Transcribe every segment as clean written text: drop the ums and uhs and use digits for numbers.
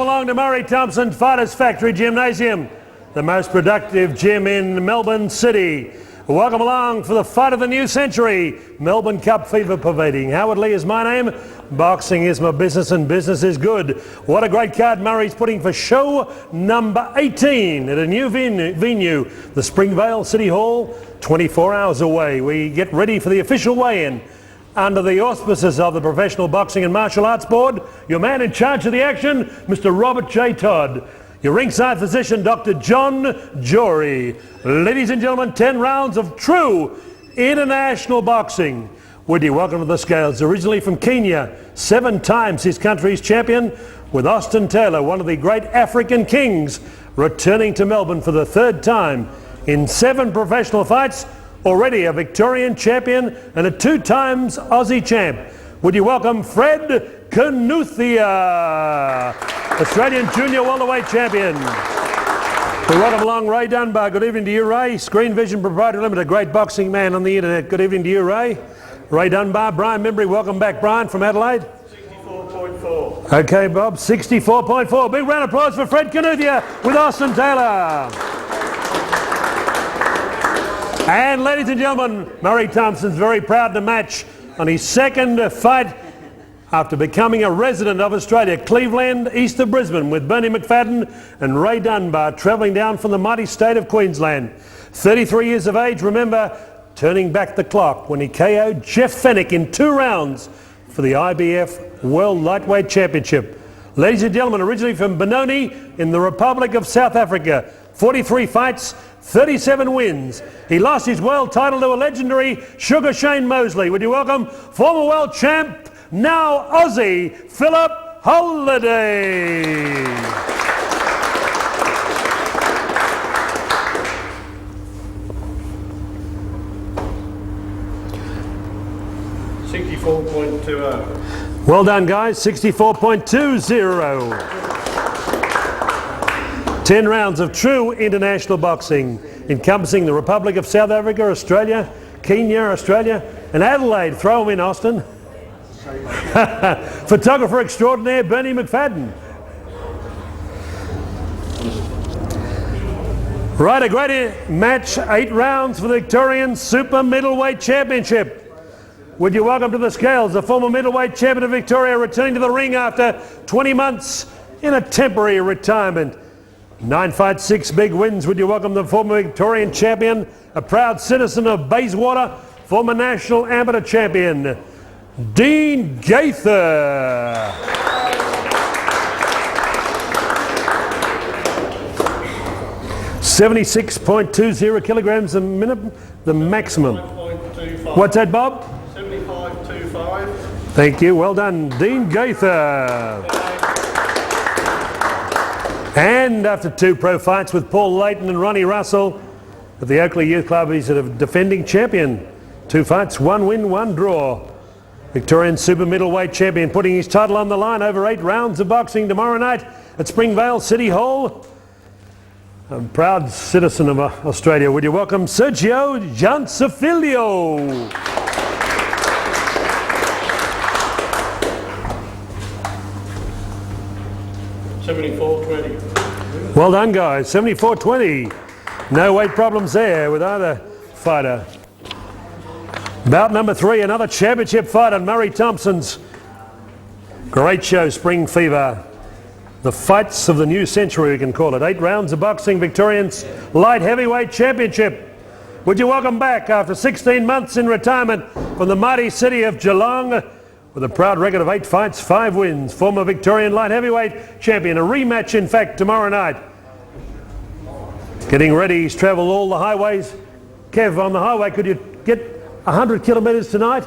along to Murray Thompson Fighters Factory Gymnasium, the most productive gym in Melbourne City. Welcome along for the fight of the new century. Melbourne Cup fever pervading. Howard Lee is my name. Boxing is my business and business is good. What a great card Murray's putting for show number 18 at a new venue, the Springvale City Hall, 24 hours away. We get ready for the official weigh-in. Under the auspices of the Professional Boxing and Martial Arts Board, your man in charge of the action, Mr. Robert J. Todd. Your ringside physician, Dr. John Jory. Ladies and gentlemen, 10 rounds of true international boxing. Would you welcome to the scales? Originally from Kenya, 7 times his country's champion, with Austin Taylor, one of the great African kings, returning to Melbourne for the 3rd time in 7 professional fights. Already a Victorian champion and a 2 times Aussie champ. Would you welcome Fred Kinuthia, Australian junior welterweight champion. We welcome along Ray Dunbar. Good evening to you, Ray. Screen Vision Proprietary Limited, great boxing man on the internet. Good evening to you, Ray. Ray Dunbar. Brian Membry, welcome back, Brian, from Adelaide. 64.4. Okay, Bob, 64.4. Big round of applause for Fred Kinuthia with Austin Taylor. And ladies and gentlemen, Murray Thompson's very proud to match on his 2nd fight after becoming a resident of Australia, Cleveland, east of Brisbane, with Bernie McFadden and Ray Dunbar travelling down from the mighty state of Queensland. 33 years of age, remember, turning back the clock when he KO'd Jeff Fennick in 2 rounds for the IBF World Lightweight Championship. Ladies and gentlemen, originally from Benoni in the Republic of South Africa, 43 fights, 37 wins. He lost his world title to a legendary Sugar Shane Mosley. Would you welcome former world champ, now Aussie, Phillip Holiday. Well done, guys. 64.20. 10 rounds of true international boxing, encompassing the Republic of South Africa, Australia, Kenya, Australia, and Adelaide. Throw them in, Austin. Photographer extraordinaire, Bernie McFadden. Right, a great match. 8 rounds for the Victorian Super Middleweight Championship. Would you welcome to the scales the former middleweight champion of Victoria, returning to the ring after 20 months in a temporary retirement. 9 fights, 6 big wins. Would you welcome the former Victorian champion, a proud citizen of Bayswater, former national amateur champion, Dean Gaither. $76.20 kilograms a minute, the maximum. What's that, Bob? 75.25. Thank you. Well done, Dean Gaither. And after 2 pro fights with Paul Layton and Ronnie Russell at the Oakley Youth Club, he's a defending champion. 2 fights, 1 win, 1 draw. Victorian Super Middleweight Champion, putting his title on the line over 8 rounds of boxing tomorrow night at Springvale City Hall. A proud citizen of Australia. Would you welcome Segio Llancafilo. $74.20. Well done, guys. 74.20. No weight problems there with either fighter. Bout number 3, another championship fight on Murray Thompson's great show, Spring Fever. The fights of the new century, we can call it. 8 rounds of boxing, Victorian's Light Heavyweight Championship. Would you welcome back after 16 months in retirement from the mighty city of Geelong, with a proud record of 8 fights, 5 wins, former Victorian Light Heavyweight Champion. A rematch, in fact, tomorrow night. Getting ready, he's travelled all the highways. Kev, on the highway, could you get 100 kilometres tonight?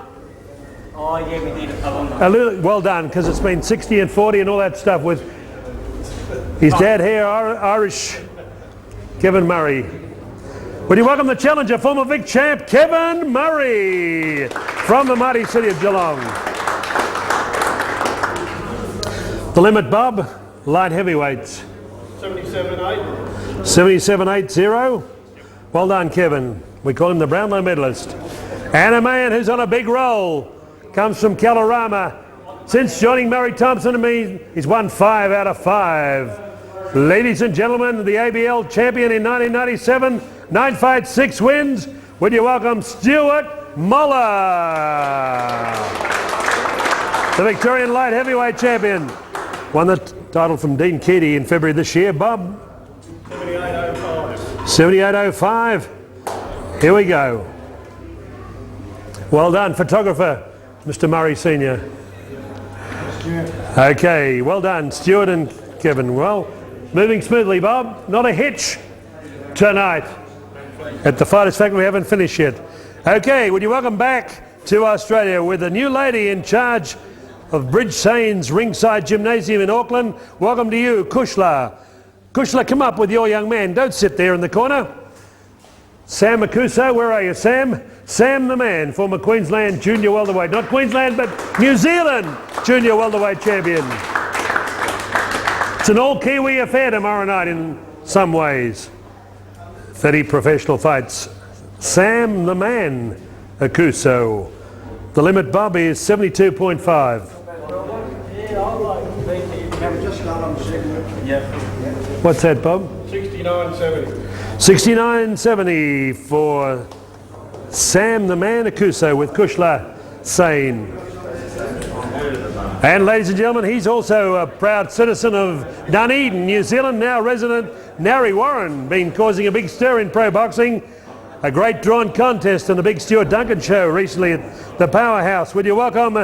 Oh, yeah, we did. Well done, because it's been 60 and 40 and all that stuff with his dad here, Irish Kevin Murray. Would you welcome the challenger, former Vic champ, Kevin Murray, from the mighty city of Geelong. The limit, Bob, light heavyweights. 77.8. 77.80. Well done, Kevin. We call him the Brownlow medalist. And a man who's on a big roll, comes from Kalorama, Since joining Murray Thompson and me, he's won 5 out of 5. Ladies and gentlemen, the ABL champion in 1997, 9 fights, 6 wins. Would you welcome Stuart Muller, the Victorian light heavyweight champion. Won the title from Dean Keedy in February this year. Bob? 78.05. 78.05. Here we go. Well done, photographer, Mr. Murray Senior. Okay, well done, Stuart and Kevin. Well, moving smoothly, Bob. Not a hitch tonight at the Fighters Factory. We haven't finished yet. Okay, would you welcome back to Australia with a new lady in charge of Bridge Sane's ringside gymnasium in Auckland. Welcome to you, Kushla. Kushla, come up with your young man. Don't sit there in the corner. Sam Aukuso, where are you, Sam? Sam the man, former Queensland junior welterweight. Not Queensland, but New Zealand junior welterweight champion. It's an all-Kiwi affair tomorrow night in some ways. 30 professional fights. Sam the man, Aukuso. The limit, Bob, is 72.5. What's that, Bob? 69.70. 69.70 for Sam the man Aukuso with Kushla Sane. And ladies and gentlemen, he's also a proud citizen of Dunedin, New Zealand, now resident Nari Warren, been causing a big stir in pro boxing. A great drawn contest on the big Stuart Duncan show recently at the Powerhouse. Would you welcome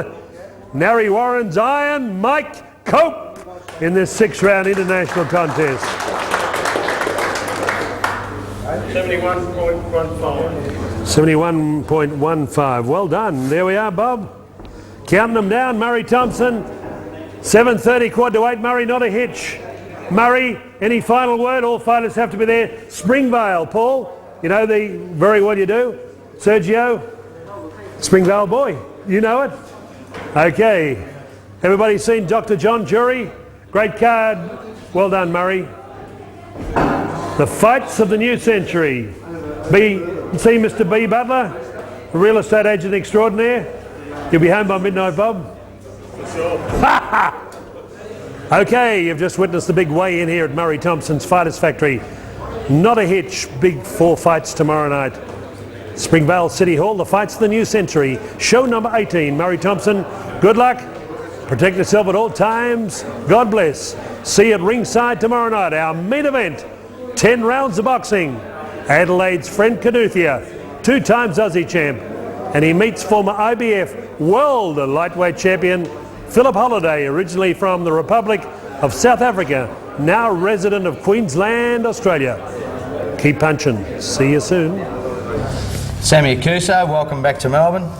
Nari Warren's Iron Mike Cope in this 6-round international contest. 71.15. 71.15. Well done. There we are, Bob. Counting them down. Murray Thompson, 7:30 quad to 8. Murray, not a hitch. Murray, any final word? All fighters have to be there. Springvale, Paul. You know the very well you do. Segio, Springvale boy. You know it. Okay. Everybody seen Dr. John Jury? Great card. Well done, Murray. The fights of the new century. See Mr. B. Butler, real estate agent extraordinaire. You'll be home by midnight, Bob? For sure. Okay, you've just witnessed the big weigh-in here at Murray Thompson's Fighters Factory. Not a hitch. Big 4 fights tomorrow night. Springvale City Hall, the fights of the new century. Show number 18. Murray Thompson, good luck. Protect yourself at all times. God bless. See you at ringside tomorrow night. Our main event, 10 rounds of boxing. Adelaide's friend Kinuthia, 2 times Aussie champ. And he meets former IBF world lightweight champion Phillip Holliday, originally from the Republic of South Africa, now resident of Queensland, Australia. Keep punching. See you soon. Sammy Aukuso, welcome back to Melbourne.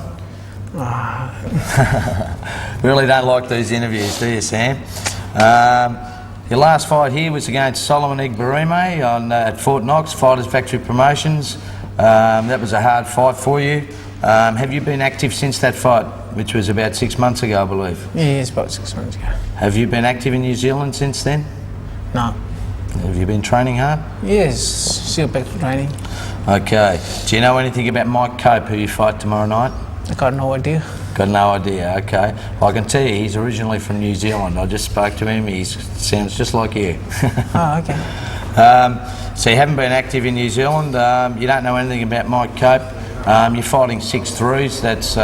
Really don't like these interviews, do you, Sam? Your last fight here was against Solomon Igbarime at Fort Knox, Fighters Factory Promotions. That was a hard fight for you. Have you been active since that fight, which was about 6 months ago, I believe? Yeah, it's about 6 months ago. Have you been active in New Zealand since then? No. Have you been training hard? Yes, still back to training. Okay. Do you know anything about Mike Cope, who you fight tomorrow night? I got no idea. Got no idea, okay. Well, I can tell you he's originally from New Zealand. I just spoke to him, he sounds just like you. Oh, okay. So you haven't been active in New Zealand, you don't know anything about Mike Cope. You're fighting 6'3", that's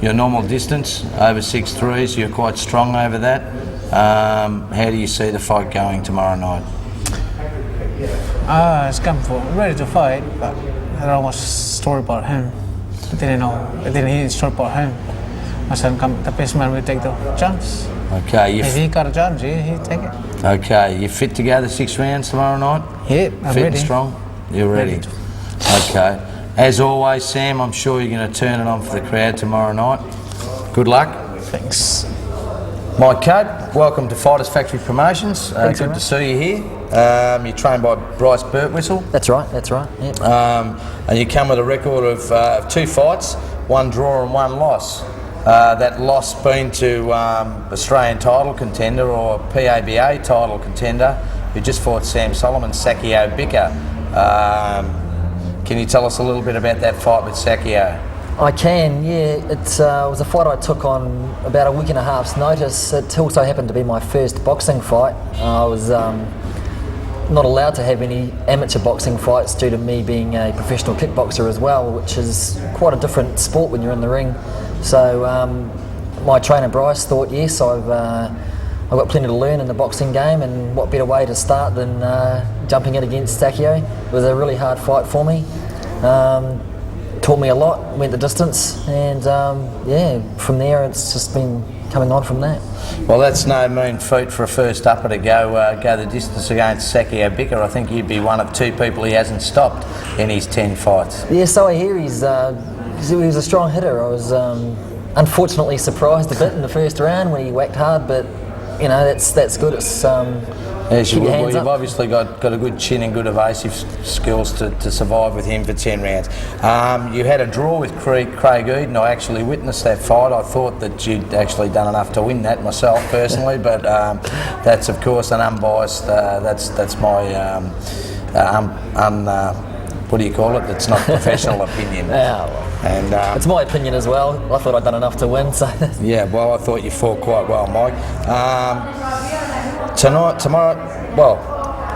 your normal distance, over 6'3", you're quite strong over that. How do you see the fight going tomorrow night? It's come for ready to fight, but I don't know much story about him. I didn't hear the story about him. I said, the best man will take the chance. Okay. If he got a chance, he take it. Okay, you fit to go the 6 rounds tomorrow night? Yeah, I'm fit ready. And strong? You're ready? Okay. As always, Sam, I'm sure you're going to turn it on for the crowd tomorrow night. Good luck. Thanks. Mike Cope, welcome to Fighters Factory Promotions. Good to see you here. You're trained by Bryce Birtwhistle. That's right, yep. And you come with a record of 2 fights, 1 draw and 1 loss. That loss being to Australian title contender or PABA title contender who just fought Sam Solomon, Sakio Bika. Can you tell us a little bit about that fight with Sakio? I can, yeah. It was a fight I took on about a week and a half's notice. It also happened to be my first boxing fight. I was not allowed to have any amateur boxing fights due to me being a professional kickboxer as well, which is quite a different sport when you're in the ring. So my trainer Bryce thought, yes, I've got plenty to learn in the boxing game, and what better way to start than jumping in against Segio. It was a really hard fight for me. Taught me a lot, went the distance, and yeah, from there it's just been coming on from that. Well, that's no mean feat for a first upper to go the distance against Segio Bicker. I think you'd be one of 2 people he hasn't stopped in his 10 fights. Yeah, so I hear he was a strong hitter. I was unfortunately surprised a bit in the first round when he whacked hard, but you know, that's good. It's Yes, you keep your would. Well, hands you've up. obviously got a good chin and good evasive skills to survive with him for 10 rounds. You had a draw with Craig Eden. I actually witnessed that fight. I thought that you'd actually done enough to win that myself personally, but that's of course an unbiased. That's my what do you call it? It's not professional opinion. Yeah, well, And it's my opinion as well. I thought I'd done enough to win, so yeah, well, I thought you fought quite well, Mike.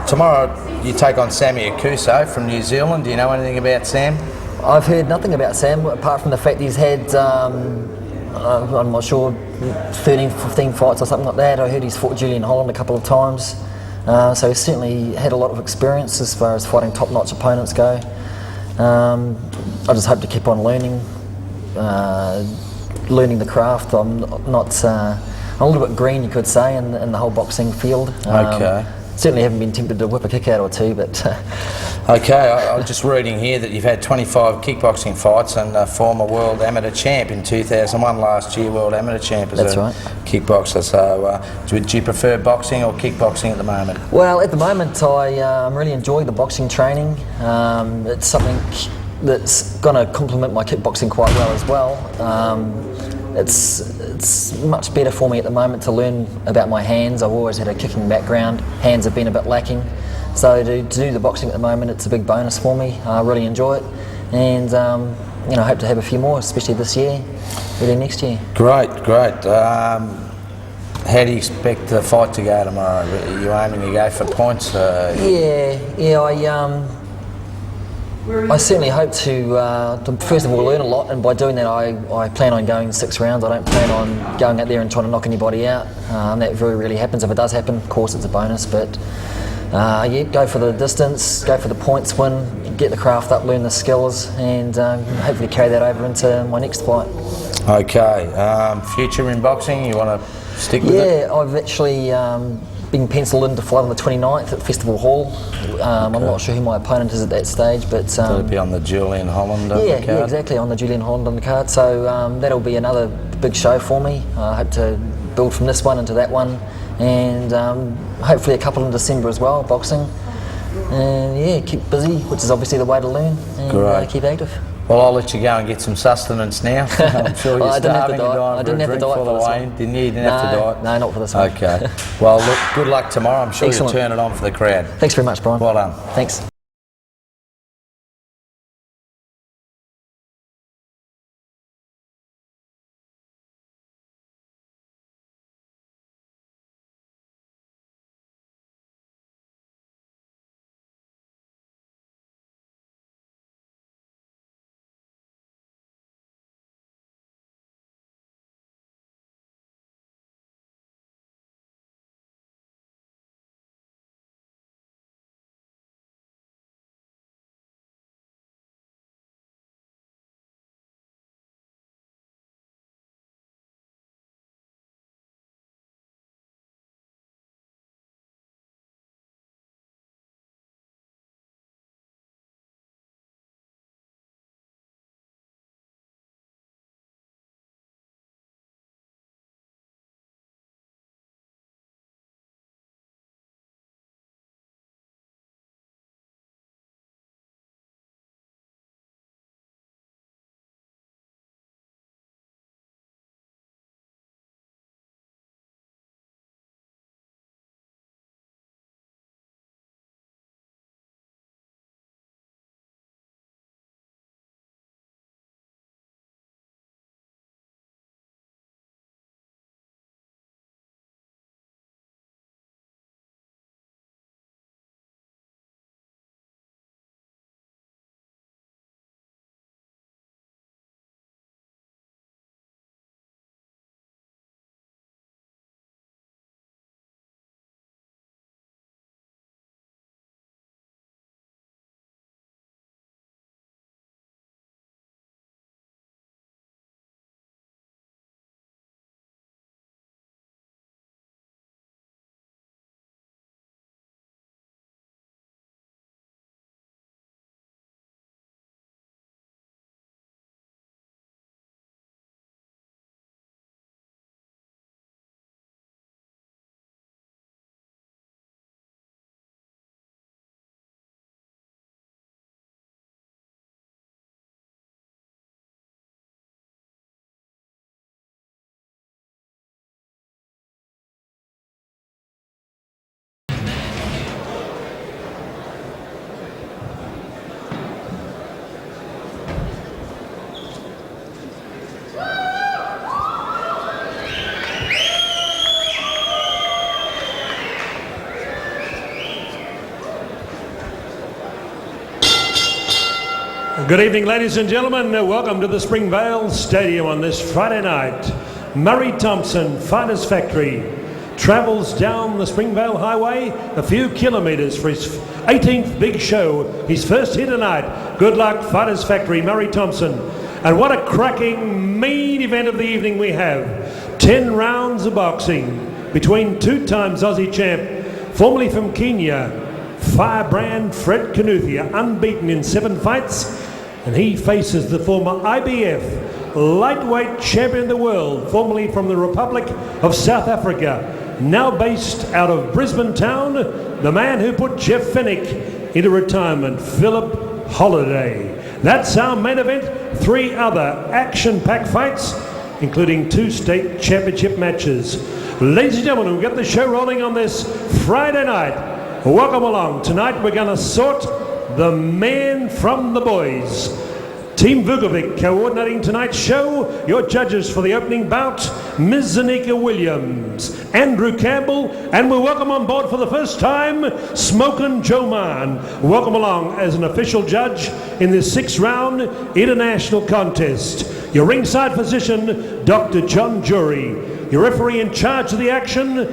Tomorrow you take on Sammy Aukuso from New Zealand. Do you know anything about Sam? I've heard nothing about Sam apart from the fact he's had, I'm not sure, 13, 15 fights or something like that. I heard he's fought Julian Holland a couple of times. So he's certainly had a lot of experience as far as fighting top-notch opponents go. I just hope to keep on learning the craft. I'm not. I'm a little bit green, you could say, in the whole boxing field. Okay. Certainly haven't been tempted to whip a kick out or two, but Okay, I'm just reading here that you've had 25 kickboxing fights and a former world amateur champ in 2001, last year world amateur champ as That's a right. kickboxer. So do you prefer boxing or kickboxing at the moment? well, at the moment I really enjoy the boxing training. It's something that's going to complement my kickboxing quite well as well. It's much better for me at the moment to learn about my hands. I've always had a kicking background. Hands have been a bit lacking. So to do the boxing at the moment, it's a big bonus for me. I really enjoy it, and you know, I hope to have a few more, especially this year, early next year. Great. How do you expect the fight to go tomorrow? Are you aiming to go for points? I certainly hope to first of all learn a lot, and by doing that I plan on going 6 rounds. I don't plan on going out there and trying to knock anybody out. That very rarely happens. If it does happen, of course it's a bonus, but yeah, go for the distance, go for the points win, get the craft up, learn the skills, and hopefully carry that over into my next fight. Okay, future in boxing, you want to stick with it? Yeah, I've actually been penciled in to fight on the 29th at Festival Hall. I'm not sure who my opponent is at that stage, but It'll be on the Julian Holland yeah, card. yeah, exactly, on the Julian Holland on the card. So that'll be another big show for me. I hope to build from this one into that one, and hopefully a couple in December as well, boxing. And yeah, keep busy, which is obviously the way to learn, and Great. keep active. Well, I'll let you go and get some sustenance now. I'm sure you're I didn't have to starving. You're diet. dying I for didn't a have to drink diet for the for this weigh-in. one. Didn't you? You didn't have to diet? No, not for this one. Okay. Well, look, good luck tomorrow. I'm sure Excellent. you'll turn it on for the crowd. Thanks very much, Brian. Well done. Thanks. Good evening, ladies and gentlemen. Welcome to the Springvale Stadium on this Friday night. Murray Thompson, Fighters Factory, travels down the Springvale Highway a few kilometres for his 18th big show. His first here tonight. Good luck, Fighters Factory, Murray Thompson. And what a cracking main event of the evening we have. 10 rounds of boxing between two-time Aussie champ, formerly from Kenya, firebrand Fred Kinuthia, unbeaten in 7 fights. And he faces the former IBF lightweight champion of the world, formerly from the Republic of South Africa, now based out of Brisbane town, the man who put Jeff Fennick into retirement, Phillip Holiday. That's our main event. 3 other action-packed fights, including 2 state championship matches. Ladies and gentlemen, we've got the show rolling on this Friday night. Welcome along. Tonight we're going to sort the men from the boys. Team Vukovic coordinating tonight's show. Your judges for the opening bout, Ms. Zanika Williams, Andrew Campbell, and we welcome on board for the first time, Smokin' Joe Mann. Welcome along as an official judge in this 6-round international contest. Your ringside physician, Dr. John Jury. Your referee in charge of the action,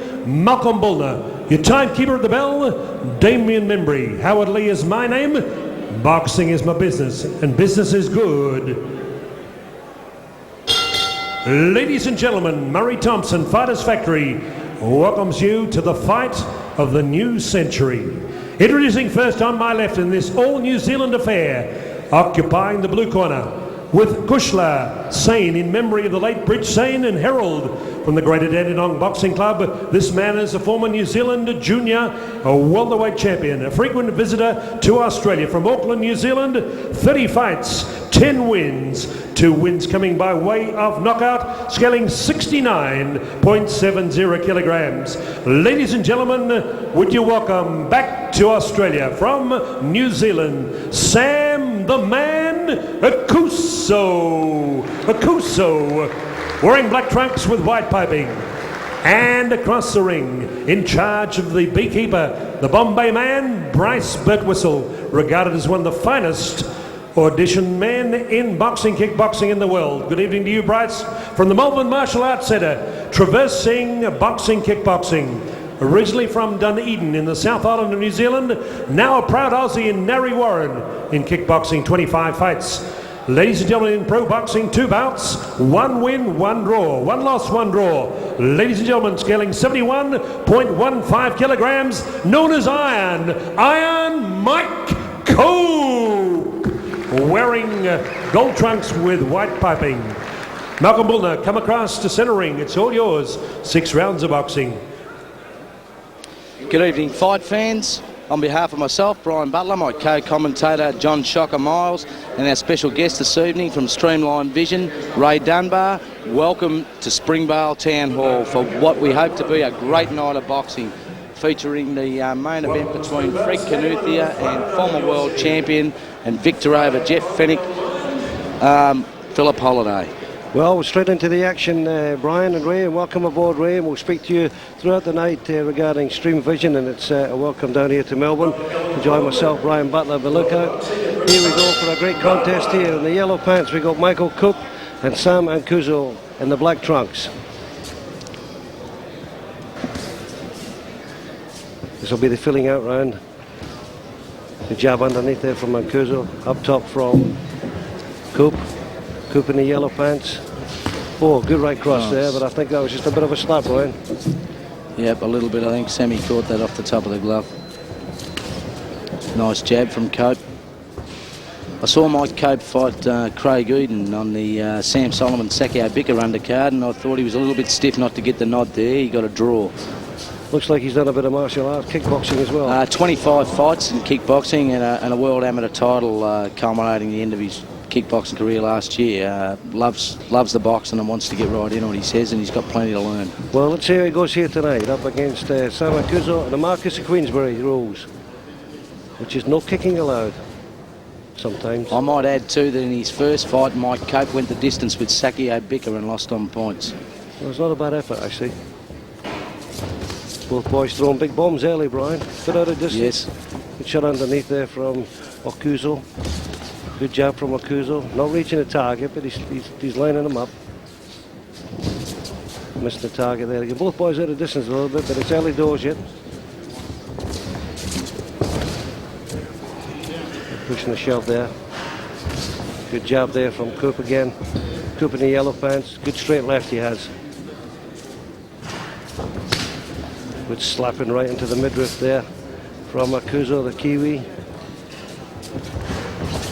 Malcolm Bullner. Your timekeeper at the bell, Damien Membry. Howard Lee is my name. Boxing is my business, and business is good. Ladies and gentlemen, Murray Thompson, Fighters Factory, welcomes you to the fight of the new century. Introducing first on my left in this all-New Zealand affair, occupying the blue corner, with Kushla Sain in memory of the late Bridge Sain and Herald from the Greater Dandenong Boxing Club. This man is a former New Zealand junior, a welterweight champion, a frequent visitor to Australia from Auckland, New Zealand. 30 fights, 10 wins, 2 wins coming by way of knockout, scaling 69.70 kilograms. Ladies and gentlemen, would you welcome back to Australia from New Zealand, Sam the Man Aukuso. Aukuso, wearing black trunks with white piping. And across the ring, in charge of the beekeeper, the Bombay man, Bryce Birtwistle, regarded as one of the finest audition men in boxing, kickboxing in the world. Good evening to you, Bryce, from the Melbourne Martial Arts Centre, traversing boxing, kickboxing. Originally from Dunedin in the South Island of New Zealand, now a proud Aussie in Narre Warren in kickboxing, 25 fights. Ladies and gentlemen, in pro boxing, 2 bouts, 1 win, 1 draw, 1 loss, 1 draw. Ladies and gentlemen, scaling 71.15 kilograms, known as Iron Mike Cope, wearing gold trunks with white piping. Malcolm Bullner, come across to centre ring. It's all yours. 6 rounds of boxing. Good evening, fight fans. On behalf of myself, Brian Butler, my co-commentator John Shocker Miles, and our special guest this evening from Streamline Vision, Ray Dunbar, welcome to Springvale Town Hall for what we hope to be a great night of boxing, featuring the main event between Fred Kinuthia and former world champion and victor over Jeff Fennick, Phillip Holiday. Well, straight into the action, Brian and Ray, and welcome aboard, Ray, and we'll speak to you throughout the night regarding Stream Vision, and it's a welcome down here to Melbourne. To join myself, Brian Butler, the lookout. Here we go for a great contest here. In the yellow pants, we got Michael Cook and Sam Aukuso in the black trunks. This will be the filling out round. The jab underneath there from Aukuso, up top from Coop. Coop in the yellow pants. Oh, good right cross there, but I think that was just a bit of a slap, Brian. Yep, a little bit. I think Sammy caught that off the top of the glove. Nice jab from Cope. I saw Mike Cope fight Craig Eden on the Sam Solomon Segio Bicker undercard, and I thought he was a little bit stiff not to get the nod there. He got a draw. Looks like he's done a bit of martial arts, kickboxing as well. 25 fights in kickboxing and a world amateur title culminating the end of his kickboxing career last year. Loves the boxing and wants to get right in on what he says, and he's got plenty to learn. Well, let's see how he goes here tonight, up against Sam Aukuso and the Marcus of Queensbury rules, which is no kicking allowed sometimes. I might add too that in his first fight, Mike Cope went the distance with Segio Bicker and lost on points. Well, it's not a bad effort, actually. Both boys throwing big bombs early, Brian. Bit out of distance. Yes. Good shot underneath there from Aukuso. Good jab from Aukuso. Not reaching the target, but he's lining them up. Missed the target there again. Both boys out of distance a little bit, but it's early doors yet. Pushing the shove there. Good jab there from Coop again. Coop in the yellow pants. Good straight left he has. Good slapping right into the midriff there from Aukuso, the Kiwi.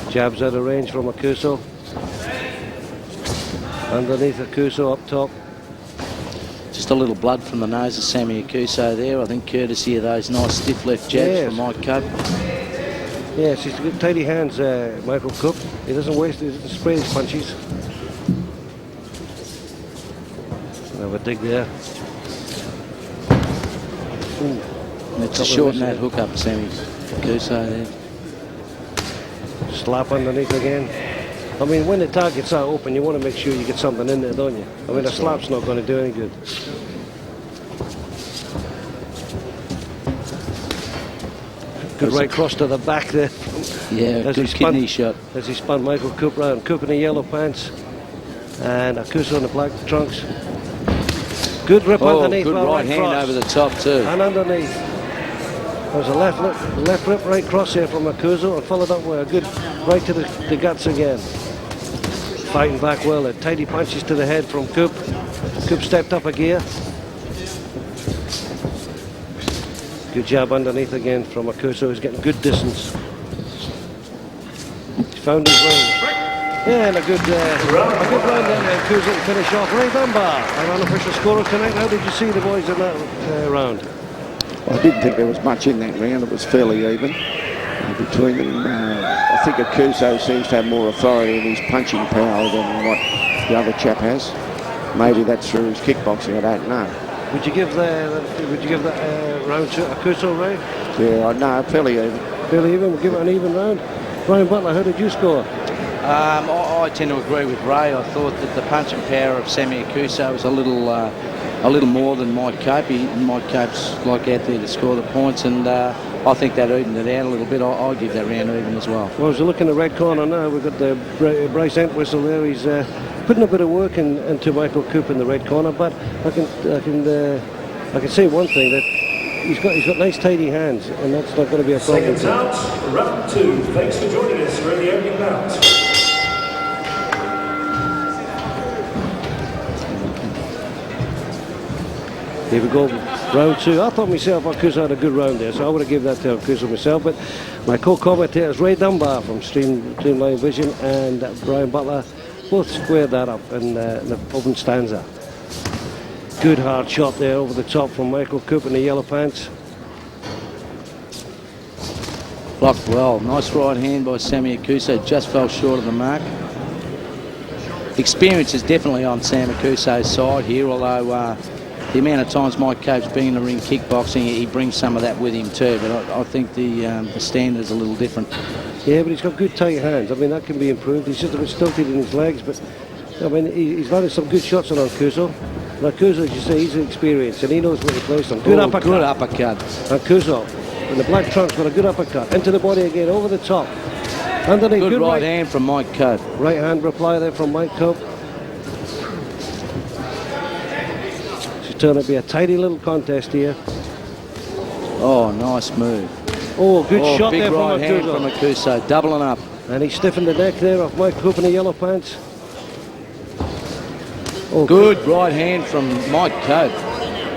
Jabs out of range from Aukuso. Underneath Aukuso up top. Just a little blood from the nose of Sammy Aukuso there. I think courtesy of those nice stiff left jabs from Mike Cope. Yes, he's got tidy hands, Michael Cook. He doesn't waste, he doesn't spray his punches. Have a dig there. Ooh. It's a shorten that hook up, Sammy Aukuso there. Slap underneath again. I mean, when the targets are open, you want to make sure you get something in there, don't you? I mean, a slap's not going to do any good. Good right cross to the back there. Yeah, good kidney shot. As he spun Michael Coop round. Coop in the yellow pants and Aukuso in the black trunks. Good rip underneath. Good right hand over the top too. And underneath. There's a left rip right cross here from Aukuso and followed up with a good right to the guts again. Fighting back well. Tidy punches to the head from Coop. Coop stepped up a gear. Good jab underneath again from Aukuso. He's getting good distance. He's found his range. Yeah, and a good round there, Aukuso to finish off. Ray Dunbar, our unofficial scorer tonight. How did you see the boys in that round? I didn't think there was much in that round. It was fairly even between them. I think Aukuso seems to have more authority in his punching power than what the other chap has. Maybe that's through his kickboxing. I don't know. Would you give that round to Aukuso, Ray? Yeah, no, fairly even. Fairly even. We'll give it an even round. Brian Butler, how did you score? I tend to agree with Ray. I thought that the punching power of Sammy Aukuso was a little more than Mike Cope. Mike Cope's like out there to score the points, and I think that evened it out a little bit. I'll give that round even as well. Well, as we look in the red corner now, we've got the Bryce Entwistle there. He's putting a bit of work into Michael Coop in the red corner, but I can say one thing, that he's got nice tidy hands, and that's not going to be a problem. Seconds out, round two. Thanks for joining us for the opening bout. Here we go, round two. I thought myself Aukuso had a good round there, so I would have given that to Aukuso myself. But my co-commentators, Ray Dunbar from Streamline Vision and Brian Butler, both squared that up in the open stanza. Good hard shot there over the top from Michael Coop in the yellow pants. Blocked well. Nice right hand by Sammy Aukuso. Just fell short of the mark. Experience is definitely on Sam Aukuso's side here, although the amount of times Mike Cope's been in the ring kickboxing, he brings some of that with him too, but I think the standard's a little different. Yeah, but he's got good tight hands. I mean, that can be improved. He's just a bit stilted in his legs, but I mean, he's landed some good shots on Aukuso. And Aukuso, as you say, he's experienced and he knows where to place them. Good uppercut. Good uppercut. Aukuso in the black trunks got a good uppercut. Into the body again, over the top. Underneath, good right hand from Mike Cope. Right hand reply there from Mike Cope. Turn out to be a tidy little contest here. Oh, nice move. Oh, good shot big there right hand from Aukuso, doubling up. And he stiffened the neck there off Mike Coop in the yellow pants. Oh, good right hand from Mike Cope.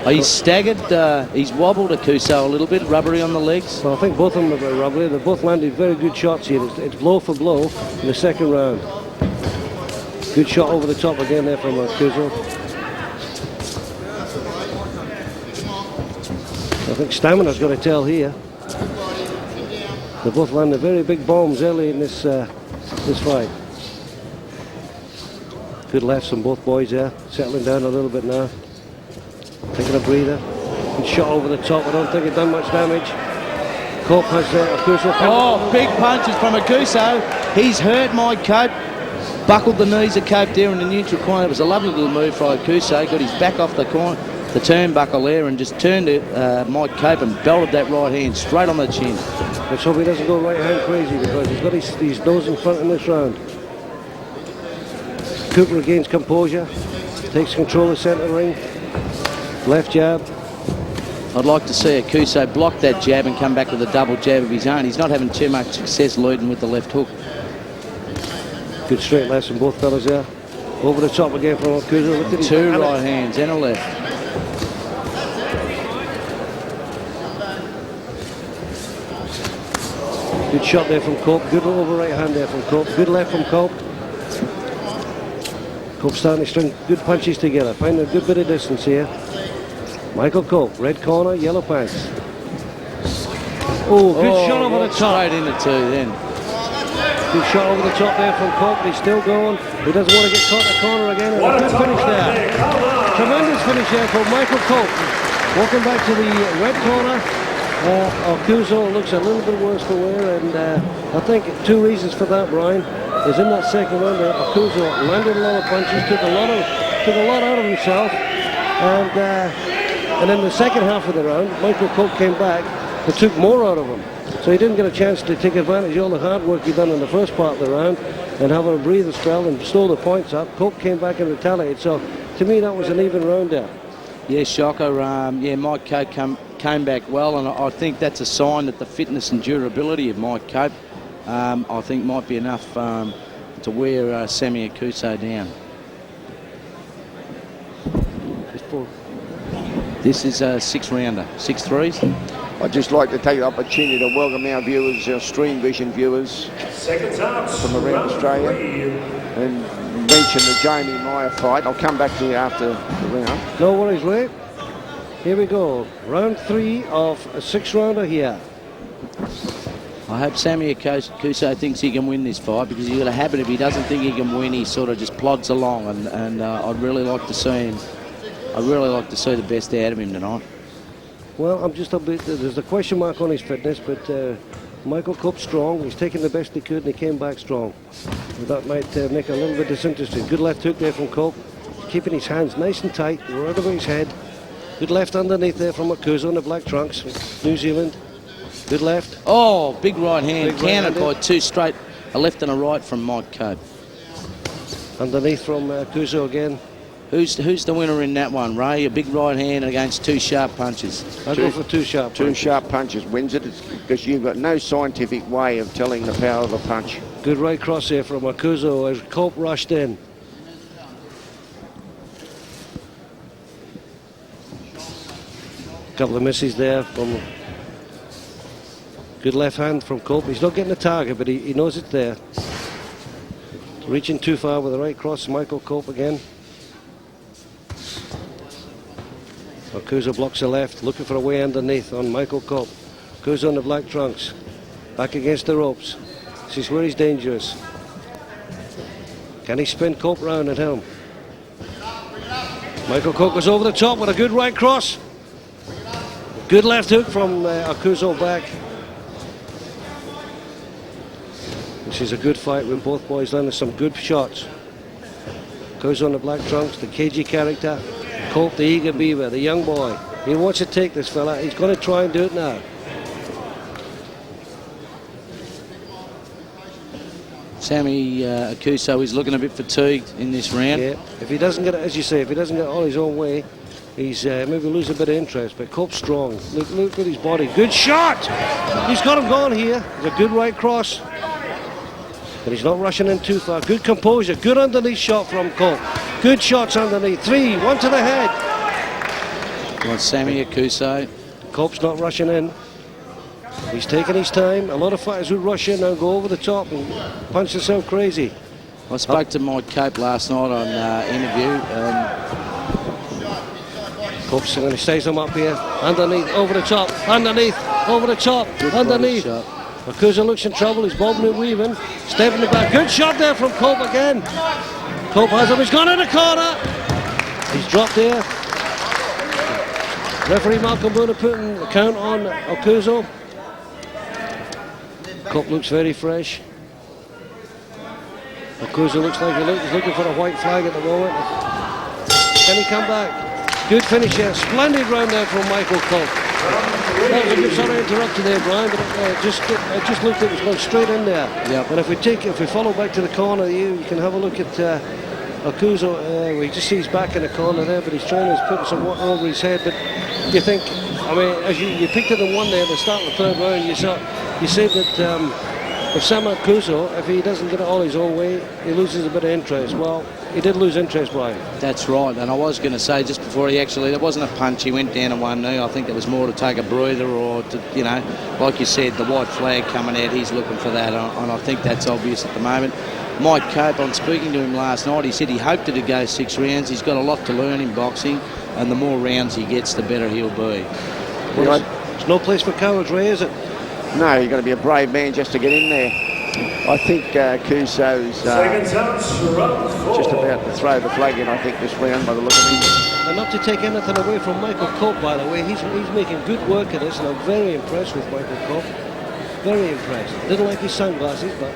He's staggered, he's wobbled Aukuso a little bit, rubbery on the legs. Well, I think both of them are rubbery. They both landed very good shots here. It's blow for blow in the second round. Good shot over the top again there from Aukuso. I think stamina's got to tell here. They both landed very big bombs early in this fight. Good lefts from both boys there, settling down a little bit now. Taking a breather. Good shot over the top. I don't think it done much damage. Cope has Aukuso. Oh, big punches from Aukuso. He's hurt Mike Cope. Buckled the knees of Cope there in the neutral corner. It was a lovely little move for Aukuso. Got his back off the corner, the turnbuckle there, and just turned to Mike Cope and belted that right hand straight on the chin. Let's hope he doesn't go right hand crazy because he's got his nose in front in this round. Cooper regains composure, takes control of centre ring, left jab. I'd like to see Aukuso block that jab and come back with a double jab of his own. He's not having too much success leading with the left hook. Good straight lefts from both fellas there. Over the top again from Aukuso. Two right hands and a left. Good shot there from Cope. Good over right hand there from Cope. Good left from Cope. Cope starting to string good punches together. Finding a good bit of distance here. Michael Cope, red corner, yellow pants. Oh, good shot over the top. Straight into two then. Good shot over the top there from Cope. He's still going. He doesn't want to get caught in the corner again. And a good finish there. Tremendous finish there from Michael Cope. Walking back to the red corner. Aukuso looks a little bit worse for wear, and I think two reasons for that, Brian, is in that second round Aukuso landed a lot of punches, took a lot out of himself, and in the second half of the round, Michael Cope came back and took more out of him. So he didn't get a chance to take advantage of all the hard work he'd done in the first part of the round and have a breather spell and stole the points up. Cope came back and retaliated, so to me that was an even round there. Yeah, Shocker. Mike Cope came back well, and I think that's a sign that the fitness and durability of Mike Cope, I think, might be enough to wear Sammy Aukuso down. This is a 6-rounder, 6 threes. I'd just like to take the opportunity to welcome our viewers, our Stream Vision viewers from around Australia, and mention the Jamie Meyer fight. I'll come back to you after the round. No worries, Ray. Here we go. Round 3 of a 6-rounder here. I hope Sammy Aukuso thinks he can win this fight, because he's got a habit if he doesn't think he can win, he sort of just plods along, and I'd really like to see him. I'd really like to see the best out of him tonight. Well, I'm just a bit, there's a question mark on his fitness, but Michael Cope's strong. He's taken the best he could, and he came back strong. That might make a little bit disinterested. Good left hook there from Cope, keeping his hands nice and tight, right over his head. Good left underneath there from Aukuso in the black trunks, New Zealand. Good left. Oh, big right hand, Big right countered hand by two straight, a left and a right from Mike Cope. Underneath from Aukuso again. Who's the winner in that one, Ray? A big right hand against two sharp punches. I'll go for two sharp punches. Two sharp punches wins it, because you've got no scientific way of telling the power of a punch. Good right cross here from Aukuso as Cope rushed in. Couple of misses there from good left hand from Cope. He's not getting the target, but he knows it's there. Reaching too far with the right cross, Michael Cope again. Aukuso blocks the left, looking for a way underneath on Michael Cope. Aukuso on the black trunks, back against the ropes. This is where he's dangerous. Can he spin Cope round and hit him? Michael Cope goes over the top with a good right cross. Good left hook from Aukuso back. This is a good fight with both boys landing some good shots. Aukuso on the black trunks, the cagey character. Cope, the eager beaver, the young boy. He wants to take this fella. He's going to try and do it now. Sammy Aukuso is looking a bit fatigued in this round. Yeah, if he doesn't get it, as you say, if he doesn't get it all his own way, he's maybe lose a bit of interest. But Cope's strong. Look at his body. Good shot! He's got him going here. It's a good right cross. But he's not rushing in too far. Good composure. Good underneath shot from Cope. Good shots underneath. 3, 1 to the head. Well, Sammy Aukuso. Cope's not rushing in. He's taking his time. A lot of fighters would rush in and go over the top and punch themselves crazy. I spoke to Mike Cope last night on interview. Cope's going to stays him up here. Underneath, over the top. Underneath, over the top. Good underneath. Aukuso looks in trouble. He's bobbing and weaving. Stepping the back. Good shot there from Cope again. Cope has him. He's gone in the corner. He's dropped there. Referee Malcolm Boone putting the count on Aukuso. Cope looks very fresh. Aukuso looks like he's looking for a white flag at the moment. Can he come back? Good finish here. Splendid round there from Michael Cope. That was a good sort of interruption there, Brian, but I just looked at it was going straight in there. Yep. And if we follow back to the corner, you can have a look at Aukuso. We just see he's back in the corner there, but his trainer's putting some water over his head. But you think, I mean, as you picked it in one there at the start of the third round, you said that if Sam Aukuso, if he doesn't get it all his own way, he loses a bit of interest. Well, he did lose interest, Brian. That's right, and I was going to say just before there wasn't a punch, he went down on one knee. I think it was more to take a breather or to, like you said, the white flag coming out, he's looking for that, and I think that's obvious at the moment. Mike Cope, on speaking to him last night, he said he hoped to go 6 rounds. He's got a lot to learn in boxing, and the more rounds he gets, the better he'll be. Well, there's no place for cowards, Ray, is it? No, you've got to be a brave man just to get in there. I think Aukuso's just about to throw the flag in, I think, this round by the look of him. And not to take anything away from Michael Cope, by the way, he's making good work of this, and I'm very impressed with Michael Cope. Very impressed. Didn't like his sunglasses, but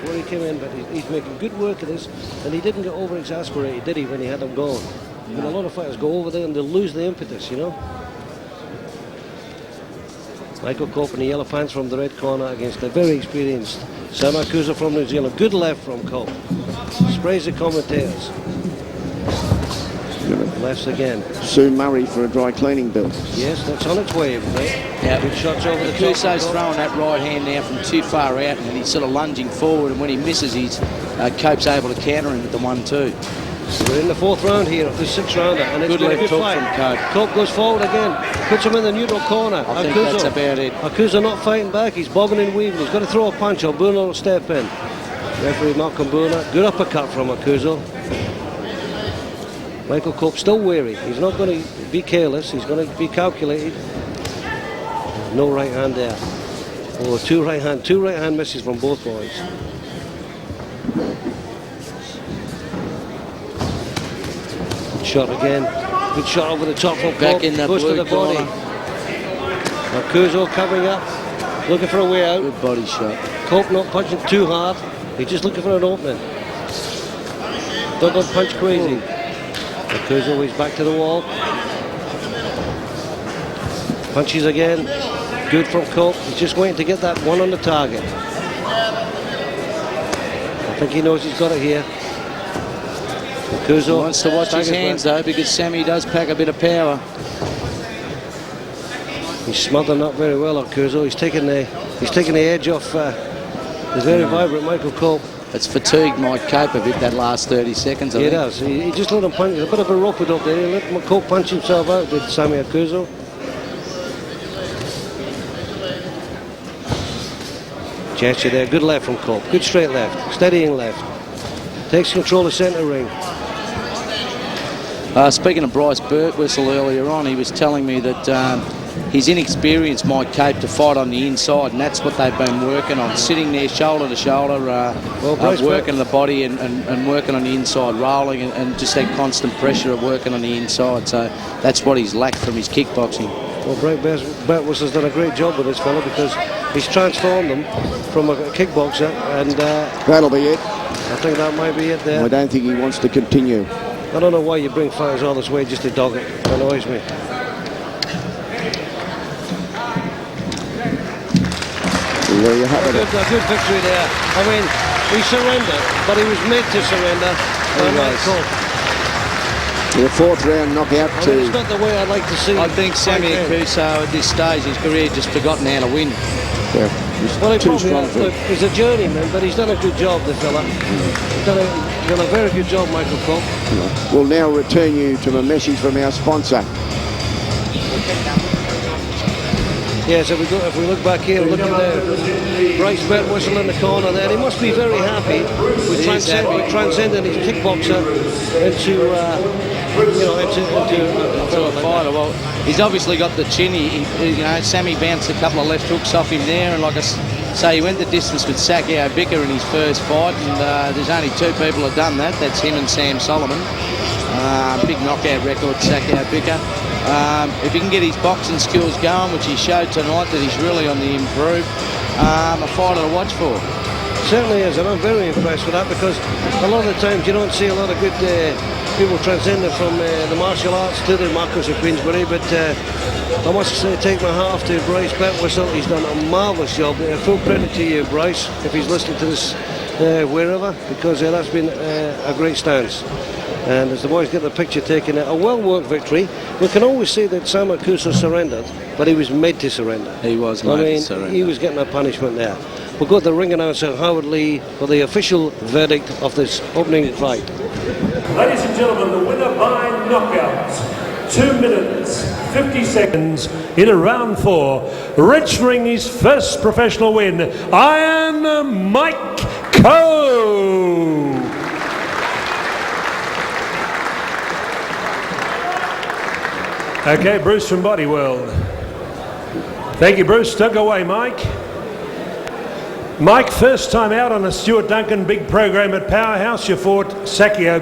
where he came in, but he's making good work of this, and he didn't get over-exasperated, did he, when he had them going? I mean, a lot of fighters go over there and they'll lose the impetus, Michael Cope in the yellow pants from the red corner against a very experienced Sam Aukuso from New Zealand. Good left from Cope. Sprays the commentators. Lefts again. Sue Murray for a dry cleaning bill. Yes, that's on its way, isn't it? Yeah. Good shots over the top. Aukuso's throwing that right hand now from too far out, and he's sort of lunging forward, and when he misses, Cope's able to counter him with the 1-2. We're in the fourth round here of the 6th rounder, and it's Good been a left good hook fight. from Cope. Cope goes forward again, puts him in the neutral corner. I think that's about it. Aukuso not fighting back, he's bobbing and weaving. He's got to throw a punch, or Bruno will step in. Referee Malcolm Bruno, good uppercut from Aukuso. Michael Cope still wary. He's not going to be careless, he's going to be calculated. No right hand there. Oh, two right hand misses from both boys. Shot again. Good shot over the top from Cope. Back in the goes to the body. Aukuso covering up, looking for a way out. Good body shot. Cope not punching too hard. He's just looking for an opening. Don't punch crazy. Aukuso is back to the wall. Punches again. Good from Cope. He's just waiting to get that one on the target. I think he knows he's got it here. Aukuso wants to watch his hands though, because Sammy does pack a bit of power. He's smothering up very well, Aukuso. He's taking the edge off the very vibrant Michael Cope. It's fatigued Mike Cope a bit that last 30 seconds. I think. It does. He just let him punch. A bit of a rope up there. He let Cope punch himself out, did Sammy Aukuso. Gesture there. Good left from Cope. Good straight left. Steadying left. Takes control of centre ring. Speaking of Bryce Birtwhistle earlier on, he was telling me that he's inexperienced, Mike Cope, to fight on the inside, and that's what they've been working on, sitting there shoulder to shoulder, working the body and working on the inside, rolling and just that constant pressure of working on the inside. So that's what he's lacked from his kickboxing. Well, Birtwhistle's done a great job with this fella, because he's transformed him from a kickboxer, and that'll be it. I think that might be it there. I don't think he wants to continue. I don't know why you bring fighters all this way just to dog it. It annoys me. There you have it. A good victory there. I mean, he surrendered, but he was made to surrender. The 4th round knockout I mean, it's not the way I'd like to see. I think Sammy Aukuso at this stage of his career just forgotten how to win. Yeah, well, he too strong for look, he's a journeyman, but he's done a good job, the fella. He's done a very good job, Michael Cope. We'll now return you to a message from our sponsor. Yes, if we look back here, look at Bryce Birtwhistle in the corner there. He must be very happy with transcending his kickboxer into a fighter. Well, he's obviously got the chin. Sammy bounced a couple of left hooks off him there, and like I say, he went the distance with Segio in his first fight, and there's only 2 people who have done that. That's him and Sam Solomon. Big knockout record, Segio. If he can get his boxing skills going, which he showed tonight that he's really on the improve, a fighter to watch for. Certainly is, and I'm very impressed with that, because a lot of the times you don't see a lot of good people transcended from the martial arts to the Marcos of Queensbury, but I must take my hat off to Bryce Betwhistle. He's done a marvellous job. Full credit to you, Bryce, if he's listening to this wherever, because that's been a great stance. And as the boys get the picture taken, a well-worked victory. We can always say that Sam Aukuso surrendered, but he was made to surrender. He was made to surrender. He was getting a punishment there. We'll go to the ring announcer, Howard Lee, for the official verdict of this opening fight. Ladies and gentlemen, the winner by knockout, 2 minutes, 50 seconds in round 4, registering his first professional win, Iron Mike Coe. Okay, Bruce from Body World. Thank you, Bruce. Don't go away, Mike. Mike, first time out on a Stuart Duncan big program at Powerhouse. You fought Segio,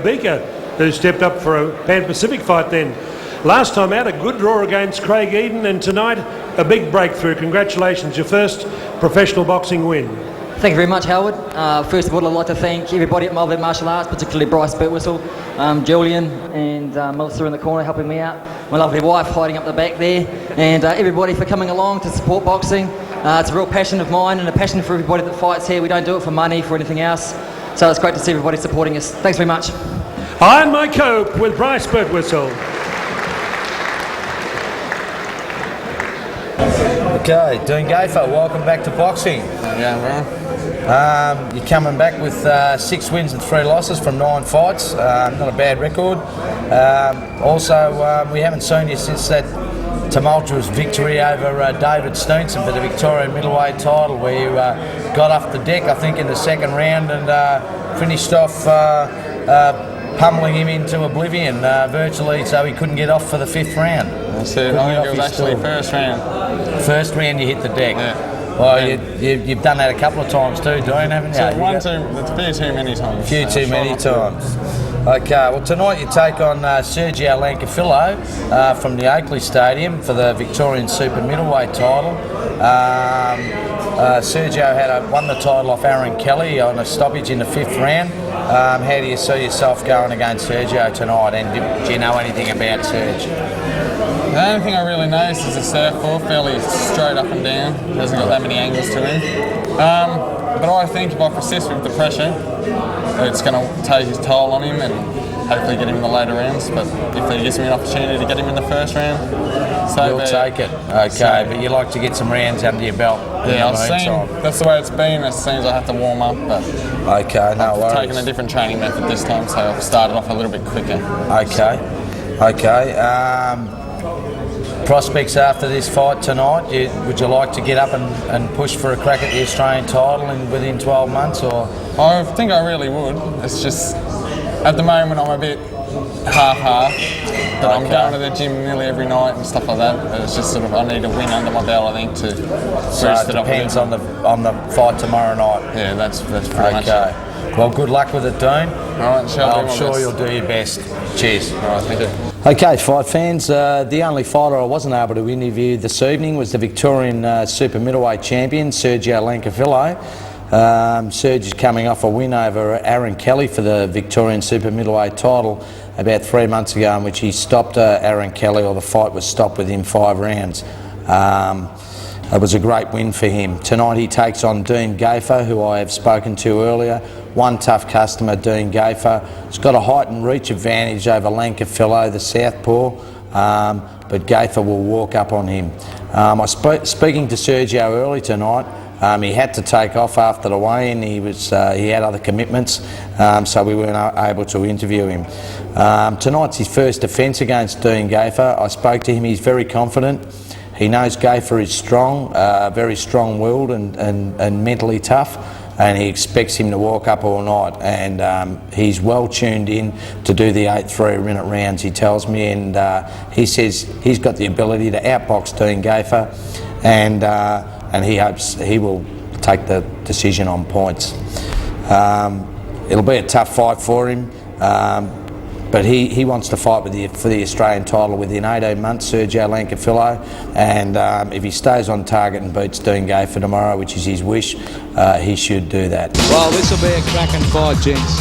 who stepped up for a Pan Pacific fight then. Last time out, a good draw against Craig Eden, and tonight, a big breakthrough. Congratulations, your first professional boxing win. Thank you very much, Howard. First of all, I'd like to thank everybody at Melbourne Martial Arts, particularly Bryce Betwhistle, Julian and Melissa in the corner helping me out, my lovely wife hiding up the back there, and everybody for coming along to support boxing. It's a real passion of mine and a passion for everybody that fights here. We don't do it for money, for anything else. So it's great to see everybody supporting us. Thanks very much. Iron Mike Cope with Bryce Betwhistle. Okay, doing Gaither, welcome back to boxing. Yeah, bro. You're coming back with 6 wins and 3 losses from 9 fights. Not a bad record. Also, we haven't seen you since that tumultuous victory over David Steenson for the Victorian middleweight title, where you got off the deck, I think, in the second round and finished off pummeling him into oblivion virtually, so he couldn't get off for the 5th round. That's it. I think it was actually first round. First round you hit the deck. Yeah. Well, you've done that a couple of times too, Dean, haven't you? So it's a few too many times. A few too many times. Okay, well tonight you take on Segio Llancafilo from the Oakley Stadium for the Victorian Super Middleweight title. Sergio won the title off Aaron Kelly on a stoppage in the 5th round. How do you see yourself going against Sergio tonight, and do you know anything about Sergio? The only thing I really noticed is the southpaw, fairly straight up and down. Hasn't got that many angles to him. But I think if I persist with the pressure, it's going to take his toll on him and hopefully get him in the later rounds. But if he gives me an opportunity to get him in the first round, so you'll take it. Okay, but you like to get some rounds under your belt. Yeah, that's the way it's been. It seems I have to warm up, but okay, no worries. I've taken a different training method this time, so I've started off a little bit quicker. Okay. Prospects after this fight tonight, would you like to get up and push for a crack at the Australian title within 12 months? Or I think I really would. It's just, at the moment I'm a bit half-half, but I'm going to the gym nearly every night and stuff like that. But it's just sort of, I need a win under my belt, I think, to boost it up. Depends on the fight tomorrow night. Yeah, that's pretty much it. Well, good luck with it, Dean. All right, I'm sure you'll do your best. Cheers. All right, thank you. Okay, fight fans, the only fighter I wasn't able to interview this evening was the Victorian Super Middleweight Champion, Segio Llancafilo. Serge is coming off a win over Aaron Kelly for the Victorian Super Middleweight title about 3 months ago, in which he stopped Aaron Kelly, or the fight was stopped within 5 rounds. It was a great win for him. Tonight he takes on Dean Gaither, who I have spoken to earlier. One tough customer, Dean Gaither. He's got a height and reach advantage over Llancafilo, the southpaw, but Gaither will walk up on him. Speaking to Sergio early tonight, he had to take off after the weigh-in. He had other commitments, so we weren't able to interview him. Tonight's his first defence against Dean Gaither. I spoke to him. He's very confident. He knows Gaither is strong, very strong-willed and mentally tough, and he expects him to walk up all night. And he's well tuned in to do the 8 3-minute rounds, he tells me, and he says he's got the ability to outbox Dean Gaither, and he hopes he will take the decision on points. It'll be a tough fight for him. But he wants to fight for the Australian title within 18 months, Segio Llancafilo, and if he stays on target and beats Dean Gaither tomorrow, which is his wish, he should do that. Well, this will be a cracking fight, gents.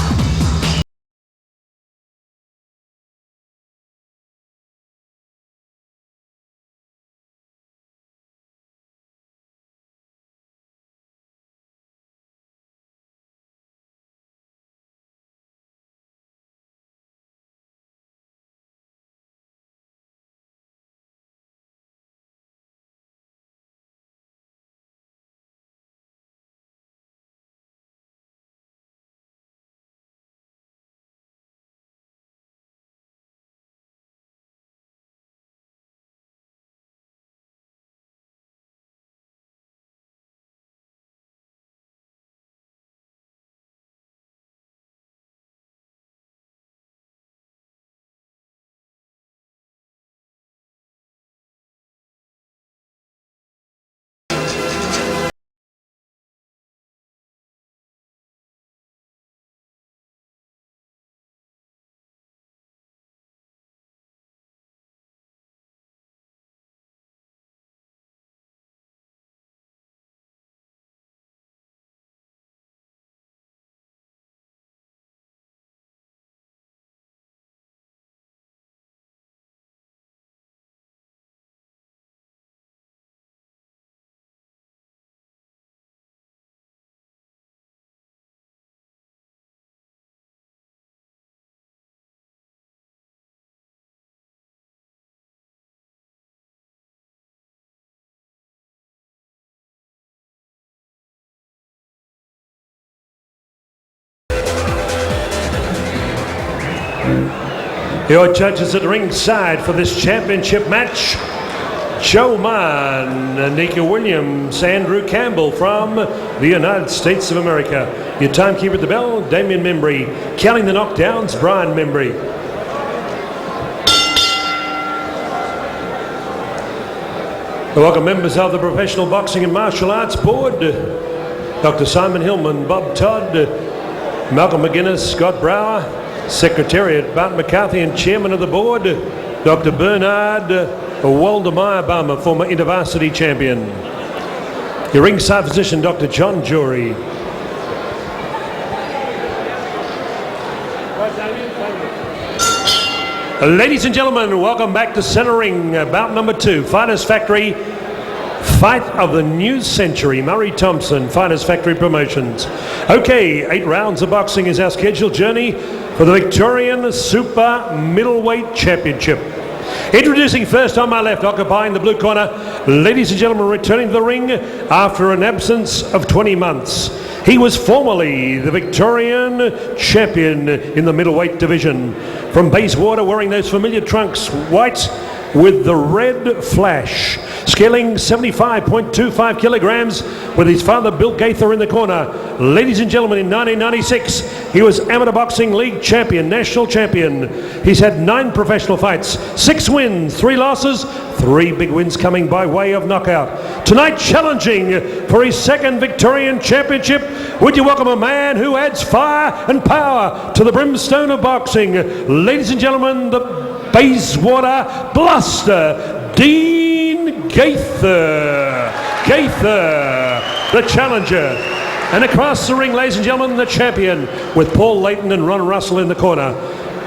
Your judges at ringside for this championship match, Joe Mann, Nika Williams, Andrew Campbell from the United States of America. Your timekeeper at the bell, Damien Membry. Counting the knockdowns, Brian Membry. Welcome members of the Professional Boxing and Martial Arts Board, Dr. Simon Hillman, Bob Todd, Malcolm McGuinness, Scott Brower, Secretariat Bart McCarthy and Chairman of the Board, Dr. Bernard Waldemar Bama, former InterVarsity champion. Your ringside physician, Dr. John Jury. Ladies and gentlemen, welcome back to Centre Ring, bout number 2, Fighters Factory, fight of the new century, Murray Thompson, Fighters Factory Promotions. Okay, 8 rounds of boxing is our scheduled journey for the Victorian Super Middleweight Championship. Introducing first on my left, occupying the blue corner, ladies and gentlemen, returning to the ring after an absence of 20 months. He was formerly the Victorian champion in the middleweight division. From Bayswater, wearing those familiar trunks, white with the red flash. Scaling 75.25 kilograms with his father Bill Gayther in the corner. Ladies and gentlemen, in 1996, he was Amateur Boxing League champion, national champion. He's had 9 professional fights, 6 wins, 3 losses, 3 big wins coming by way of knockout. Tonight, challenging for his 2nd Victorian Championship, would you welcome a man who adds fire and power to the brimstone of boxing. Ladies and gentlemen, the Bayswater Bluster, Dean Gaither. Gaither, the challenger. And across the ring, ladies and gentlemen, the champion, with Paul Layton and Ron Russell in the corner.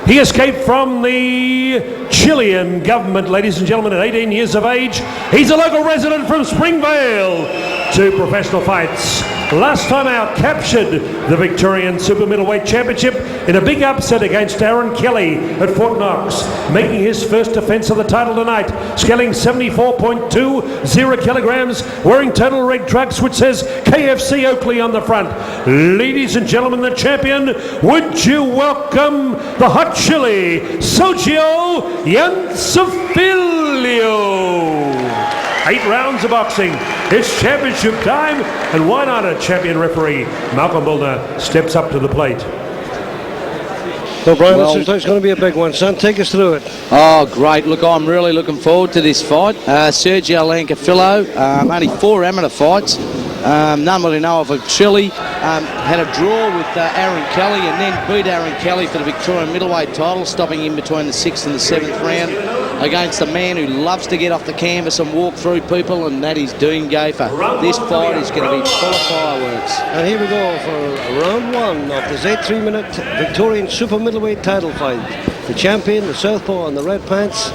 He escaped from the Chilean government, ladies and gentlemen, at 18 years of age. He's a local resident from Springvale. 2 professional fights. Last time out, captured the Victorian Super Middleweight Championship in a big upset against Aaron Kelly at Fort Knox, making his first defence of the title tonight, scaling 74.20 kilograms, wearing total red trunks which says KFC Oakley on the front. Ladies and gentlemen, the champion, would you welcome the hot chili, Segio Llancafilo. 8 rounds of boxing. It's championship time, and why not a champion referee? Malcolm Milner steps up to the plate. So Brian, this looks like it's going to be a big one, son. Take us through it. Oh, great. Look, I'm really looking forward to this fight. Sergio Llancafilo, only 4 amateur fights. None really know of a Chile. Had a draw with Aaron Kelly and then beat Aaron Kelly for the Victorian middleweight title, stopping in between the 6th and the 7th round against a man who loves to get off the canvas and walk through people, and that is Dean Gaither. This fight is going to be full of fireworks. And here we go for round 1 of this 8-3-minute Victorian Super Middleweight title fight. The champion, the southpaw in the red pants,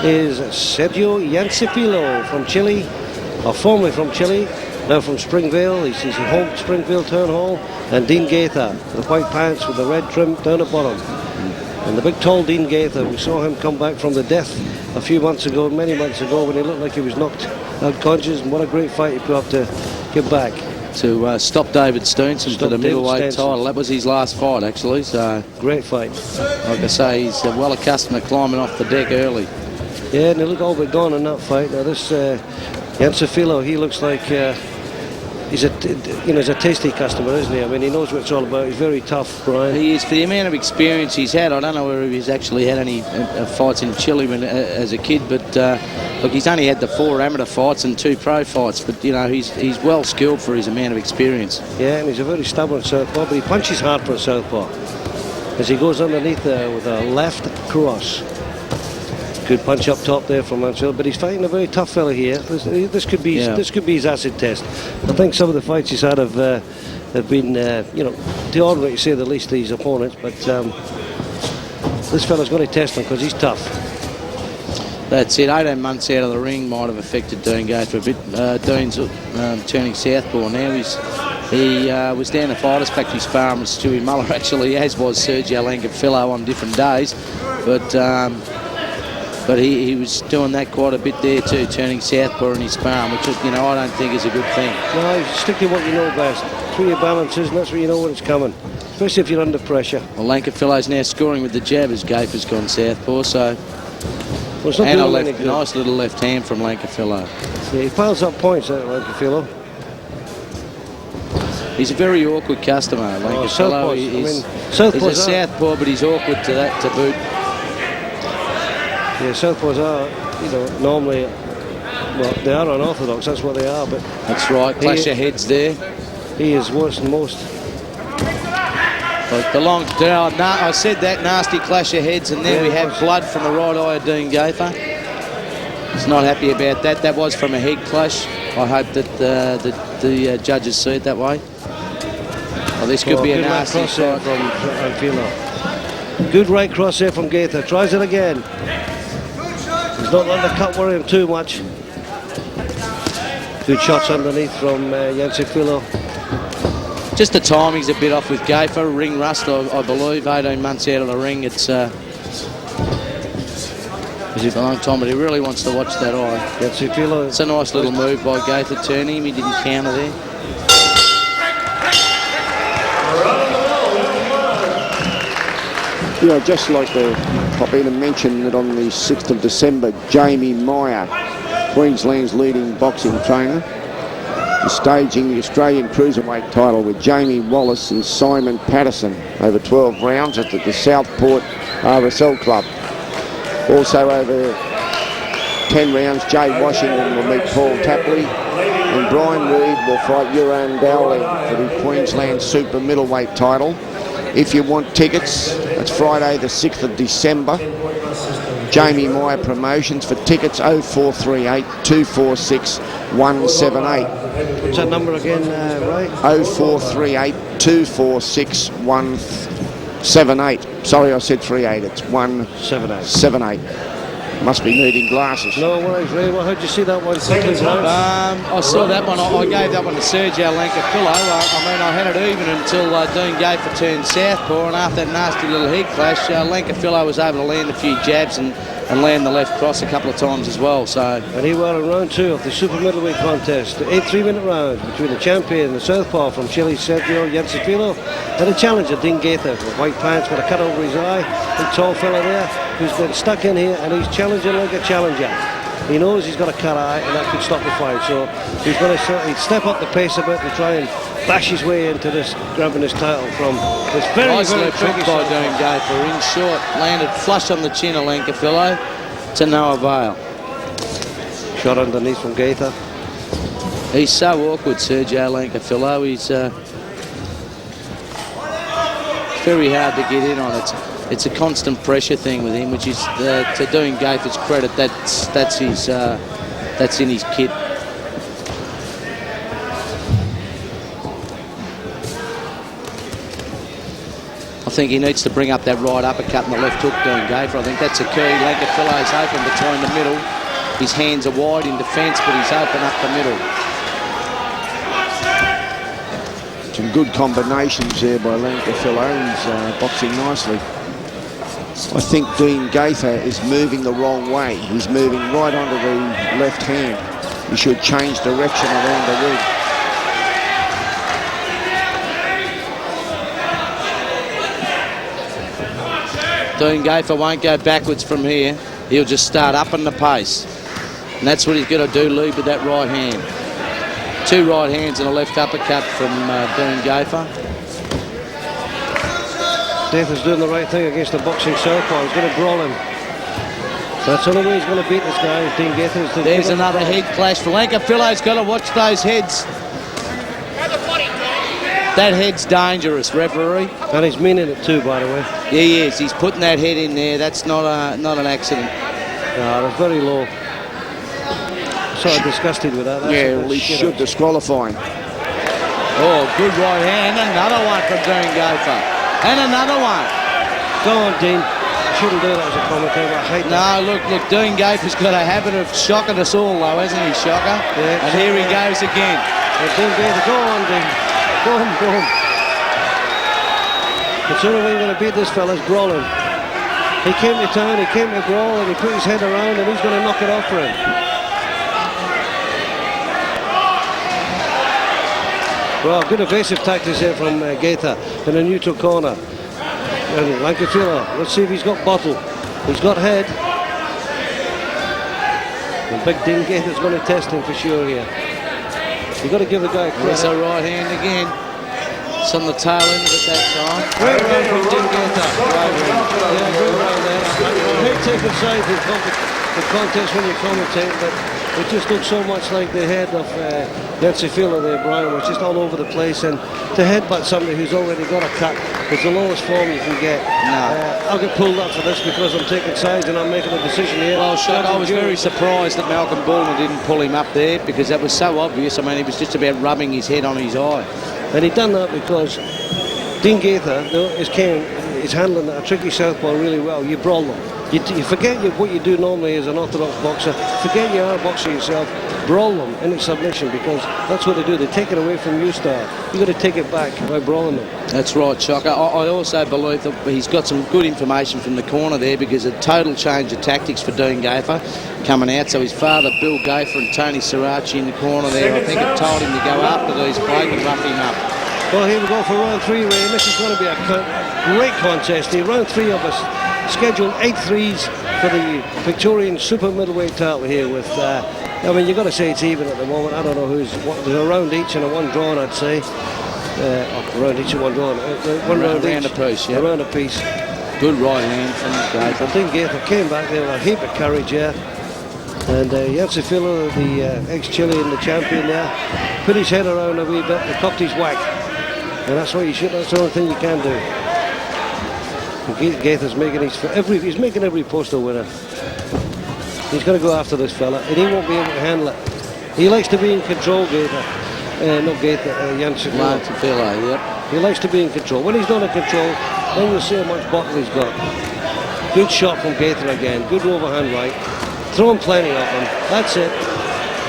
is Sergio Llancafilo from Chile, or formerly from Chile, now from Springvale. He's home Springvale Town Hall. And Dean Gaither, the white pants with the red trim down the bottom. And the big tall Dean Gaither, we saw him come back from the death a few months ago, many months ago, when he looked like he was knocked unconscious, and what a great fight he put up to get back. To stop David Steenson for the middleweight title. That was his last fight, actually. So great fight. Like I say, he's well accustomed to climbing off the deck early. Yeah, and he looked all but gone in that fight. Now this Llancafilo, he looks like he's a tasty customer, isn't he? I mean, he knows what it's all about. He's very tough, Brian. He is, for the amount of experience he's had. I don't know whether he's actually had any fights in Chile as a kid, but look, he's only had the 4 amateur fights and 2 pro fights. But you know, he's well skilled for his amount of experience. Yeah, and he's a very stubborn southpaw, but he punches hard for a southpaw as he goes underneath there with a left cross. Good punch up top there from Mansfield, but he's fighting a very tough fella here. This could be his acid test. I think some of the fights he's had have been the ordinary, to say the least, these opponents. But this fella's going to test him because he's tough. That's it. 18 months out of the ring might have affected Dean Gaither a bit. Dean's turning southpaw now. He was down the Fighters Factory sparring with Stuart Muller, actually, as was Sergio Llancafilo on different days. But he was doing that quite a bit there too, turning southpaw in his sparring, which I don't think is a good thing. No, you stick to what you know best. Through your balances, and that's where you know when it's coming. especially if you're under pressure. Well, Llancafillo's now scoring with the jab as Gaither's gone southpaw, so... Well, it's not and a doing any good. nice little left hand from Llancafilo. Yeah, he piles up points, that Llancafilo. He's a very awkward customer, Llancafilo. He's a southpaw, but he's awkward to that to boot. Yeah, southpaws are, you know, normally, well, they are unorthodox, that's what they are, but... That's right, clash of heads there. He is worse than most. But I said that, nasty clash of heads, and then we have blood from the right eye of Dean Gaither. He's not happy about that. That was from a head clash. I hope that the judges see it that way. Well, this could be a nasty cross there from Anfilo. Good right cross there from Gaither. Tries it again. He's not letting the cut worry him too much. Good shots underneath from Llancafilo. Just the timing's a bit off with Gaither. Ring rust, I believe, 18 months out of the ring. It's a long time, but he really wants to watch that eye. It's a nice little move by Gaither turning him. He didn't counter there. Yeah, I'd just like to pop in and mention that on the 6th of December, Jamie Meyer, Queensland's leading boxing trainer, is staging the Australian Cruiserweight title with Jamie Wallace and Simon Patterson over 12 rounds at the Southport RSL Club. Also over 10 rounds, Jay Washington will meet Paul Tapley, and Brian Reid will fight Uran Dowling for the Queensland Super Middleweight title. If you want tickets, it's Friday the 6th of December. Jamie Meyer Promotions. For tickets, 0438 246 178. What's that number again, Ray? 0438 246 178. Sorry, I said 38. It's 178. Must be needing glasses. No worries, Ray. Well, how'd you see that one? I saw that one. I gave that one to Sergio Llancafilo. I had it even until Dean Gaither turned southpaw, and after that nasty little head clash, Llancafilo was able to land a few jabs and land the left cross a couple of times as well. And he won in round 2 of the Super Middleweight contest. 8 3-minute rounds between the champion and the southpaw from Chile, Segio, Llancafilo, and the challenger, Dean Gaither, with white pants with a cut over his eye. Big tall fella there who's been stuck in here, and he's challenging like a challenger. He knows he's got a cut eye, and that could stop the fight. So he's going to step up the pace a bit and try and bash his way into this, grabbing this title from this very, nice very little tricky trick by Dean Gaither. In short, landed flush on the chin of Llancafilo to no avail. Shot underneath from Gaither. He's so awkward, Sergio Llancafilo. He's very hard to get in on. It's a constant pressure thing with him, which is to Dean Gaither's credit. That's in his kit. I think he needs to bring up that right uppercut and the left hook, Dean Gaither. I think that's a key. Llancafillo's open between the middle. His hands are wide in defence, but he's open up the middle. Some good combinations there by Llancafilo. He's boxing nicely. I think Dean Gaither is moving the wrong way. He's moving right onto the left hand. He should change direction around the ring. Dean Gaither won't go backwards from here. He'll just start up in the pace. And that's what he's got to do, lead with that right hand. 2 right hands and a left uppercut from Dean Gaither. Gaither's doing the right thing against the boxing southpaw. He's going to brawl him. That's the only way he's going to beat this guy. Dean Gaither. There's another head clash for Llancafillo's got to watch those heads. That head's dangerous, referee. And he's meaning it too, by the way. Yeah, he is. He's putting that head in there. That's not an accident. No, that's very low. Sort of disgusted with that. Well, he should disqualify him. Oh, good right hand. Another one from Dean Gaither. And another one. Go on, Dean. You shouldn't do that as a commentator. I hate that. No, look, Dean Gaither's got a habit of shocking us all, though, hasn't he, Shocker? Yeah. And here he goes again. Dean Gaither, go on, Dean. Go on. The only way you're going to beat this fella's brawling. He came to town, he came to brawl, and he put his head around, and he's going to knock it off for him. Well, good evasive tactics there from Gayther in a neutral corner. And Llancafilo, let's see if he's got bottle. He's got head. And big Dean Gayther's going to test him for sure here. You've got to give the guy credit. There's a right hand again. It's on the tail end of it that time. Great round from Dean Gayther. Yeah, good round there. I hate taking sides in the contest when you commentate, but it just looks so much like the head of Llancafilo there, Brian, was just all over the place, and to headbutt somebody who's already got a cut is the lowest form you can get. No. I'll get pulled up for this because I'm taking sides and I'm making a decision here. Well, Shot, I was very surprised that Malcolm Bullman didn't pull him up there because that was so obvious. I mean, he was just about rubbing his head on his eye. And he done that because Dean Gayther is handling a tricky southpaw really well. You brawl them. You forget what you do normally as an orthodox boxer. Forget you are a boxer yourself. Brawl them into submission because that's what they do. They take it away from you, Star. You've got to take it back by brawling them. That's right, Shocker. I also believe that he's got some good information from the corner there because a total change of tactics for Dean Gayther coming out. So his father, Bill Gayther, and Tony Sirachi in the corner there, I think have told him to go after these bloke and rough him up. Well, here we go for round 3, Ray. This is going to be a great contest here. Round 3 of us. Scheduled 8 threes for the Victorian super middleweight title here with, I mean, you've got to say it's even at the moment. I don't know who's, there's a round each and a one drawn, I'd say. Round each and one drawn. One round each. Apiece, yeah. A round apiece. Good right hand from Gayther. I think Gayther came back there with a heap of courage, yeah. And Llancafilo, the ex-Chilean, the champion there, put his head around a wee bit and cocked his whack. And that's what you should, that's the only thing you can do. Gayther's making he's making every poster winner. He's going to go after this fella, and he won't be able to handle it. He likes to be in control, Gayther. Not Gayther, Llancafilo, yep. He likes to be in control. When he's not in control, then you'll see how much bottle he's got. Good shot from Gayther again. Good overhand right. Throwing plenty of them. That's it.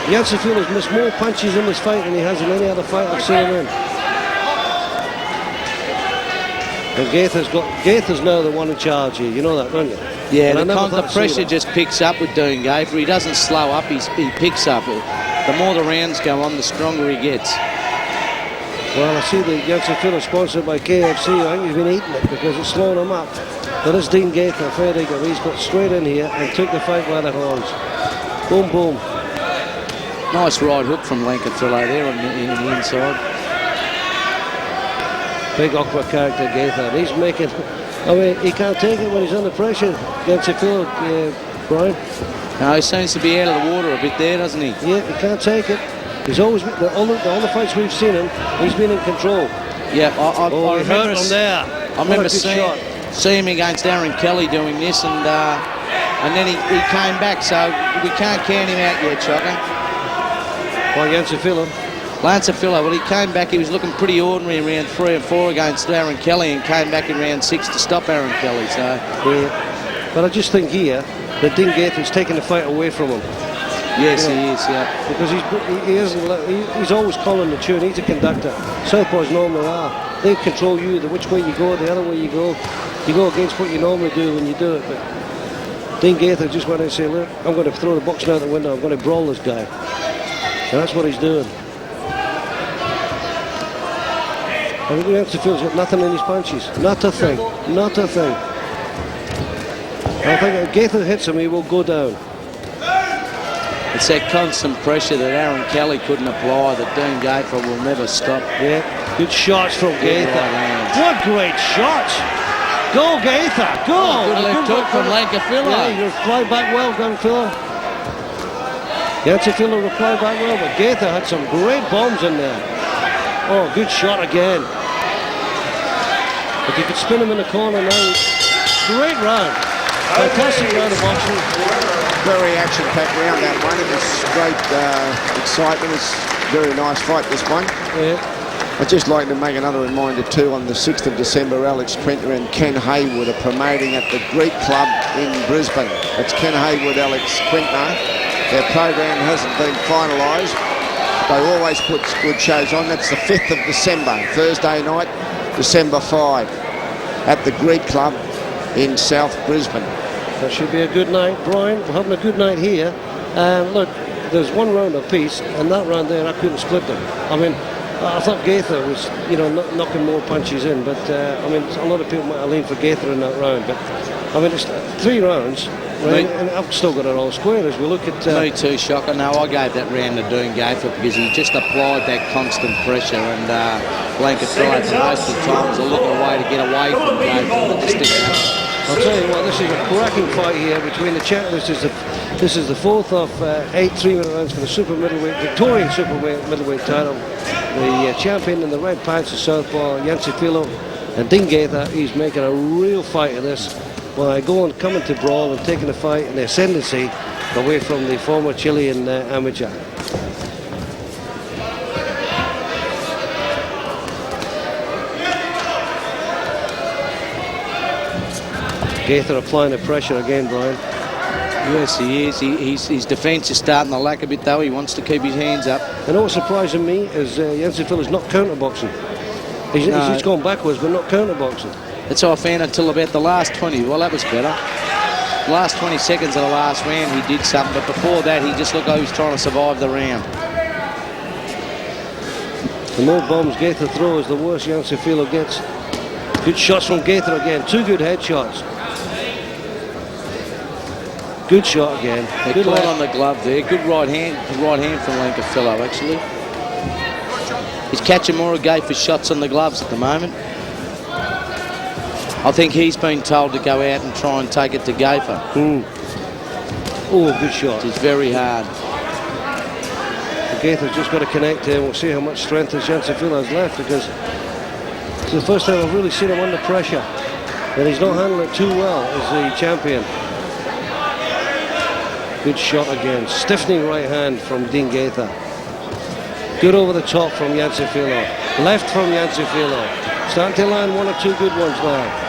Llancafilo has missed more punches in this fight than he has in any other fight I've seen him in. And Gayther's now the one in charge here. You know that, don't you? Yeah, the pressure just picks up with Dean Gayther. He doesn't slow up, he picks up. The more the rounds go on, the stronger he gets. Well, I see the Llancafilo sponsored by KFC. I think he's been eating it because it's slowing him up. But it's Dean Gayther, fair dinkum. He's got straight in here and took the fight by the horns. Boom, boom. Nice right hook from Llancafilo there on the inside. Big awkward character, Gayther. He's making, I mean, he can't take it when he's under pressure. Llancafilo, Brian. No, he seems to be out of the water a bit there, doesn't he? Yeah, he can't take it. He's always, all the fights we've seen him, he's been in control. Yeah, I remember him there. I remember seeing him against Aaron Kelly doing this, and then he came back, so we can't count him out yet, Chocker. Well, Llancafilo. Well, he came back, he was looking pretty ordinary in round 3 and 4 against Aaron Kelly and came back in round 6 to stop Aaron Kelly, so... Yeah. But I just think here that Dean Gayther's taking the fight away from him. Yes, he is, yeah. Because he's always calling the tune, he's a conductor. Southpaws normally are. They control you, which way you go, the other way you go. You go against what you normally do when you do it, but Dean Gayther just went and say, look, I'm going to throw the boxing out the window, I'm going to brawl this guy. And that's what he's doing. I think Llancafil's got nothing in his punches. Not a thing. Not a thing. I think if Gayther hits him, he will go down. It's that constant pressure that Aaron Kelly couldn't apply that Dean Gayther will never stop. Yeah, good shots from Gayther. What great shots! Go Gayther, go! Good left hook from Llancafilo. Yeah, you replied back well, Llancafilo. Llancafilo replied back well, but Gayther had some great bombs in there. Oh, good shot again. If you could spin him in the corner now. Great round. Fantastic round of boxing. Very action-packed round, that one. It was great excitement. It's a very nice fight, this one. Yeah. I'd just like to make another reminder too, on the 6th of December, Alex Quinter and Ken Haywood are promoting at the Greek Club in Brisbane. It's Ken Haywood, Alex Quinter. Their program hasn't been finalised. They always put good shows on. That's the 5th of December, Thursday night, December 5, at the Greek Club in South Brisbane. That should be a good night, Brian. We're having a good night here. Look, there's one round apiece, and that round there, I couldn't split them. I mean, I thought Gayther was, knocking more punches in, but I mean, a lot of people might have leaned for Gayther in that round, but I mean, it's 3 rounds, right? And I've still got it all square as we look at... Me too, Shocker. No, I gave that round to Dean Gaither because he just applied that constant pressure, and Llancafilo for most of the time was looking away to get away from Gaither, but just didn't happen. I'll tell you what, this is a cracking fight here between the this is the 4th of 8 3-minute rounds for the Victorian super middleweight title. The champion in the red pants is southpaw Llancafilo, and Dean Gaither, he's making a real fight of this by coming to brawl and taking the fight in the ascendancy away from the former Chilean amateur. Gaither applying the pressure again, Brian. Yes, he is. His defence is starting to lack a bit, though. He wants to keep his hands up. And what's surprising me is Llancafilo is not counterboxing. He's gone backwards, but not counterboxing. That's how I found until about the last 20. Well, that was better. The last 20 seconds of the last round, he did something, but before that, he just looked like he was trying to survive the round. The more bombs Gaither throws, the worse Llancafilo gets. Good shots from Gaither again. 2 good headshots. Good shot again. They caught on the glove there. Good right hand from Llancafilo, actually. He's catching more of Gaither's shots on the gloves at the moment. I think he's been told to go out and try and take it to Gaither. Oh, good shot. It's very hard. Gaither's just got to connect here. We'll see how much strength Llancafilo has left, because it's the first time I've really seen him under pressure. And he's not handling it too well as the champion. Good shot again. Stiffening right hand from Dean Gaither. Good over the top from Llancafilo. Left from Llancafilo. Starting to land 1 or 2 good ones now.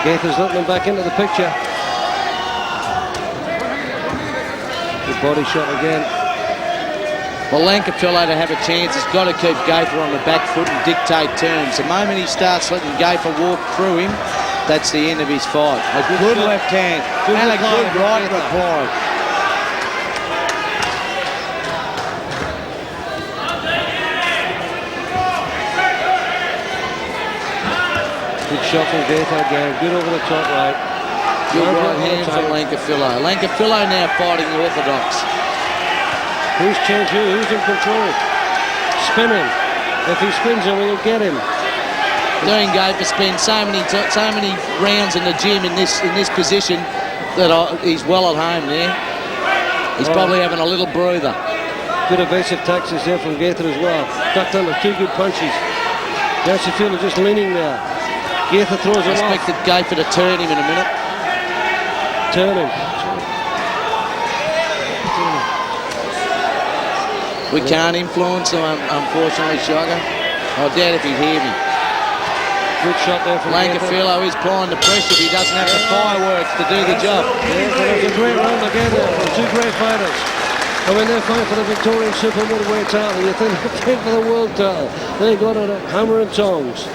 Gaither's letting him back into the picture. Good body shot again. Well, Llancafilo to have a chance has got to keep Gaither on the back foot and dictate terms. The moment he starts letting Gaither walk through him, that's the end of his fight. A good left hand and a good right reply. Good shot from Gaither again. Good over the top right. Good right hand from Llancafilo. Llancafilo now fighting the orthodox. Who's changed who? Who's in control? Spinning. If he spins him, he'll get him. Dean Gaither spends so many rounds in the gym in this position that he's well at home there. He's probably having a little breather. Good evasive taxes there from Gaither as well. Ducked under 2 good punches. Llancafilo just leaning there. Gaither throws him off. I expected Gaither to turn him in a minute. Turn him. We can't influence him, unfortunately, Shocker. I doubt if he'd hear me. Good shot there from Llancafilo is applying the pressure. He doesn't have the fireworks to do the job. Yeah, but it was a great round together from 2 great fighters. I mean, they're fighting for the Victorian super middleweight title. You think they're fighting for the world title. They got it at hammer and tongs.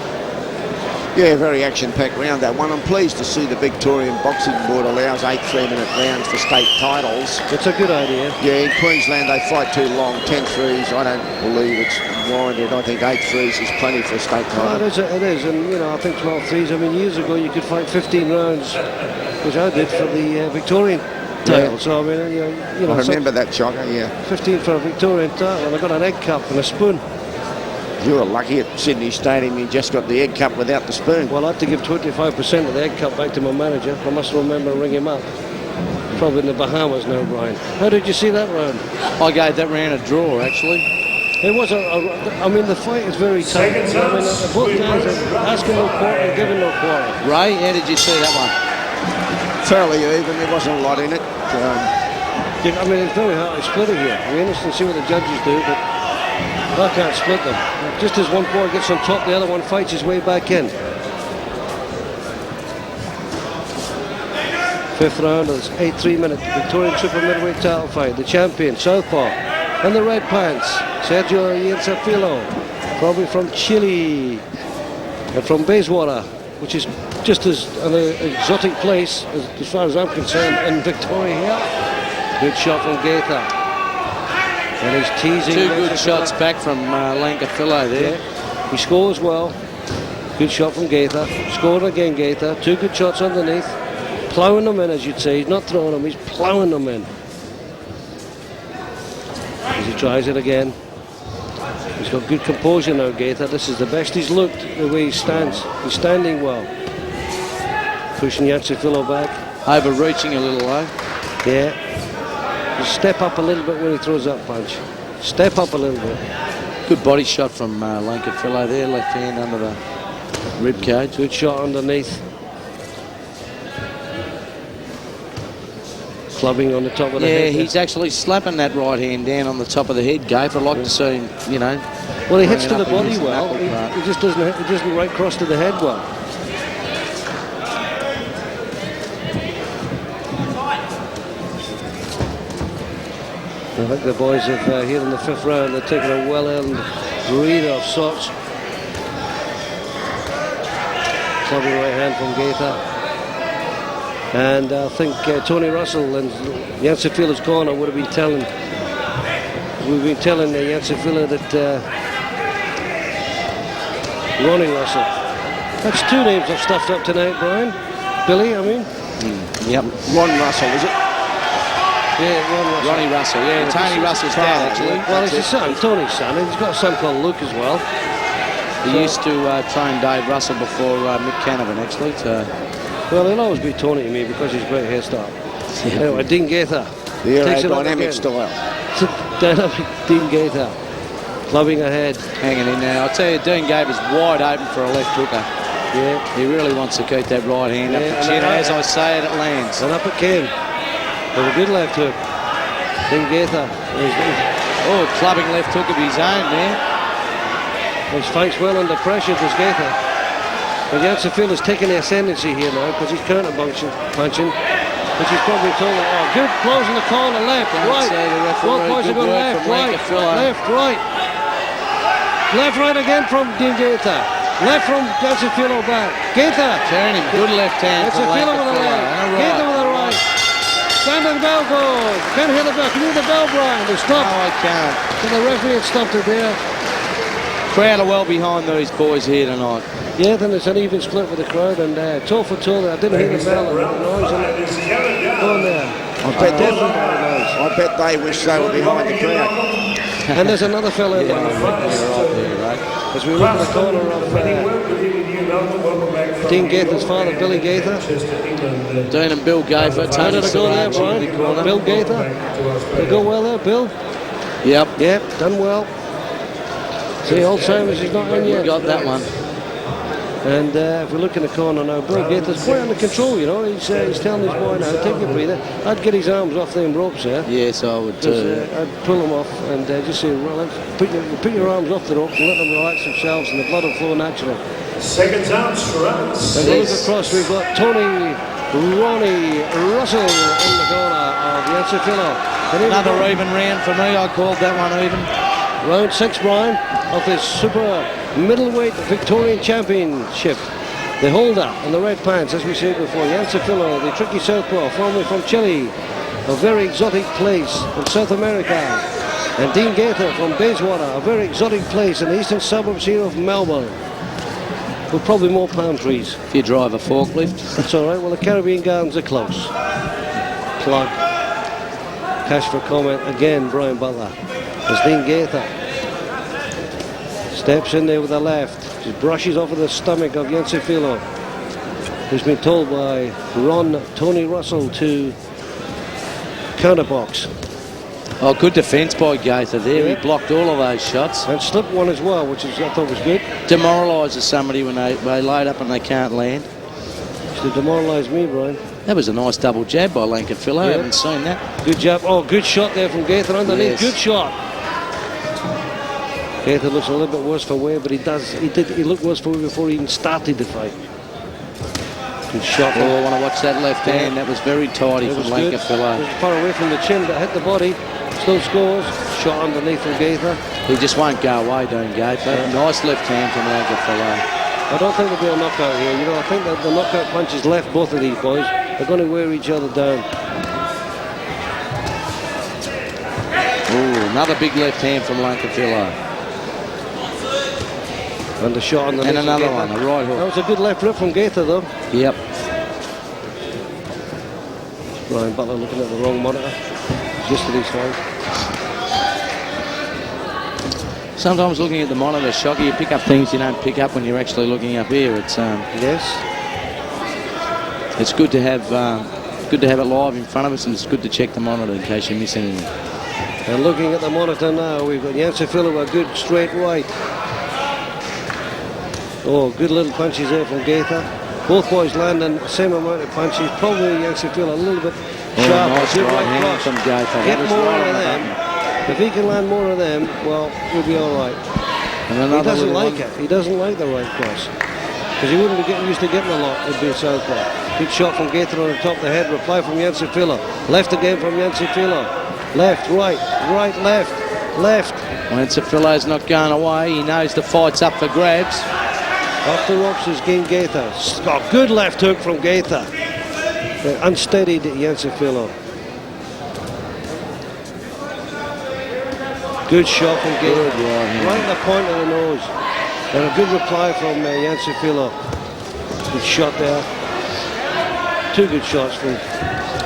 Yeah, very action-packed round, that one. I'm pleased to see the Victorian Boxing Board allows 8 3-minute rounds for state titles. It's a good idea. Yeah, in Queensland they fight too long, 10 threes. I don't believe it's warranted. I think 8 threes is plenty for a state title. No, it is, and I think 12 threes. I mean, years ago you could fight 15 rounds, which I did for the Victorian title. Yeah. So I mean, I remember that, Shocker. Yeah, 15 for a Victorian title, and I got an egg cup and a spoon. You were lucky at Sydney Stadium, you just got the egg cup without the spoon. Well, I had to give 25% of the egg cup back to my manager. I must remember and ring him up. Probably in the Bahamas now, Brian. How did you see that round? I gave that round a draw, actually. It was I mean, the fight is very tight. I mean, both guys are asking no quarter and giving no quarter. Ray, how did you see that one? Fairly even, there wasn't a lot in it. I mean, it's very hard to split it here. We're interested to see what the judges do, but I can't split them. Just as one boy gets on top, the other one fights his way back in. 5th round of this 8 3-minute Victorian super middleweight title fight. The champion, southpaw, and the red pants, Segio Llancafilo, probably from Chile, and from Bayswater, which is just as an exotic place, as far as I'm concerned, in Victoria here. Good shot from Gaither. And he's teasing. Two good shots back from Llancafilo there. Yeah. He scores well. Good shot from Gaither. Scored again, Gaither. Two good shots underneath. Ploughing them in, as you'd say. He's not throwing them, he's ploughing them in. As he tries it again. He's got good composure now, Gaither. This is the best he's looked, the way he stands. He's standing well. Pushing Llancafilo back. Overreaching a little though. Yeah. Just step up a little bit when he throws that punch. Step up a little bit. Good body shot from Llancafilo there, left hand under the rib cage. Good shot underneath. Clubbing on the top of the head. Yeah, he's actually slapping that right hand down on the top of the head, Gaither. I'd like to see him, you know. Well, he hits to the bringing body up well. against the knuckle He just doesn't. He doesn't right cross to the head well. I think the boys have here in the 5th round. They're taking a well-earned breather of sorts. Clubbing right hand from Gayther. And I think Tony Russell and Llancafillo's corner would have been telling. We've been telling Llancafilo that Ronnie Russell. That's two names I've stuffed up tonight, Brian. Billy, I mean. Yep. Ron Russell, is it? Yeah, Ron Russell. Ronnie Russell, yeah. Tony Russell's dad, actually. Well, he's his son, Tony's son. And he's got a son called Luke as well. He used to train Dave Russell before Mick Canavan, actually. Well, he'll always be Tony to me because he's a great hairstyle. Yeah. Anyway, Dean Gaither. The dynamic style. Dynamic Dean Gaither. Clubbing ahead. Hanging in there. I'll tell you, Dean Gaither's wide open for a left hooker. Yeah. He really wants to keep that right hand up the chin. As I say it, it lands. And up it came. With a good left hook. Dean Gaither. Oh, clubbing left hook of his own there. He fights well under pressure, this Gaither. But Llancafilo is taking the ascendancy here now because he's counter-punching. Which he's probably told him, oh, good close in the corner, left, right. One point to go left, right, left, right. Left, right again from Dean Gaither. Left from Llancafilo back. Gaither. Turning, good left hand from Llancafilo with the left. Gaither with the right. Stand the bell goes. Can't hear the bell. Can you hear the bell, Brian? They stopped. No, I can't. So the referee had stopped it there. Crowd are well behind these boys here tonight. Yeah, then it's an even split with the crowd, and toe for toe. I didn't hear the bell and the noise on there. I bet they wish they were behind the crowd. And there's another fella in there. Right. As we look at the corner of Dean Gaither's father, Billy Gaither. Dean and Bill Gaither. How did it go there, Brian? Bill Gaither. Did it go well there, Bill? Yep. Yep, done well. See, Alzheimer's is not in yet. We got that one. And if we look in the corner now, Bill Gaither's quite under control, you know. He's telling his boy now, take a breather. I'd get his arms off them ropes there. Yes, I would too. I'd pull them off and just say, well, put your arms off the ropes and let them relax themselves and the blood will flow naturally. Seconds out, round And we look across, we've got Ronnie Russell in the corner of Llancafilo. Another even round for me. I called that one even. Round 6, Brian, of this super middleweight Victorian Championship. The holder in the red pants, as we said before, Llancafilo, the tricky southpaw, formerly from Chile, a very exotic place in South America. And Dean Gaither from Bayswater, a very exotic place in the eastern suburbs here of Melbourne, with probably more palm trees. If you drive a forklift. That's all right. Well, the Caribbean Gardens are close. Plug. Cash for comment again, Brian Butler. As Dean Gaither steps in there with the left, just brushes off of the stomach of Llancafilo, who's been told by Tony Russell to counterbox. Oh, good defence by Gaither there. Yeah. He blocked all of those shots. And slipped one as well, which I thought was good. Demoralises somebody when they load up and they can't land. To demoralise me, Brian. That was a nice double jab by Llancafilo. I haven't seen that. Good jab. Oh, good shot there from Gaither underneath. Yes. Good shot. Gaither looks a little bit worse for wear, but he looked worse for wear before he even started the fight. Good shot. Oh, I want to watch that left hand. That was very tidy from Llancafilo. It was far away from the chin, but hit the body. Still scores. Shot underneath from Gaither. He just won't go away, don't Gaither. Nice left hand from Llancafilo. I don't think there'll be a knockout here. You know, I think that the knockout punches left both of these boys. They're going to wear each other down. Oh, Another big left hand from Llancafilo. And the shot on the And legs of another Gayther. one, a right That hook. was a good left rip from Gayther, though. Yep. Brian Butler looking at the wrong monitor. Just at his side. Sometimes looking at the monitor, Shocky, you pick up things you don't pick up when you're actually looking up here. It's Yes. it's good to have it live in front of us, and it's good to check the monitor in case you miss anything. And looking at the monitor now, we've got Llancafilo a good straight right. Oh, good little punches there from Gayther. Both boys landing the same amount of punches. Probably Llancafilo a little bit sharp. Nice Good right hand cross. from Gaither. Get That was more right out on of the them. button. If he can land more of them, well, he'll be all right. And He another doesn't little like one. it. He doesn't like the right cross. Because he wouldn't be getting used to getting a lot. It'd be a southpaw. Good shot from Gayther on the top of the head. Reply from Llancafilo. Left again from Llancafilo. Left, right, right, left, left. Llancafillo's not going away. He knows the fight's up for grabs. Off the ropes is Gayther. Oh, good left hook from Gayther. Unsteadied Llancafilo. Good shot from Gayther. Right in the point of the nose. And a good reply from Llancafilo. Good shot there. Two good shots from.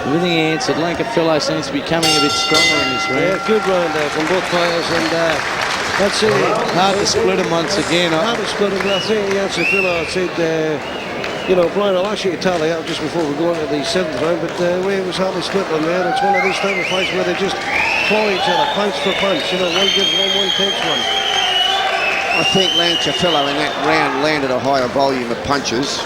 Everything answered. Llancafilo seems to be coming a bit stronger in this round. Yeah, good round there from both players. And that's it. Hard to split him once again. Hard to split him, but I think Llancafilo said, you know, Brian, I'll actually tally out just before we go into the 7th round, but it was hardly split on there. It's one of these type of fights where they just claw each other, punch for punch. You know, one gives one, one takes one. I think Llancafilo in that round landed a higher volume of punches.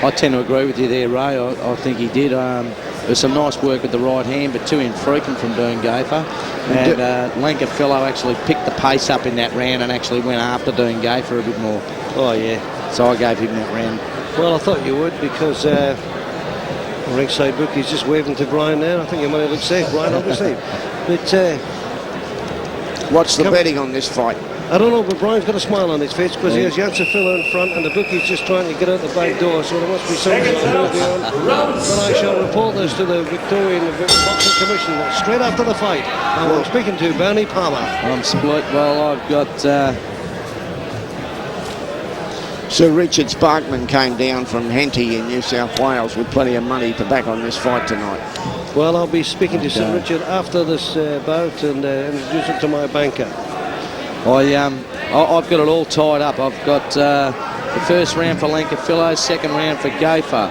I tend to agree with you there, Ray. I think he did. There's some nice work with the right hand, but too infrequent from doing Gaither. And Llancafilo actually picked the pace up in that round and actually went after doing Gaither a bit more. Oh, yeah. So I gave him that round. Well, I thought you would because ringside bookie's just waving to Brian there. I think your money looks safe, Brian, obviously. But What's the betting on this fight? I don't know, but Brian's got a smile on his face because he has Llancafilo in front and the bookie's just trying to get out the back door, so there must be some sort of movie on. But I shall report this to the Victorian Boxing Commission straight after the fight. And we're speaking to Bernie Palmer. I'm split. Well, I've got... Sir Richard Sparkman came down from Henty in New South Wales with plenty of money to back on this fight tonight. Well, I'll be speaking to Sir Richard after this bout and introduce him to my banker. I've got it all tied up. I've got the first round for Llancafilo, second round for Gaither,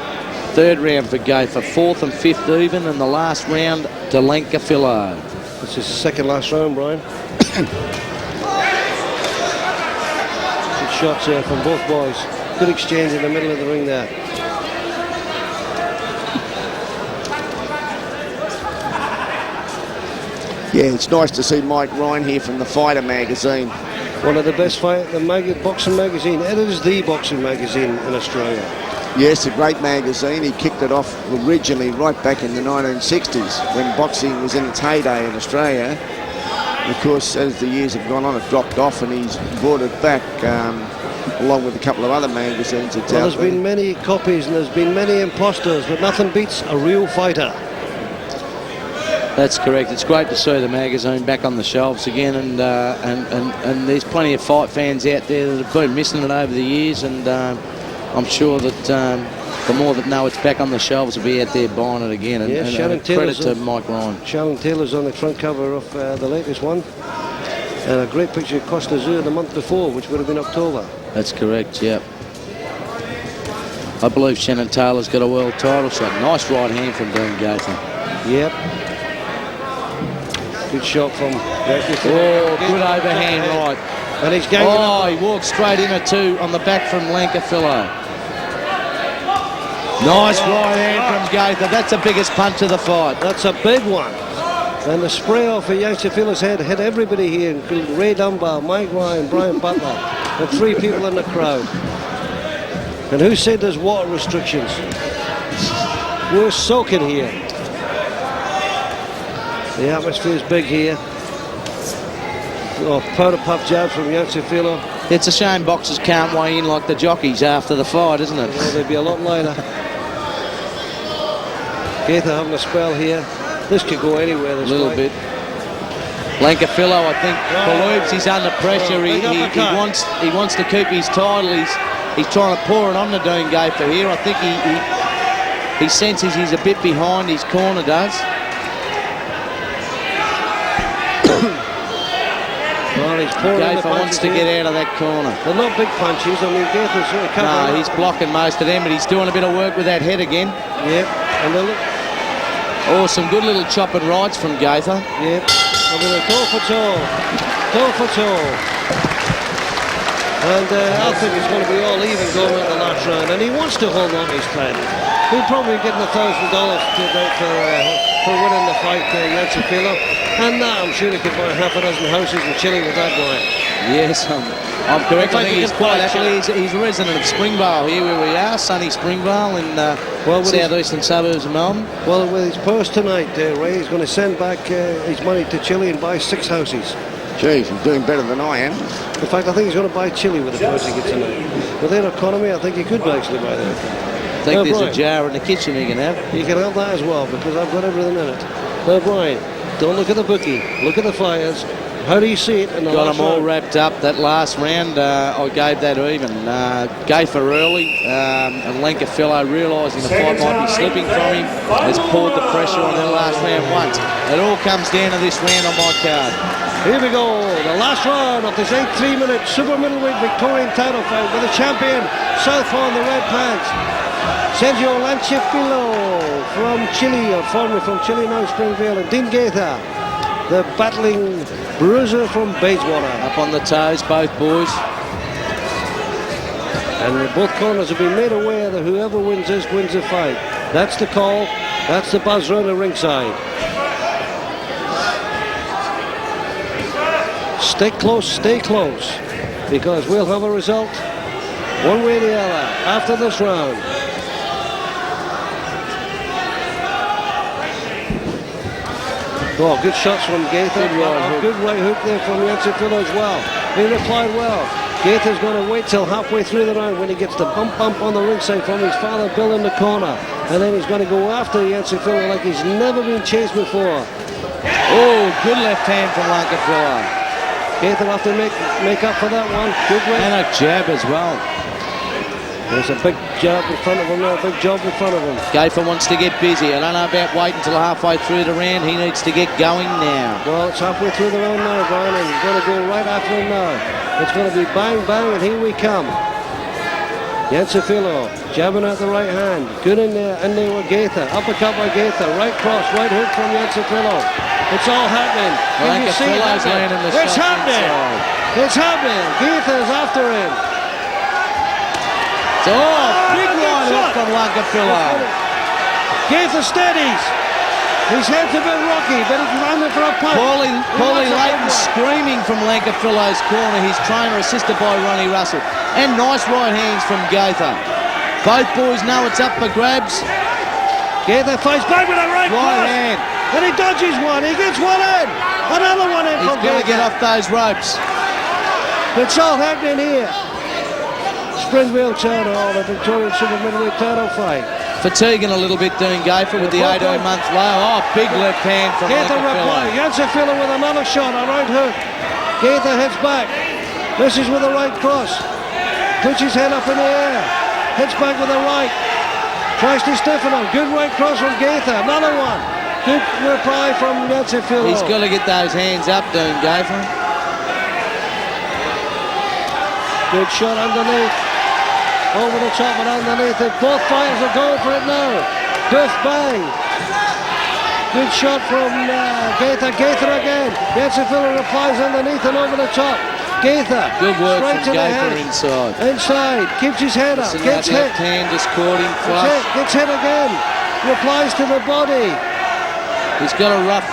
third round for Gaither, fourth and fifth even, and the last round to Llancafilo. This is the second last round, Brian. Good shots there from both boys. Good exchange in the middle of the ring there. Yeah, it's nice to see Mike Ryan here from the Fighter magazine. One of the best boxing magazine. It is the boxing magazine in Australia. Yes, a great magazine. He kicked it off originally right back in the 1960s when boxing was in its heyday in Australia. Of course, as the years have gone on, it dropped off and he's brought it back along with a couple of other magazines. Well, there's been many copies and there's been many imposters, but nothing beats a real fighter. That's correct. It's great to see the magazine back on the shelves again, and there's plenty of fight fans out there that have been missing it over the years, and I'm sure that the more that know it's back on the shelves will be out there buying it again. And, Yeah, Shannon credit Taylor's to Mike Ryan. Shannon Taylor's on the front cover of the latest one, and a great picture of Costa Azul the month before, which would have been October. That's correct. Yep. I believe Shannon Taylor's got a world title shot. Nice right hand from Dean Gaither. Yep. Good shot from... Oh, good overhand right. And he's ganging up. He walked straight in at two on the back from Llancafilo. Nice right hand from Gaither. That's the biggest punch of the fight. That's a big one. And the spray off of Llancafillo's head hit everybody here, including Ray Dunbar, Mike Ryan, Brian Butler, and three people in the crowd. And who said there's water restrictions? We're soaking here. The atmosphere is big here. Oh, powder puff jabs from Llancafilo. It's a shame boxers can't weigh in like the jockeys after the fight, isn't it? Yeah, they'd be a lot lighter. Gaither having a spell here. This could go anywhere. This A little fight. bit. Llancafilo, I think, believes he's under pressure. He wants to keep his title. He's trying to pour it on the Dean Gayther here. I think he senses he's a bit behind his corner, does. Well, he's pouring Gayther wants to get out of that corner. They're not big punches. I mean, Gayther's No, he's blocking most of them, but he's doing a bit of work with that head again. Yep. And they look. Oh, some good little chop and rights from Gayther. Yep. I mean, toe for toe. Toe for toe. And I think it's going to be all even going into the last round. And he wants to hold on to his title. He'll probably get $1,000 for winning the fight, Llancafilo. And I'm sure he could buy half a dozen houses in Chile with that guy. Yes, I'm correct. I think he's quite happily. He's a resident of Springvale here where we are, sunny Springvale in southeastern suburbs of Melbourne. Well, with his purse tonight, Ray, he's going to send back his money to Chile and buy 6 houses. Jeez, he's doing better than I am. In fact, I think he's going to buy chili with the purse he gets tonight. With their economy, I think he could actually buy that. I think there's a jar in the kitchen he can have. You can have that as well, because I've got everything in it. Now, Brian, don't look at the bookie. Look at the flyers. How do you see it in the Got last them all round? wrapped up. That last round, I gave that even. Gaither early, and Llancafilo, realising the fight might be slipping from him, has poured the pressure on that last round once. It all comes down to this round on my card. Here we go, the last round of this 3-minute super middleweight Victorian title fight with the champion, southpaw in the red pants, Segio Llancafilo from Chile, or formerly from Chile, now Springvale, and Dean Gayther, the battling bruiser from Bayswater. Up on the toes, both boys. And both corners have been made aware that whoever wins this wins the fight. That's the call, that's the buzz round the ringside. Stay close, because we'll have a result one way or the other after this round. Oh, good shots from Gaither. Good right hook there from Llancafilo as well. He replied well. Gaither's going to wait till halfway through the round when he gets the bump on the ringside from his father Bill in the corner. And then he's going to go after Llancafilo like he's never been chased before. Oh, good left hand from Llancafilo. Gaither have to make up for that one. Good right. And a jab as well. There's a big jab in front of him now, a big job in front of him. Gaither wants to get busy. I don't know about waiting until halfway through the round. He needs to get going now. Well, it's halfway through the round now, Brian, and he's going to go right after him now. It's going to be bang, bang, and here we come. Llancafilo jabbing out the right hand. Good in there with Gaither. Uppercut by Gaither. Right cross, right hook from Llancafilo. It's all happening. Can you see it happening? It's happening. It's happening. Gaither's after him. Oh, big right hook from Llancafilo. Gaither steadies. His head's a bit rocky, but he's running for a punch. Paulie Layton screaming from Llancafillo's corner. His trainer assisted by Ronnie Russell. And nice right hands from Gaither. Both boys know it's up for grabs. Gaither fights back with a right cross. hand. And he dodges one. He gets one in. Another one in from He's got to Gaither. get off those ropes. It's all happening here. Springvale Town Hall, the Victorian Super Middleweight title fight. Fatiguing a little bit doing Gaither with the 18-month low. Oh, big left hand from Gaither reply. Llancafilo with another shot, a right hook. Gaither heads back. Misses with a right cross. Puts his head up in the air. Hits back with a right. Tries to stiffen him. Good right cross from Gaither. Another one. Good reply from Llancafilo. He's got to get those hands up doing Gaither. Good shot underneath. Over the top and underneath it. Both fighters are going for it now. Biff bang. Good shot from Gaither. Gaither again. Llancafilo replies underneath and over the top. Gaither. Good work straight from to the Gaither head. inside. Inside. Keeps his head up. Gets hit. Left hand just caught him flush. Gets hit again. Replies to the body. He's got to rough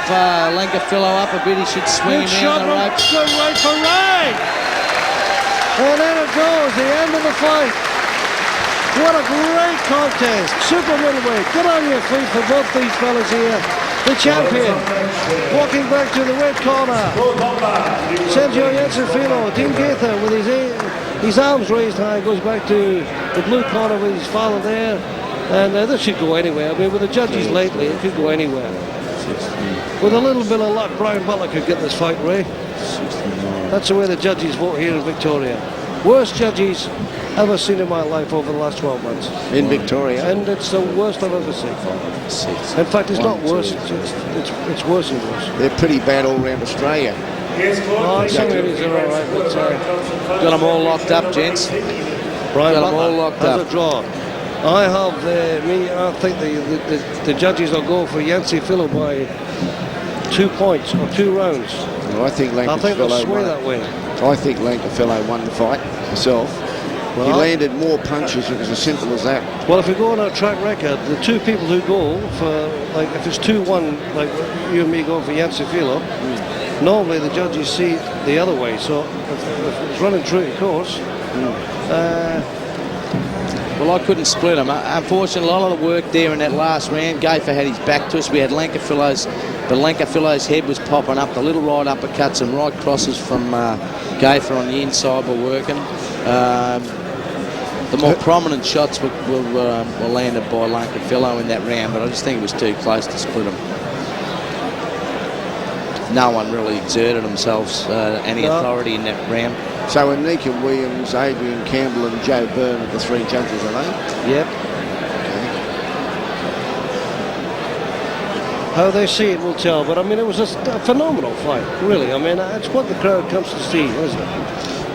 Llancafilo up a bit. He should swing Good him shot in the ropes. Good right for right. And then it goes. The end of the fight. What a great contest. Super middleweight. Get on your feet for both these fellas here. The champion walking back to the red corner. Segio Llancafilo. Dean Gayther with his arms raised high goes back to the blue corner with his father there. And this should go anywhere. I mean, with the judges lately, it could go anywhere. With a little bit of luck, Brian Butler could get this fight, Ray. That's the way the judges vote here in Victoria. Worst judges ever seen in my life over the last 12 months. In Victoria? And it's the worst I've ever seen. 6. In fact, it's not worse, it's worse and worse. They're pretty bad all around Australia. Oh, some areas are all right, but Got them all locked up, gents. Brian Got them all Butler locked has up. a draw. I have I think the judges will go for Llancafilo by 2 points or 2 rounds. Well, I think they'll Llancafilo sway won that way. I think Llancafilo won the fight himself. Well, he landed more punches. It was as simple as that. Well, if we go on our track record, the 2 people who go for, like, if it's 2-1, like you and me going for Llancafilo, normally the judges see it the other way. So if it's running true to course. Well, I couldn't split them. Unfortunately, a lot of the work there in that last round, Gaither had his back to us. We had Llancafillo's, but Llancafillo's head was popping up. The little right uppercuts and right crosses from Gaither on the inside were working. The more prominent shots were landed by Llancafilo in that round, but I just think it was too close to split them. No one really exerted themselves any authority in that round. So Anika Williams, Adrian Campbell and Joe Byrne are the 3 judges, are they? Yep. How they see it will tell, but I mean, it was a phenomenal fight, really. I mean, it's what the crowd comes to see, isn't it?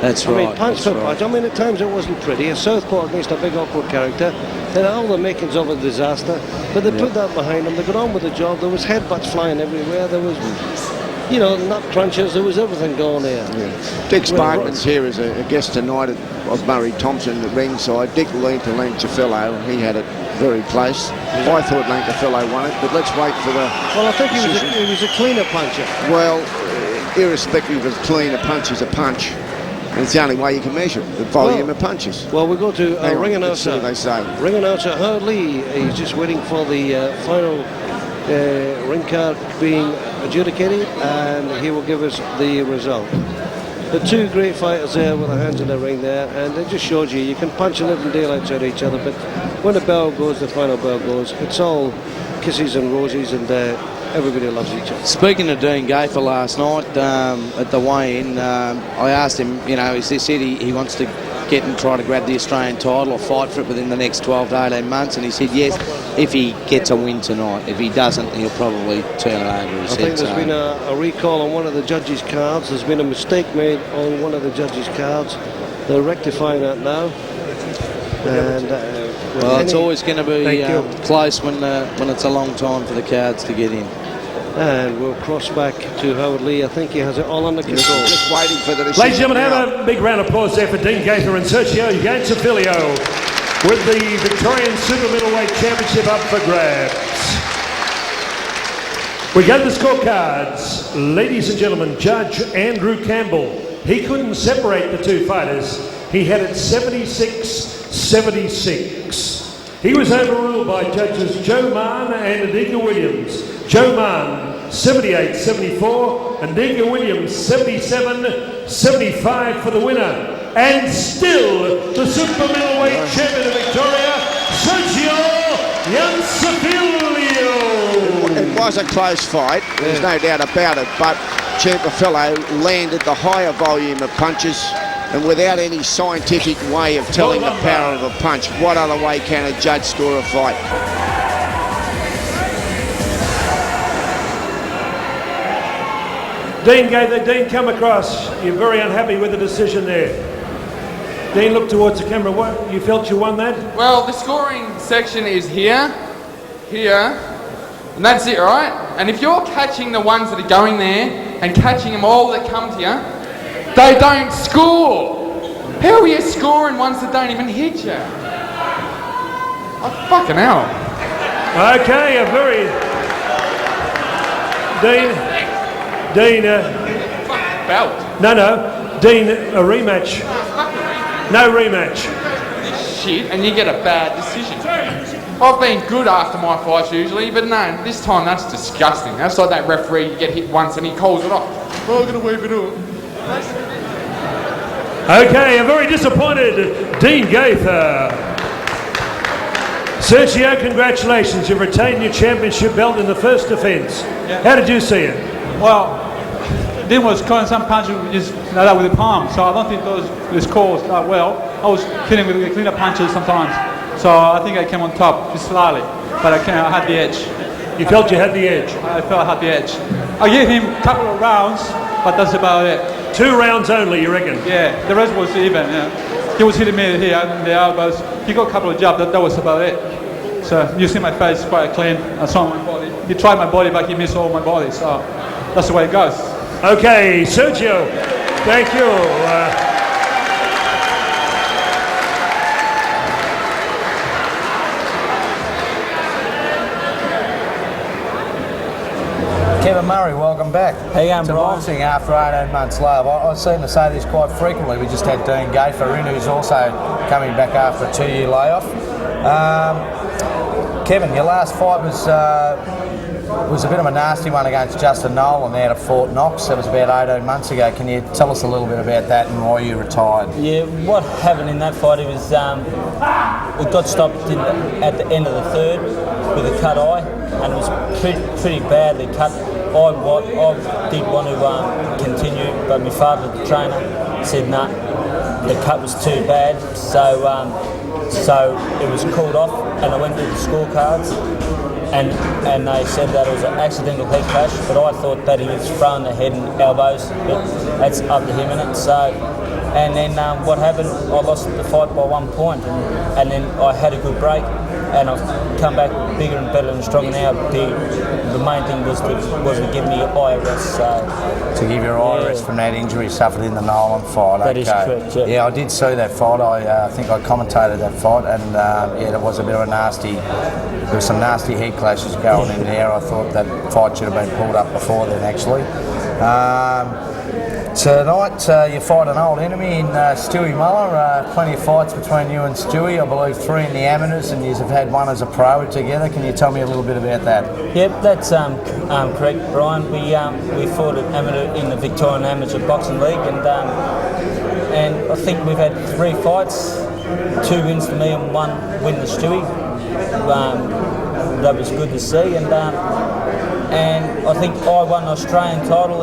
That's right. I mean, punch for punch. I mean, at times it wasn't pretty. A southpaw against a big awkward character. They had all the makings of a disaster, but they put that behind them. They got on with the job. There was headbutts flying everywhere. There was, you know, nut crunches. There was everything going there. Yeah. Dick Sparkman's here as a guest tonight of Murray Thompson at ringside. Dick leaned to Llancafilo, and he had it very close. I thought Llancafilo won it, but let's wait for the... Well, I think he was a cleaner puncher. Well, irrespective of clean, a punch is a punch. And it's the only way you can measure the volume of punches. Well, we go to ring announcer. They say. Ring announcer Howard Lee. He's just waiting for the final ring card being adjudicated, and he will give us the result. The 2 great fighters there with their hands in the ring there, and it just shows you can punch a living daylights out of each other, but when the bell goes, the final bell goes, it's all kisses and roses, and everybody loves each other. Speaking of Dean Gaither last night at the weigh-in, I asked him, you know, he said he wants to get and try to grab the Australian title or fight for it within the next 12 to 18 months, and he said yes, if he gets a win tonight. If he doesn't, he'll probably turn it over. I think there's been a recall on one of the judges' cards. There's been a mistake made on one of the judges' cards. They're rectifying that now. And, well, it's always going to be close when it's a long time for the cards to get in. And we'll cross back to Howard Lee. I think he has it all under control. Just waiting for the decision. Ladies and gentlemen, have a big round of applause there for Dean Gaither and Sergio Llancafilo with the Victorian Super Middleweight Championship up for grabs. We go to the scorecards. Ladies and gentlemen, Judge Andrew Campbell. He couldn't separate the 2 fighters. He had it 76-76. He was overruled by judges Joe Mann and Adika Williams. Joe Mann 78-74, and Adika Williams 77-75 for the winner. And still the super middleweight champion of Victoria, Segio Llancafilo. It was a close fight, there's no doubt about it, but Llancafilo landed the higher volume of punches, and without any scientific way of telling the power of a punch, what other way can a judge score a fight? Dean Gaither, Dean, come across. You're very unhappy with the decision there. Dean, look towards the camera. What, you felt you won that? Well, the scoring section is here, and that's it, right? And if you're catching the ones that are going there and catching them all that come to you, they don't score. How are you scoring ones that don't even hit you? Oh, fucking hell. Okay, a very... Dean, Belt. No, Dean, a rematch. No rematch. This shit, and you get a bad decision. I've been good after my fights usually, but no, this time that's disgusting. That's like that referee, you get hit once and he calls it off. Well, I'm going to wave it up. Okay, a very disappointed Dean Gaither. Sergio, congratulations. You've retained your championship belt in the first defence. How did you see it? Well, Dean was calling some punches just like that with the palm, so I don't think those was called that well. I was hitting with the cleaner punches sometimes, so I think I came on top just slightly, but I had the edge. You felt you had the edge? I felt I had the edge. I gave him a couple of rounds, but that's about it. 2 rounds only, you reckon? Yeah, the rest was even. Yeah. He was hitting me here and the elbows. He got a couple of jabs, that was about it. So you see my face quite clean. I saw my body. He tried my body, but he missed all my body, so that's the way it goes. Okay, Sergio, thank you. Kevin Murray, welcome back. How you going, to Brian? boxing after 18 months later. I seem to say this quite frequently. We just had Dean Gayther in, who's also coming back after a 2-year layoff. Kevin, your last fight was a bit of a nasty one against Justin Nolan out of Fort Knox. That was about 18 months ago. Can you tell us a little bit about that and why you retired? Yeah, what happened in that fight, it was, it got stopped at the end of the third with a cut eye, and it was pretty badly cut. I did want to continue, but my father, the trainer, said no, the cut was too bad, so it was called off, and I went to the scorecards, and they said that it was an accidental head clash, but I thought that he was throwing the head and elbows, but that's up to him in it. So, and then what happened, I lost the fight by 1 point, and then I had a good break, and I've come back bigger and better and stronger now. The main thing was to give me an eye rest. So, to give your eye rest from that injury suffered in the Nolan fight. That is correct, yeah. Yeah, I did see that fight. I think I commentated that fight, and yeah, it was a bit of a nasty. There were some nasty head clashes going in there. I thought that fight should have been pulled up before then, actually. Tonight you fight an old enemy in Stuart Muller. Plenty of fights between you and Stewie. I believe 3 in the amateurs, and you have had 1 as a pro together. Can you tell me a little bit about that? Yep, that's correct, Brian. We fought an amateur in the Victorian Amateur Boxing League, and I think we've had 3 fights, 2 wins to me and 1 win to Stewie. That was good to see, and I think I won an Australian title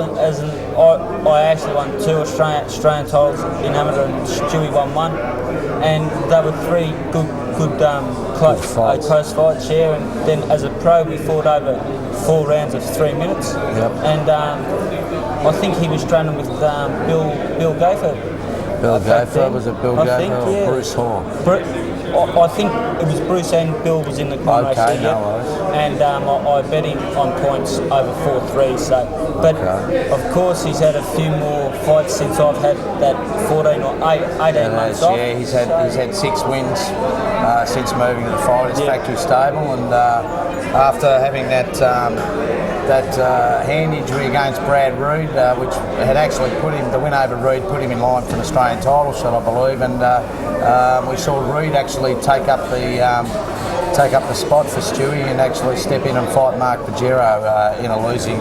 I actually won 2 Australian titles in amateur, and Stewie won 1, and they were 3 good close fights, yeah. And then as a pro we fought over 4 rounds of 3 minutes, and I think he was training with Bill Gaither. Bill Gaither, was it Bill Gaither or yeah. Bruce Hall? I think it was Bruce and Bill was in the corner. Okay, no worries. And I bet him on points over 4-3. So, but of course he's had a few more fights since I've had that 14 or 18 months off. Yeah, he's had 6 wins since moving to the Fighters Factory stable, and after having that hand injury against Brad Reed, which had actually put him, the win over Reed put him in line for an Australian title shot, I believe, and we saw Reed actually take up the spot for Stewie and actually step in and fight Mark Pajero in a losing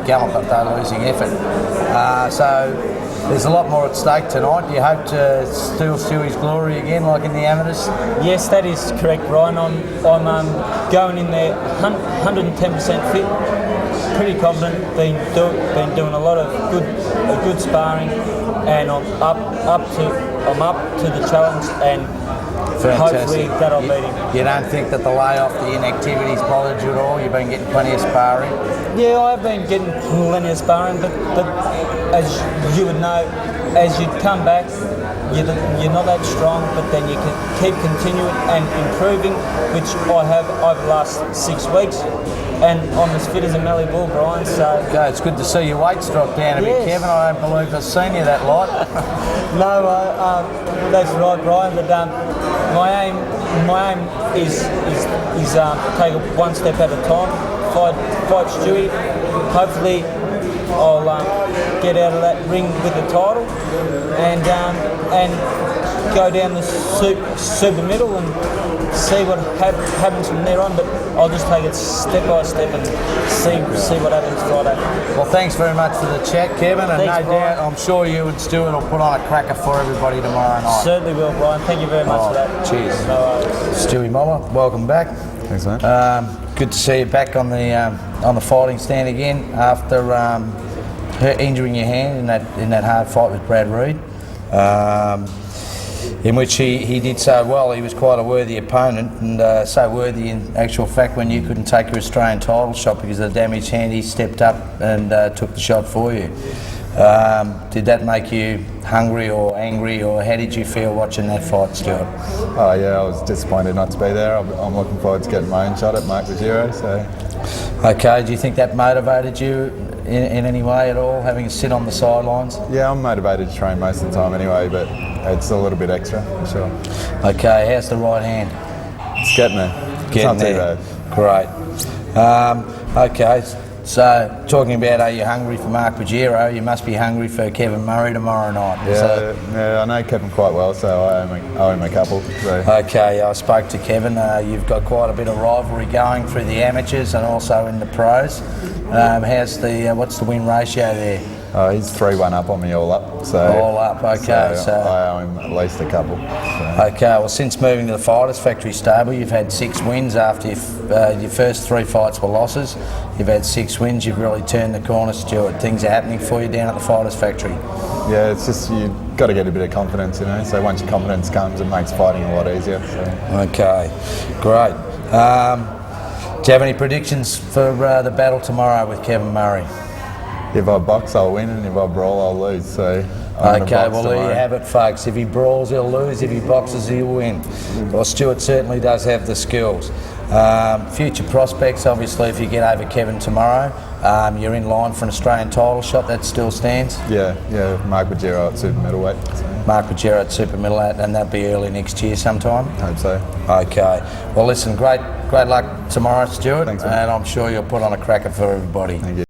gallant but losing effort. So there's a lot more at stake tonight. Do you hope to steal Stewie's glory again, like in the amateurs? Yes, that is correct, Ryan. I'm going in there 110% fit, pretty confident. Been doing a lot of good sparring, and I'm up to the challenge, and hopefully that'll beat him. You don't think that the layoff, the inactivity's bothered you at all? You've been getting plenty of sparring? Yeah, I've been getting plenty of sparring, but as you would know, as you come back, you're not that strong, but then you can keep continuing and improving, which I have over the last 6 weeks, and I'm as fit as a Melly Bull, Brian. So okay, it's good to see your weight's dropped down a bit, Kevin. I don't believe I've seen you that light. No, that's right, Brian. But my aim is take it 1 step at a time. Fight Stewie. Hopefully, I'll get out of that ring with the title, and go down the super middle and see what happens from there on. But I'll just take it step by step and see what happens Friday. Well, thanks very much for the chat, Kevin, and Thanks, no doubt I'm sure you and Stewart will put on a cracker for everybody tomorrow night. Certainly will, Brian. Thank you very much for that. Cheers. No worries. Stuart Muller, welcome back. Thanks, mate. Good to see you back on the fighting stand again after injuring your hand in that hard fight with Brad Reed, in which he did so well. He was quite a worthy opponent, and so worthy in actual fact when you couldn't take your Australian title shot because of the damaged hand. He stepped up and took the shot for you. Did that make you hungry or angry, or how did you feel watching that fight, Stuart? Oh yeah, I was disappointed not to be there. I'm looking forward to getting my own shot at Mark Vajero. So. Okay, do you think that motivated you in any way at all, having to sit on the sidelines? Yeah, I'm motivated to train most of the time anyway, but it's a little bit extra for sure. Okay, how's the right hand? It's getting there. Getting not there. Too bad. Great. Okay, so talking about are you hungry for Mark Vajero, you must be hungry for Kevin Murray tomorrow night. Yeah, I know Kevin quite well, so I owe him a couple. So. Okay, I spoke to Kevin. You've got quite a bit of rivalry going through the amateurs and also in the pros. How's what's the win ratio there? He's 3-1 up on me all up. So all up, okay. So I owe him at least a couple. So. Okay, well since moving to the Fighters Factory stable, you've had 6 wins after your first 3 fights were losses. You've had 6 wins, you've really turned the corner, Stuart. Things are happening for you down at the Fighters Factory. Yeah, it's just you've got to get a bit of confidence, you know. So once your confidence comes, it makes fighting a lot easier. So. Okay, great. Do you have any predictions for the battle tomorrow with Kevin Murray? If I box, I'll win, and if I brawl, I'll lose. So okay, well there you have it, folks. If he brawls, he'll lose. If he boxes, he'll win. Well, Stuart certainly does have the skills. Future prospects, obviously, if you get over Kevin tomorrow, you're in line for an Australian title shot. That still stands. Yeah. Mark Vajero at super middleweight. Mark Vajero at super middleweight, and that'll be early next year sometime. Hope so. Okay. Well, listen, great luck tomorrow, Stuart. Thanks, man. And I'm sure you'll put on a cracker for everybody. Thank you.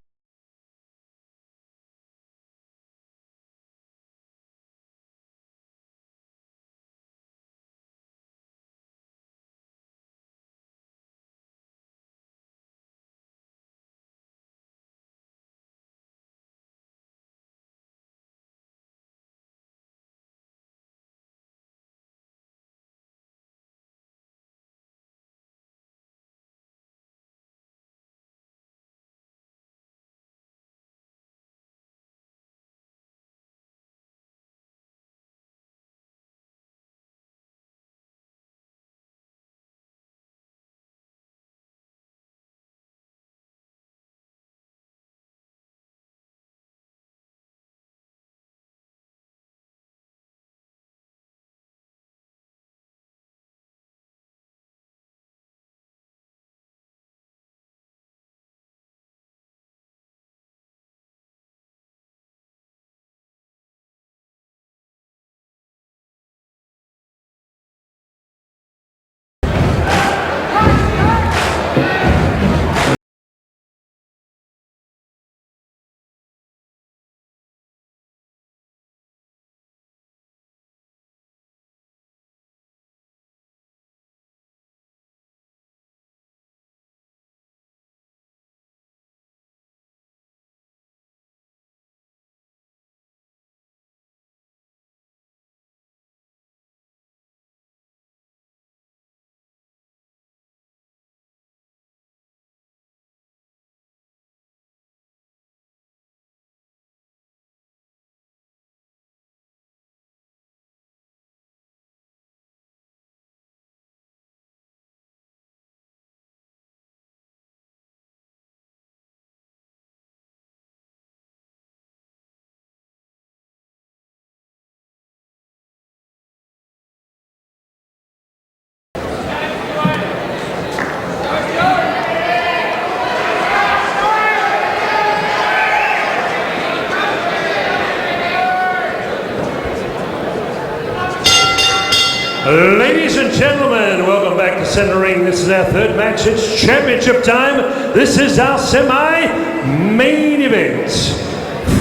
Ladies and gentlemen, welcome back to Centre Ring. This is our 3rd match. It's championship time. This is our semi-main event.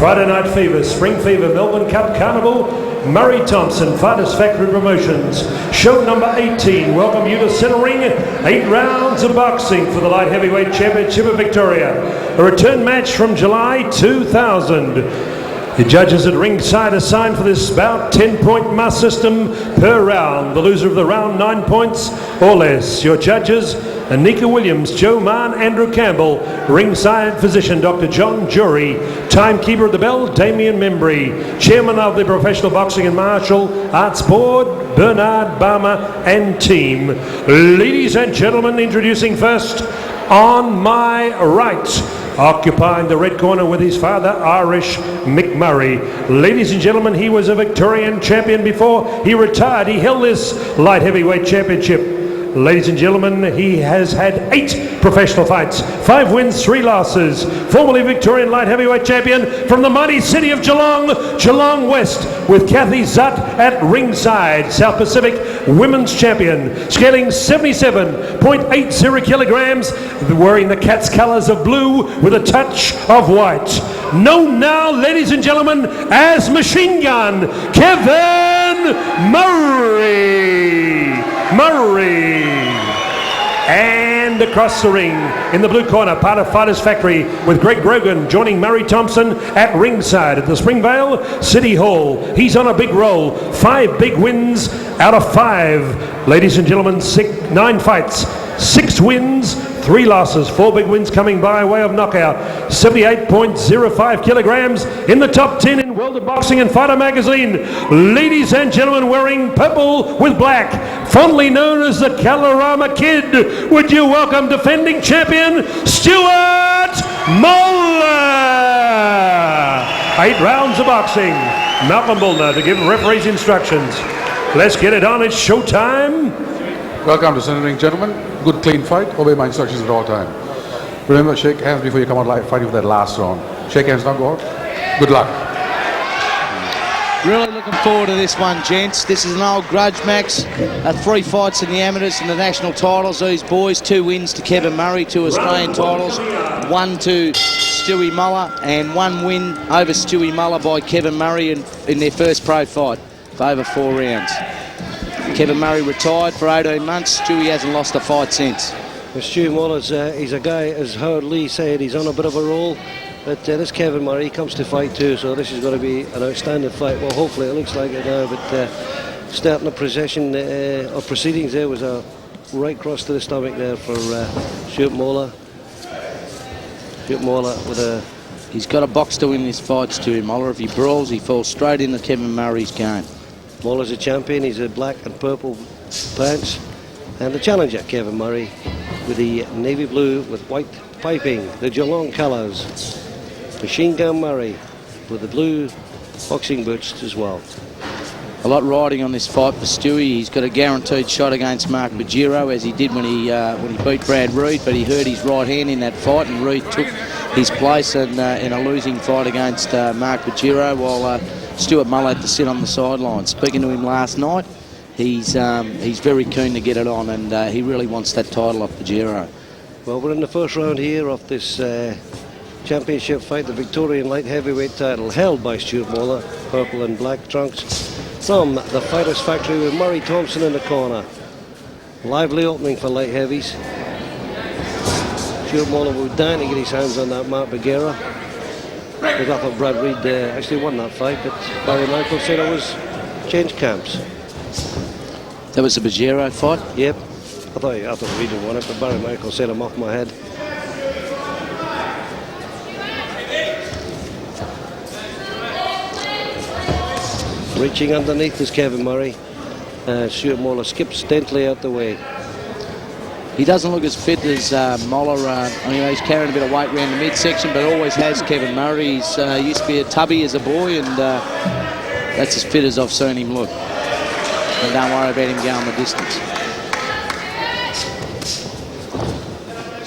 Friday Night Fever, Spring Fever, Melbourne Cup Carnival, Murray Thompson, Fighters Factory Promotions. Show number 18, welcome you to centre ring. 8 rounds of boxing for the Light Heavyweight Championship of Victoria. A return match from July 2000. The judges at ringside assigned for this bout 10-point must system per round. The loser of the round 9 points or less. Your judges, Anika Williams, Joe Mann, Andrew Campbell. Ringside physician, Dr. John Jury. Timekeeper at the bell, Damien Membry. Chairman of the Professional Boxing and Martial Arts Board, Bernard Barmer and team. Ladies and gentlemen, introducing first, on my right, occupying the red corner with his father, Irish Mick Murray. Ladies and gentlemen, he was a Victorian champion before he retired. He held this light heavyweight championship. Ladies and gentlemen, he has had 8 professional fights, 5 wins, 3 losses. Formerly Victorian light heavyweight champion from the mighty city of Geelong, Geelong West, with Kathy Zutt at ringside. South Pacific women's champion, scaling 77.80 kilograms, wearing the Cats colours of blue with a touch of white. Known now, ladies and gentlemen, as Machine Gun, Kevin Murray. And across the ring, in the blue corner, part of Fighters Factory, with Greg Grogan joining Murray Thompson at ringside at the Springvale City Hall. He's on a big roll, 5 big wins out of 5. Ladies and gentlemen, 9 fights, 6 wins, 3 losses, 4 big wins coming by way of knockout. 78.05 kilograms in the top 10 in World of Boxing and Fighter Magazine. Ladies and gentlemen, wearing purple with black, fondly known as the Kalorama Kid, would you welcome defending champion, Stuart Muller. 8 rounds of boxing. Malcolm Bullner to give referees instructions. Let's get it on, it's showtime. Welcome to centering, gentlemen. Good clean fight. Obey my instructions at all time. Remember, shake hands before you come out fighting for that last round. Shake hands now, go out. Good luck. Really looking forward to this one, gents. This is an old grudge match. 3 fights in the amateurs and the national titles. These boys, 2 wins to Kevin Murray, 2 Australian titles, 1 to Stewie Muller, and 1 win over Stewie Muller by Kevin Murray in their first pro fight for over 4 rounds. Kevin Murray retired for 18 months. Stewie hasn't lost a fight since. Well, Stuart Muller, he's a guy, as Howard Lee said, he's on a bit of a roll. But this Kevin Murray comes to fight too, so this is going to be an outstanding fight. Well, hopefully it looks like it now, but starting the procession of proceedings there was a right cross to the stomach there for Stuart Muller. Stuart Muller with a... He's got a box to win this fight, Stuart Muller. If he brawls, he falls straight into Kevin Murray's game. Muller's a champion, he's a black and purple pants. And the challenger, Kevin Murray, with the navy blue with white piping, the Geelong colours. Machine Gun Murray with the blue boxing boots as well. A lot riding on this fight for Stewie. He's got a guaranteed shot against Mark Bajiro, as he did when he beat Brad Reed, but he hurt his right hand in that fight, and Reed took his place in a losing fight against Mark Bajiro, while Stuart Muller had to sit on the sidelines. Speaking to him last night, he's very keen to get it on, and he really wants that title off Bajiro. Well, we're in the first round here of this championship fight, the Victorian light heavyweight title held by Stuart Muller, purple and black trunks, from the Fighters Factory with Murray Thompson in the corner. Lively opening for light heavies. Stuart Muller was dying to get his hands on that Mark Bajiro. I thought Brad Reed actually won that fight, but Barry Michael said it was changed camps. That was the Bajiro fight? Yep. I thought Reed had won it, but Barry Michael said I'm off my head. Reaching underneath is Kevin Murray. Stuart Muller skips gently out the way. He doesn't look as fit as Moller. He's carrying a bit of weight around the midsection, but always has Kevin Murray. He's used to be a tubby as a boy, and that's as fit as I've seen him look. And don't worry about him going the distance.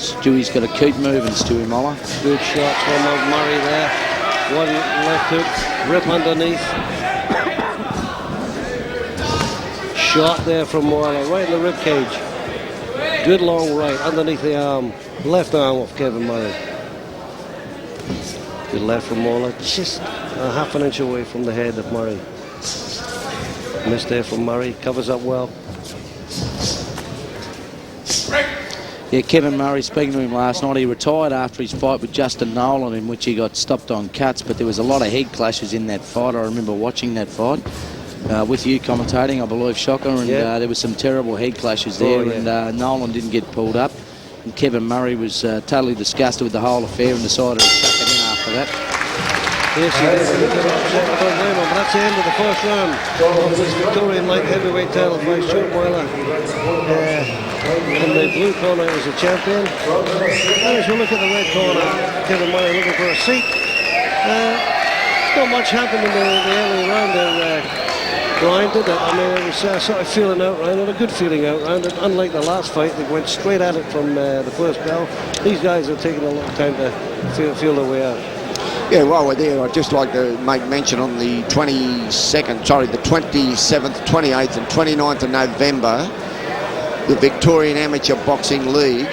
Stewie's got to keep moving, Stewie Muller. Good shots from Murray there. One left hook, rip underneath. Shot there from Moller, right in the rib cage. Good long right underneath the arm, left arm of Kevin Murray. Good left from Moller, just a half an inch away from the head of Murray. Missed there from Murray, covers up well. Yeah, Kevin Murray, speaking to him last night, he retired after his fight with Justin Nolan, in which he got stopped on cuts, but there was a lot of head clashes in that fight. I remember watching that fight with you commentating, I believe, Shocker, and there was some terrible head clashes there, and Nolan didn't get pulled up, and Kevin Murray was totally disgusted with the whole affair and decided to chuck it in after that. Yes, he did. But that's the end of the first round of this Victorian light heavyweight title by Stuart Muller. In the blue corner is the champion. And as we look at the red corner, Kevin Murray looking for a seat. Not much happened in the early round there, Brian, did it? I mean, it was sort of feeling out round, and a good feeling out round. And unlike the last fight, they went straight at it from the first bell. These guys are taking a long time to feel their way out. Yeah, while we're there, I'd just like to make mention on the 27th, 28th and 29th of November, the Victorian Amateur Boxing League,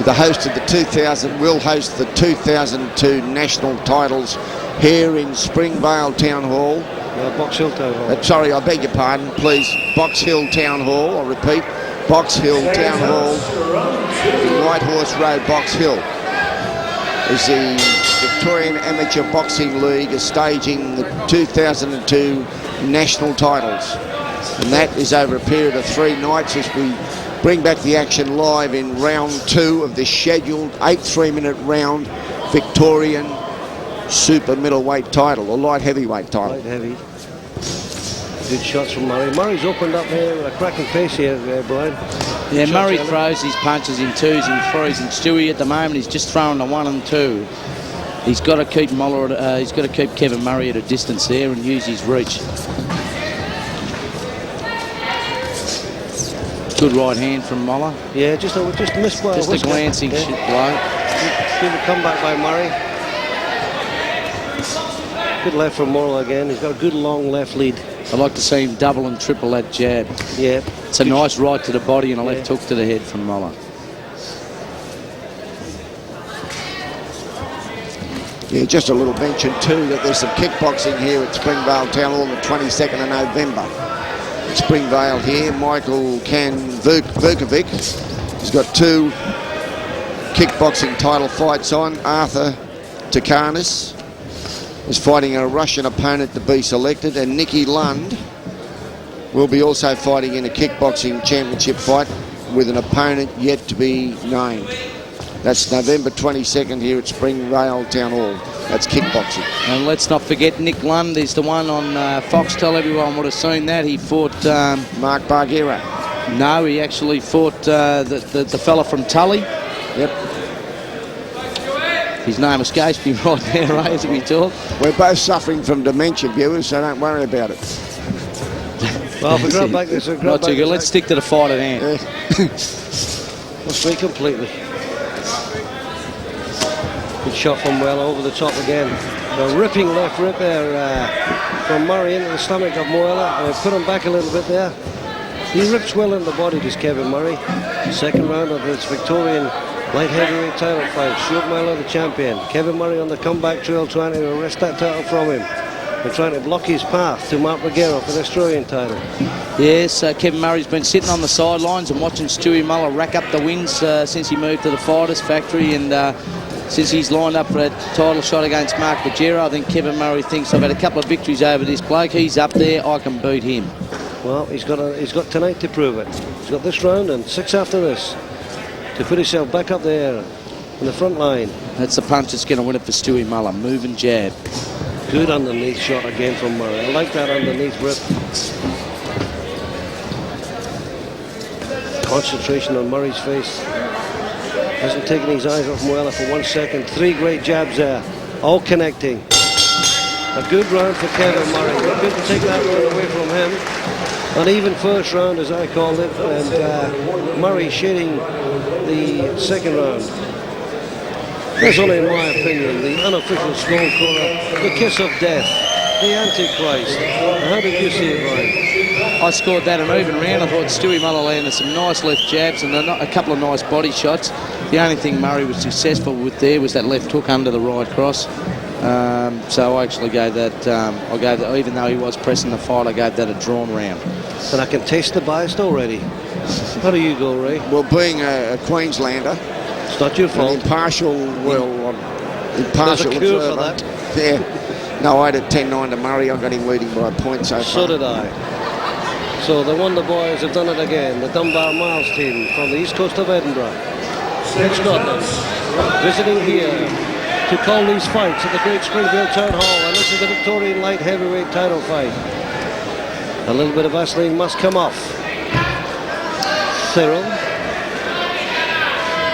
the host of the 2000, will host the 2002 national titles here in Springvale Town Hall. Box Hill Town Hall. Sorry, I beg your pardon, please. Box Hill Town Hall, I repeat, Box Hill Town Hall, in Whitehorse Road, Box Hill. As the Victorian Amateur Boxing League is staging the 2002 national titles. And that is over a period of 3 nights as we bring back the action live in round 2 of the scheduled 8 3-minute round Victorian super middleweight title, or light heavyweight title. Light heavy. Good shots from Murray. Murray's opened up here with a cracking pace here, Brian. Yeah, Murray throws his punches in 2s and 3s, and Stewie at the moment he's just throwing the 1 and 2. He's got to keep he's got to keep Kevin Murray at a distance there and use his reach. Good right hand from Moller. Yeah, just missed by just a glancing blow. Good comeback by Murray. Good left from Moller again. He's got a good long left lead. I'd like to see him double and triple that jab. Yeah. It's a nice right to the body and a left hook to the head from Moller. Yeah, just a little mention too that there's some kickboxing here at Springvale Town Hall on the 22nd of November. At Springvale here, Michael Vukovic has got 2 kickboxing title fights on. Arthur Takanis is fighting a Russian opponent to be selected, and Nicky Lund will be also fighting in a kickboxing championship fight with an opponent yet to be named. That's November 22nd here at Springvale Town Hall. That's kickboxing. And let's not forget Nick Lund is the one on Foxtel. Everyone would have seen that. He fought Mark Barguera. No, he actually fought the fella from Tully. Yep. His name escapes me right now, Ray, as we talk. We're both suffering from dementia, viewers, so don't worry about it. Well, if we grab back this, not too good. Let's stick to the fight at hand. Let's be completely. Good shot from Well over the top again. A ripping left rip there from Murray into the stomach of Moller. And put him back a little bit there. He rips well in the body, does Kevin Murray. Second round of this Victorian light heavyweight title fight. Stuart Muller the champion. Kevin Murray on the comeback trail trying to wrest that title from him. They're trying to block his path to Mark Magero for the Australian title. Yes, Kevin Murray's been sitting on the sidelines and watching Stuart Muller rack up the wins since he moved to the Fighters Factory, and since he's lined up for a title shot against Mark Magero. I think Kevin Murray thinks, I've had a couple of victories over this bloke. He's up there, I can beat him. Well, he's got tonight to prove it. He's got this round and 6 after this to put himself back up there in the front line. That's the punch that's going to win it for Stuart Muller. Moving jab. Good underneath shot again from Murray. I like that underneath rip. Concentration on Murray's face. Hasn't taken his eyes off Muller for 1 second. 3 great jabs there, all connecting. A good round for Kevin Murray. Good to take that round away from him. An even first round, as I called it, and Murray shading the second round. That's only in my opinion, the unofficial scorekeeper, the kiss of death. the Antichrist. How did you see it, Ryan? I scored that an even round. I thought Stuart Muller landed some nice left jabs and a couple of nice body shots. The only thing Murray was successful with there was that left hook under the right cross. So I actually gave that, even though he was pressing the fight, I gave that a drawn round. And I can taste the bias already. How do you go, Ray? Well, being a Queenslander, it's not your fault. An impartial There's a cure for observer. that. Yeah. No, I had a 10-9 to Murray. I got him leading by a point so far. So did I. So the Wonder Boys have done it again. The Dunbar Miles team from the east coast of Edinburgh, in Scotland, visiting here to call these fights at the great Springvale Town Hall. And this is the Victorian light heavyweight title fight. A little bit of Vaseline must come off. Cyril.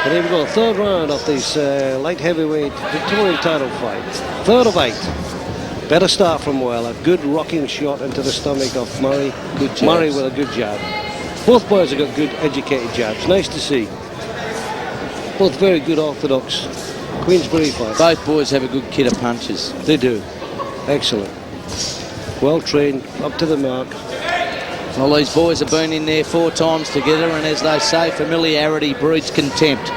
And here we go, third round of this light heavyweight Victorian title fight. Third of 8. Better start from Well. A good rocking shot into the stomach of Murray. Good jabs. Murray with a good jab. Both boys have got good educated jabs. Nice to see. Both very good orthodox Queensbury fights. Both boys have a good kit of punches. They do. Excellent. Well trained, up to the mark. Well, these boys have been in there 4 times together, and as they say, familiarity breeds contempt.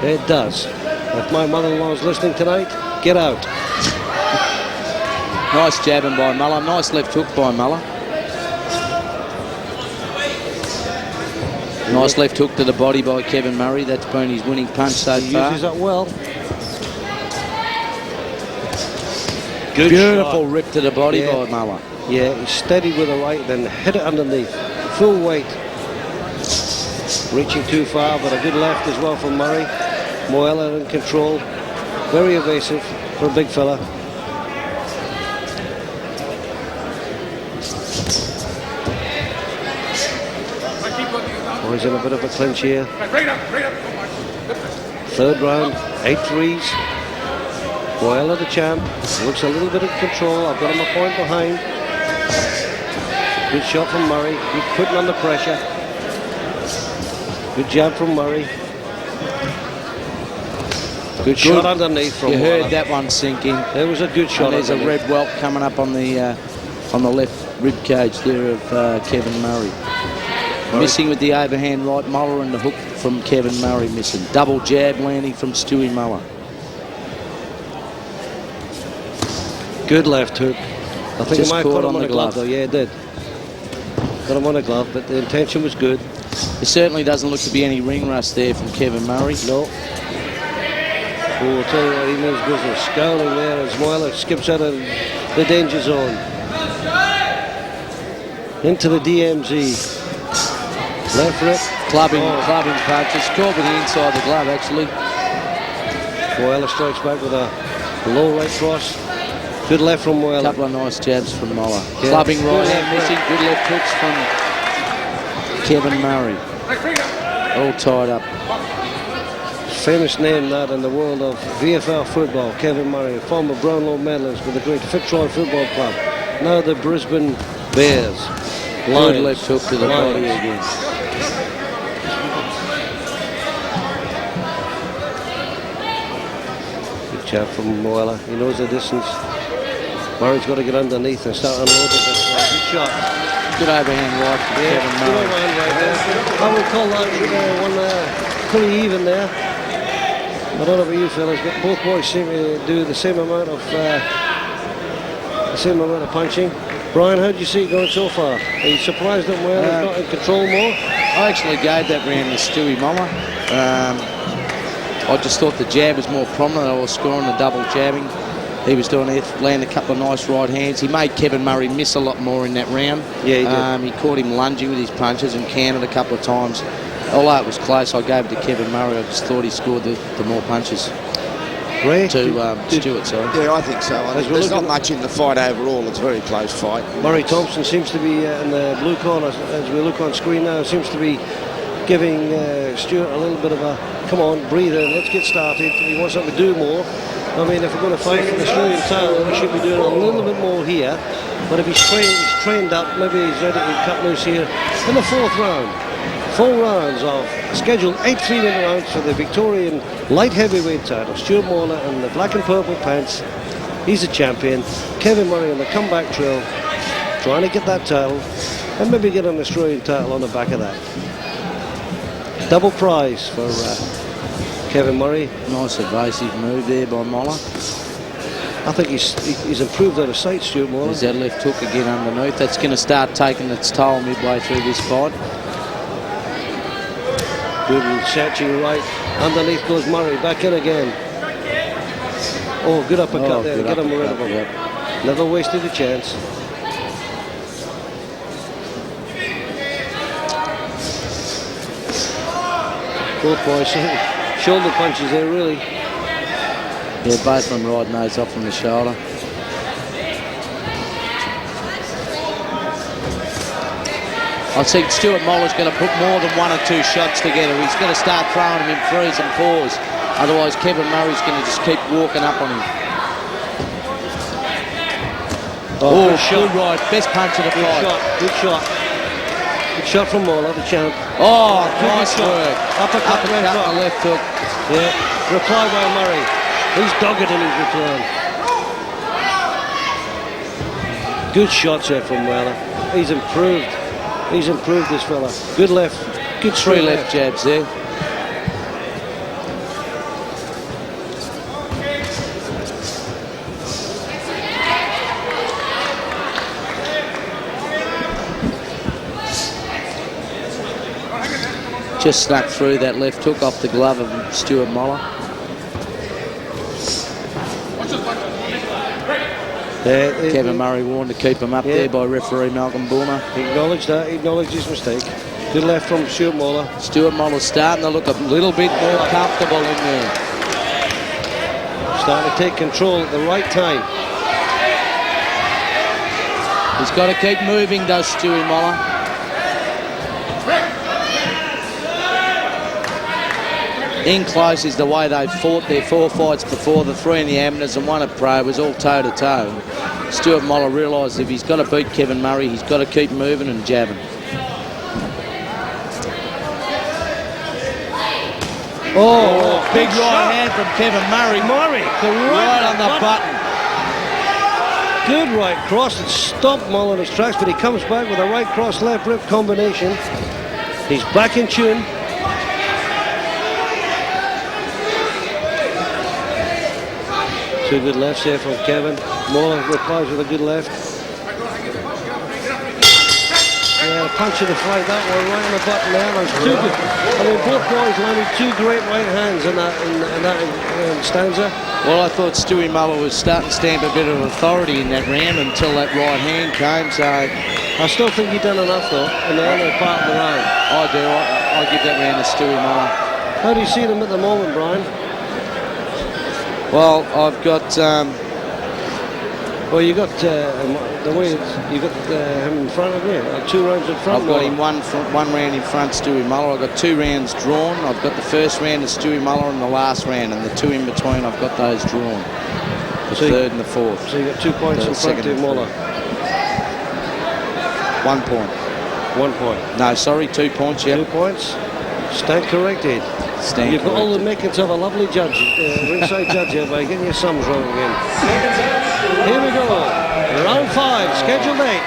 It does. If my mother-in-law's listening tonight, get out. Nice jabbing by Muller. Nice left hook by Muller. Nice left hook to the body by Kevin Murray. That's been his winning punch so He far. uses that well. Good Beautiful shot. rip to the body Yeah. by Muller. Yeah, he's steady with the right, then hit it underneath. Full weight. Reaching too far, but a good left as well from Murray. Moller in control. Very evasive for a big fella. Oh, he's in a bit of a clinch here. Third round, 8 threes. Moller the champ. Looks a little bit in control. I've got him a point behind. Good shot from Murray. Good putting under pressure. Good jab from Murray. Good shot underneath from You Moller. heard that one sink in. There was a good shot. And there's a underneath. red welt coming up on the left rib cage there of Kevin Murray. Missing with the overhand right, Moller, and the hook from Kevin Murray missing. Double jab landing from Stewie Muller. Good left hook. I think Just he might caught put him on on the a glove glove. though. Yeah, it did. Got him on a glove, but the intention was good. There certainly doesn't look to be any ring rust there from Kevin Murray. No. Oh, I'll tell you what, he means business. Scowling there as Moller skips out of the danger zone. Into the DMZ. Left rip. Clubbing punches. Caught with the inside the glove, actually. Moller strikes back with a low right cross. Good left from Moller. Couple of nice jabs from Moller. Yeah. Clubbing Good right left hand missing. Good left hooks from Kevin Murray. All tied up. Famous name that in the world of VFL football. Kevin Murray, a former Brownlow medalist with the great Fitzroy Football Club. Now the Brisbane Bears. Good Lions. left hook to the body Lions. again. Good jab from Moller. He knows the distance. Murray's got to get underneath and start unloading this. Good shot. Good overhand right from Kevin Good Murray. overhand right there. I would call that one pretty even there. I don't know about you fellas, but both boys seem to do the same amount of punching. Brian, how do you see it going so far? Are you surprised that Moyer's not in control more? I actually gave that round to Stewie Muller. I just thought the jab was more prominent. I was scoring the double jabbing. He was doing it, landing a couple of nice right hands. He made Kevin Murray miss a lot more in that round. Yeah, he did. He caught him lunging with his punches and countered a couple of times. Although it was close, I gave it to Kevin Murray. I just thought he scored the more punches. Ray? To Stewart, sorry. Yeah, I think so. There's not much in the fight overall. It's a very close fight. Murray Thompson seems to be in the blue corner, as we look on screen now, seems to be giving Stewart a little bit of a, come on, breathe in, let's get started. He wants him to do more. I mean, if we're going to fight for the Australian title, we should be doing a little bit more here. But if he's trained up, maybe he's ready to cut loose here in the 4th round. 4 rounds of scheduled 8 3-minute rounds for the Victorian light heavyweight title. Stuart Muller in the black and purple pants He's a champion. Kevin Murray on the comeback trail, trying to get that title and maybe get an Australian title on the back of that. Double prize for Kevin Murray. Nice evasive move there by Moller. I think he's improved out of sight, Stuart Muller. There's that left hook again underneath. That's going to start taking its toll midway through this fight. Good and searching right. Underneath goes Murray. Back in again. Oh, good uppercut there. Get him rid of him. Yep. Never wasted a chance. Both boys shoulder punches there, really. Yeah, both of them riding those off from the shoulder. I think Stuart Muller's going to put more than 1 or 2 shots together. He's going to start throwing them in 3s and 4s. Otherwise, Kevin Murray's going to just keep walking up on him. Oh, good right. Best punch of the fight. Good shot. Good shot from Moller, the champ. Oh, nice work. Uppercut on the left hook. Yeah. Reply by Murray. He's dogged in his return. Good shots there from Moller. He's improved. He's improved, this fella. Good left. Good 3 left jabs there. Just snuck through that left hook off the glove of Stuart Muller. Kevin Murray warned to keep him up there by referee Malcolm Bulmer. He acknowledged that. He acknowledged his mistake. Good left from Stuart Muller. Stuart Muller's starting to look a little bit more comfortable in there. Starting to take control at the right time. He's got to keep moving, does Stuart Muller. In close is the way they've fought their 4 fights before, the 3 in the amateurs and 1 at pro. It was all toe-to-toe. Stuart Muller realised if he's got to beat Kevin Murray, he's got to keep moving and jabbing. Oh, big right hand from Kevin Murray. Right on the button. Good right cross. It stopped Muller in his tracks, but he comes back with a right cross, left rip combination. He's back in tune. Two good lefts there from Kevin. Moller replies with a good left. Yeah, punch of the fight, that one right on the button there. Those 2 good. I mean, both boys landed 2 great right hands in that stanza. Well, I thought Stewie Muller was starting to stamp a bit of authority in that round until that right hand came, so... I still think he done enough, though, in the early part of the round. I do. I give that round to Stewie Muller. How do you see them at the moment, Brian? Well, I've got... well, you got the way you got him in front of you. 2 rounds in front. I've got him one round in front, Stewie Muller. I've got 2 rounds drawn. I've got the first round of Stewie Muller and the last round, and the 2 in between, I've got those drawn. The third and the fourth. So you got 2 points in front of Muller. 1 point. 1 point. No, sorry, 2 points. Yeah. 2 points. Stand corrected. You've got all the makings of a lovely judge, ringside judge here by getting your sums wrong again. Here we go. Round 5, scheduled 8.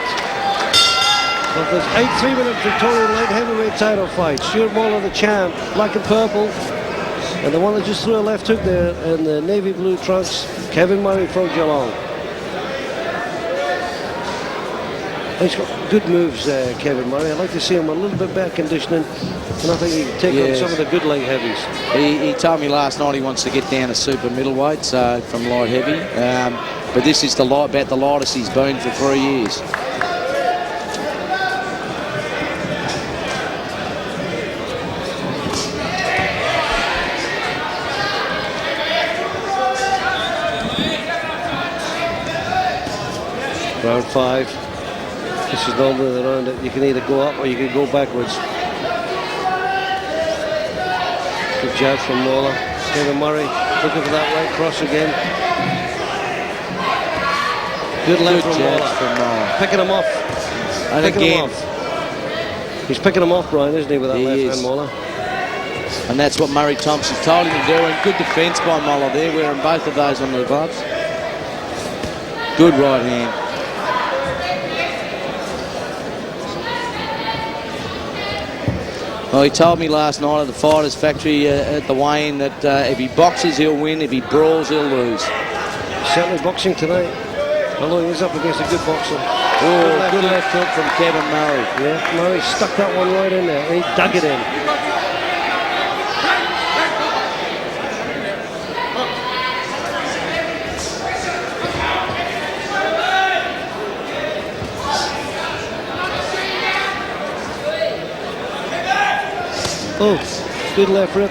But there's 8 3-minute Victorian light heavyweight title fights. Stuart Muller, the champ, black and purple. And the one that just threw a left hook there in the navy blue trunks, Kevin Murray from Geelong. He's got good moves, Kevin Murray. I'd like to see him a little bit better conditioning, and I think he can take on some of the good light heavies. He told me last night he wants to get down to super middleweight, so from light heavy. But this is about the lightest he's been for 3 years. Round 5. This is normally the round that you can either go up or you can go backwards. Good jab from Moller. Kevin Murray looking for that right cross again. Good left from Moller. Picking him off. And again. He's picking him off, Brian, isn't he, with that left hand, Moller? And that's what Murray Thompson told him to do. And good defence by Moller there, wearing both of those on the gloves. Good right hand. Well, he told me last night at the Fighters Factory at the weigh-in that if he boxes, he'll win. If he brawls, he'll lose. Certainly boxing tonight. Although he's up against a good boxer. Oh, good left hook from Kevin Murray. Yeah, Murray stuck that one right in there. He dug it in. Oh, good left rip.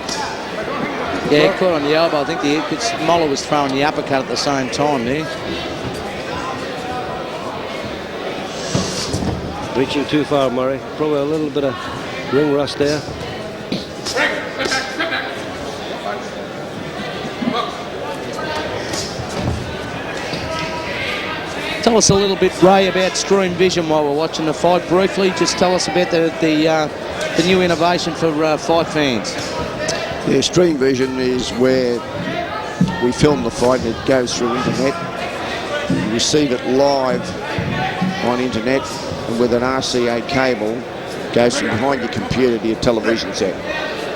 Yeah, he caught on the elbow. I think Moller was throwing the uppercut at the same time there. Reaching too far, Murray. Probably a little bit of ring rust there. Tell us a little bit, Ray, about Stream Vision while we're watching the fight briefly. Just tell us about the new innovation for fight fans. Yeah, Stream Vision is where we film the fight and it goes through internet. You receive it live on internet and with an RCA cable goes from behind your computer to your television set.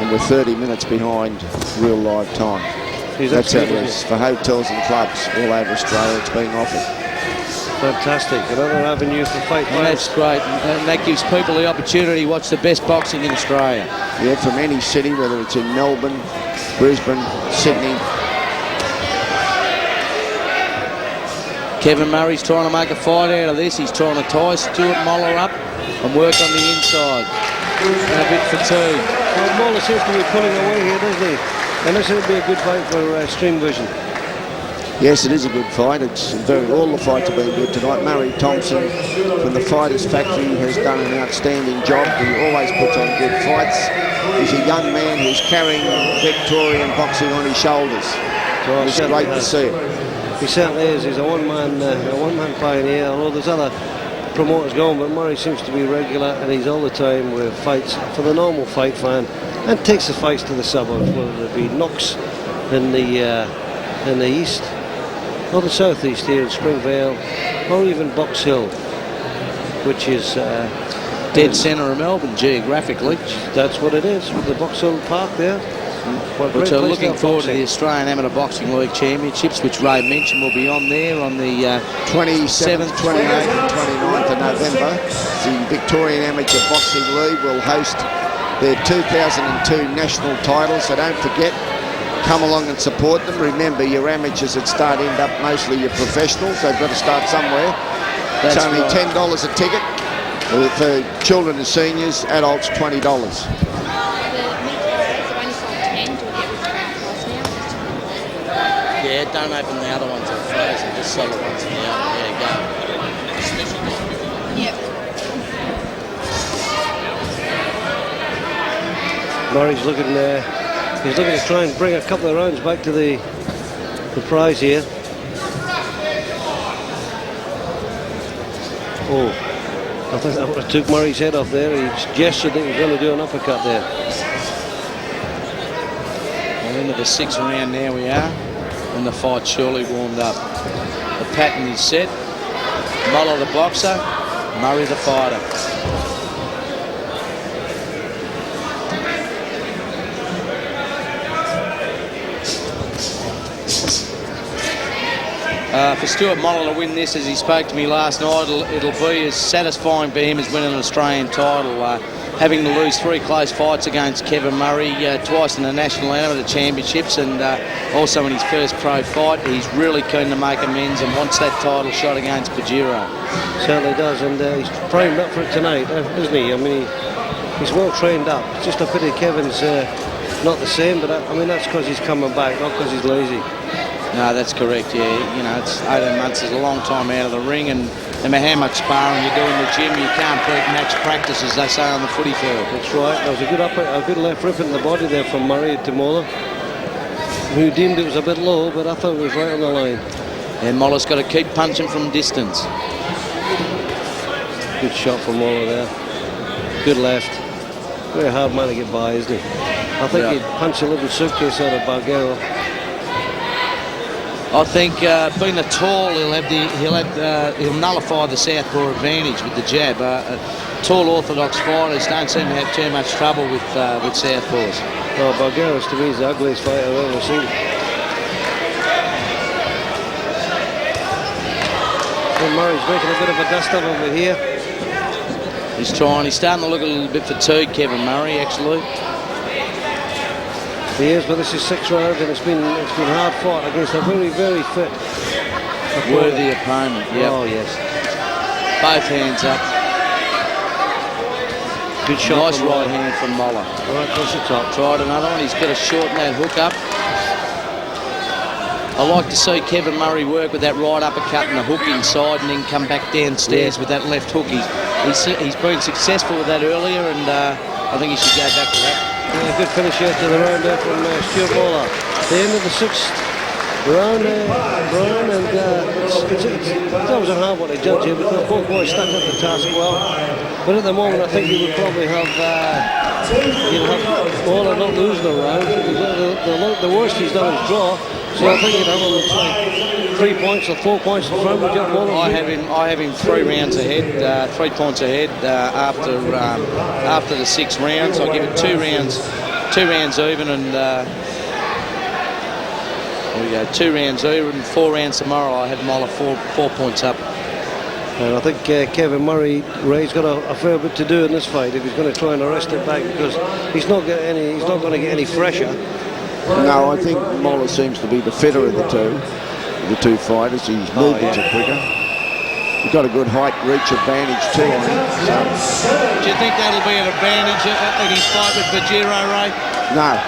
And we're 30 minutes behind real live time. That's how it is for hotels and clubs all over Australia. It's being offered. Fantastic. Another avenue for fight. And that's great. And that gives people the opportunity to watch the best boxing in Australia. Yeah, from any city, whether it's in Melbourne, Brisbane, Sydney. Kevin Murray's trying to make a fight out of this. He's trying to tie Stuart Muller up and work on the inside. And a bit fatigued. Well, Moller seems to be pulling away here, doesn't he? And this would be a good fight for Stream Vision. Yes, it is a good fight. All the fights have been good tonight. Murray Thompson from the Fighters Factory has done an outstanding job. He always puts on good fights. He's a young man who's carrying Victorian boxing on his shoulders. Well, it's great to see it. He certainly is. He's a one-man pioneer. Although there's other promoters going, but Murray seems to be regular, and he's all the time with fights for the normal fight fan, and takes the fights to the suburbs, whether it be Knox in the east, or the southeast here in Springvale, or even Box Hill, which is dead centre of Melbourne geographically. That's what it is, with the Box Hill Park there. Which are looking forward to the Australian Amateur Boxing League Championships, which Ray mentioned will be on there on the 27th, 28th and 29th of November. The Victorian Amateur Boxing League will host their 2002 national title, so don't forget, come along and support them. Remember, your amateurs that start end up mostly your professionals. They've got to start somewhere. It's only $10 a ticket. For children and seniors, adults $20. Yeah, don't open the other ones at frozen, just sell the ones in the other. Yeah, go. Yep. Murray's looking there. He's looking to try and bring a couple of rounds back to the prize here. Oh, I think that would have took Murray's head off there. He gestured that he was going to do an uppercut there. Well, into the sixth round now we are, and the fight surely warmed up. The pattern is set. Moller the boxer, Murray the fighter. For Stuart Muller to win this, as he spoke to me last night, it'll be as satisfying for him as winning an Australian title. Having to lose 3 close fights against Kevin Murray, twice in the National Amateur Championships, and also in his first pro fight, he's really keen to make amends and wants that title shot against Pajero. Certainly does, and he's primed up for it tonight, isn't he? I mean, he's well trained up. It's just a pity Kevin's not the same, but I mean, that's because he's coming back, not because he's lazy. No, that's correct, yeah. You know, it's 18 months is a long time out of the ring, and no matter how much sparring you do in the gym, you can't beat match practice, as they say on the footy field. That's right. There was a good left rip in the body there from Murray to Moller, who deemed it was a bit low, but I thought it was right on the line. And Moller's got to keep punching from distance. Good shot from Moller there. Good left. Very hard man to get by, isn't he? I think he'd punch a little suitcase out of Bargero. I think being a tall, he'll nullify the southpaw advantage with the jab. Tall orthodox fighters don't seem to have too much trouble with southpaws. Oh, Bargaras to me is the ugliest fight I've ever seen. And Murray's making a bit of a dust up over here. He's starting to look a little bit fatigued, Kevin Murray, actually. He is, but this is 6 rounds and it's been hard fought against a very, very fit worthy opponent. Yep. Oh yes. Both hands up. Good shot. Nice right hand from Moller. Right across the top. Tried another one. He's got to shorten that hook up. I like to see Kevin Murray work with that right uppercut and the hook inside and then come back downstairs with that left hook. He's been successful with that earlier, and I think he should go back to that. Yeah, good finish here to the round there from Stuart Muller. The end of the 6th round, Brian, and it's always a hard one to judge here because both boys stuck up the task well. But at the moment, I think you would probably have Muller not losing a round. The worst he's done is draw. So I think you'd have him like 3 points or 4 points in front of Muller. I have him 3 rounds ahead, 3 points ahead after the 6 rounds. I'll give it 2 rounds even, and there we go, 2 rounds even, 4 rounds tomorrow. I have Moller 4 points up. And I think Kevin Murray, Ray's got a fair bit to do in this fight if he's going to try and arrest it back, because he's not going to get any fresher. No, I think Moller seems to be the fitter of the two fighters. His movements are quicker. He's got a good height reach advantage too on him. So. Do you think that'll be an advantage in his fight with Vajiro, Ray? No.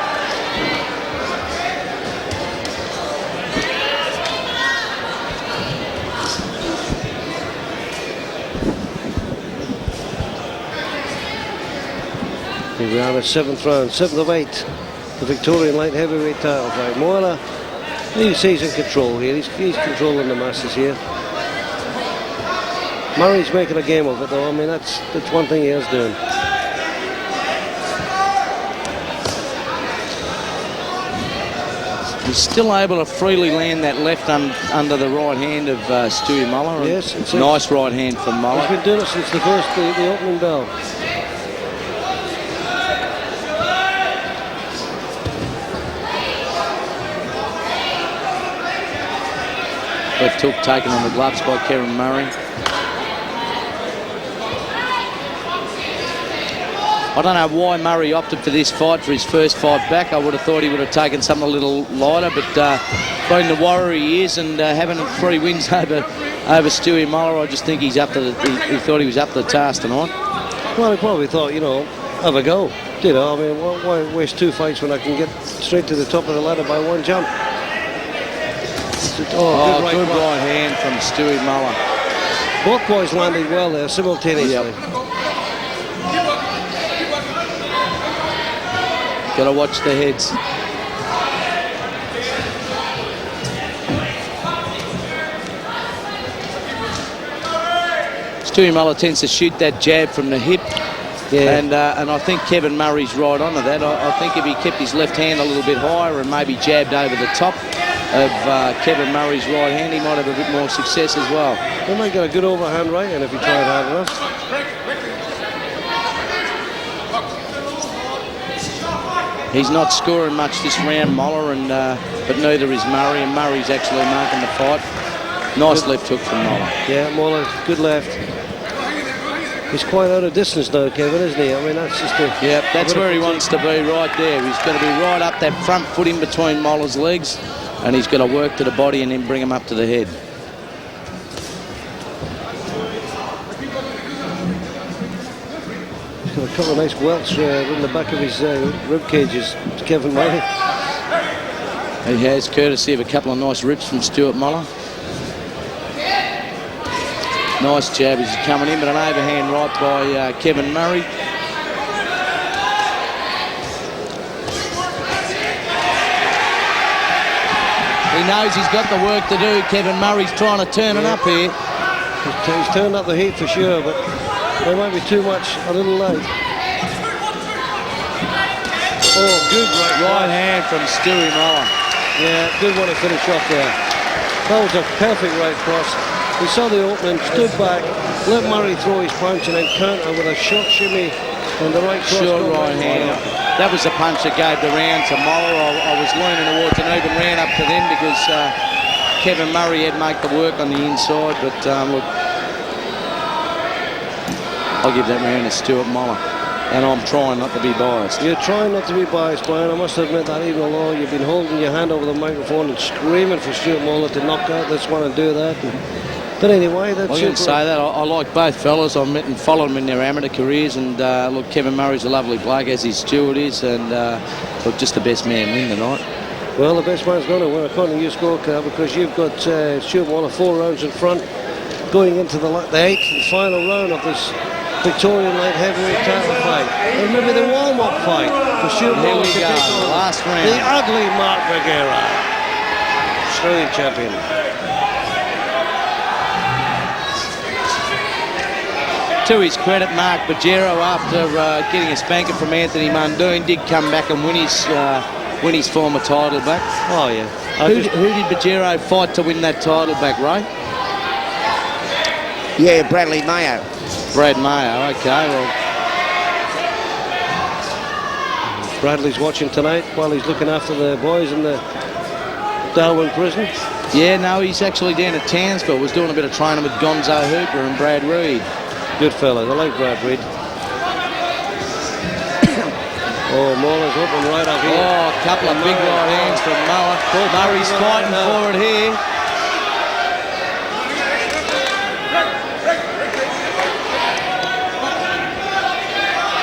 Here we are at 7th round, 7th of 8. The Victorian light heavyweight title fight. Moller, he's in control here. He's controlling the masses here. Murray's making a game of it, though. I mean, that's one thing he is doing. He's still able to freely land that left under the right hand of Stuart Muller. Yes, it's nice right hand from Muller. He's been doing it since the opening bell. Left hook taken on the gloves by Kevin Murray. I don't know why Murray opted for this fight for his first fight back. I would have thought he would have taken something a little lighter, but being the warrior he is and having 3 wins over Stuart Muller, I just think he thought he was up to the task tonight. Well, he probably thought, have a go. I mean, why waste 2 fights when I can get straight to the top of the ladder by 1 jump? Good right hand from Stuart Muller. Both boys landed well there simultaneously. Yep. Got to watch the heads. Stuart Muller tends to shoot that jab from the hip. Yeah. And I think Kevin Murray's right onto that. I think if he kept his left hand a little bit higher and maybe jabbed over the top of Kevin Murray's right hand, he might have a bit more success as well. He might get a good overhand right hand if he tried hard enough. He's not scoring much this round, Moller, but neither is Murray, and Murray's actually marking the fight. Nice left hook from Moller. Yeah, Moller, good left. He's quite out of distance now, Kevin, isn't he? I mean, that's just a... Yeah, that's where he wants to be, right there. He's got to be right up that front foot in between Moller's legs, and he's got to work to the body and then bring him up to the head. He's got a couple of nice welts in the back of his rib cages, Kevin Murray. He has, courtesy of a couple of nice rips from Stuart Muller. Nice jab as he's coming in, but an overhand right by Kevin Murray. He knows he's got the work to do. Kevin Murray's trying to turn it up here. He's turned up the heat for sure, but there might be too much, a little late. Oh, good right hand from Stuart Muller. Yeah, good one to finish off there. That was a perfect right cross. He saw the opening, stood back, let Murray throw his punch and then counter with a short shimmy and the right cross. Sure, right hand. That was the punch that gave the round to Moller. I was leaning towards an even round up to them because Kevin Murray had made the work on the inside, but look, I'll give that round to Stuart Muller. And I'm trying not to be biased. You're trying not to be biased, Brian. I must admit that even though you've been holding your hand over the microphone and screaming for Stuart Muller to knock out this one and do that. But anyway, that's... I didn't say that. I like both fellas. I've met and followed them in their amateur careers. And look, Kevin Murray's a lovely bloke, as his Stewart is. And look, just the best man win tonight. Well, the best man's going to win according to your scorecard because you've got Stuart Muller 4 rounds in front going into the 8th and final round of this Victorian light heavyweight title fight. And maybe the warm-up fight for Stuart Muller to take on last round. the ugly Mark Vergara, Australian champion. To his credit, Mark Bajero, after getting a spanker from Anthony Muldoon, did come back and win his former title back. Oh, yeah. Who did Bajero fight to win that title back, Ray? Yeah, Bradley Mayo. Brad Mayo, okay, well. Bradley's watching tonight while he's looking after the boys in the Darwin prison. Yeah, no, he's actually down at Townsville. Was doing a bit of training with Gonzo Hooper and Brad Reed. Good fellas, I like Brad Reed. Oh, Moller's open right up here. Oh, a couple of big right hands from Moller. Murray's fighting for it here.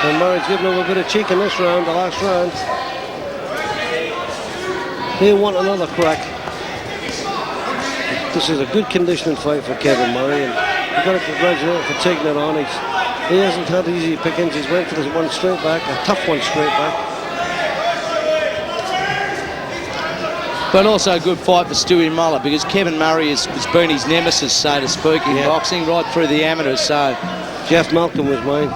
And Murray's giving him a bit of cheek in this round, the last round. He'll want another crack. This is a good conditioning fight for Kevin Murray, and you've got to congratulate him for taking it on. He hasn't had easy pickings. He's went for this one straight back, a tough one straight back. But also a good fight for Stuart Muller because Kevin Murray has been his nemesis, so to speak, in boxing right through the amateurs. So Jeff Malcolm was mine.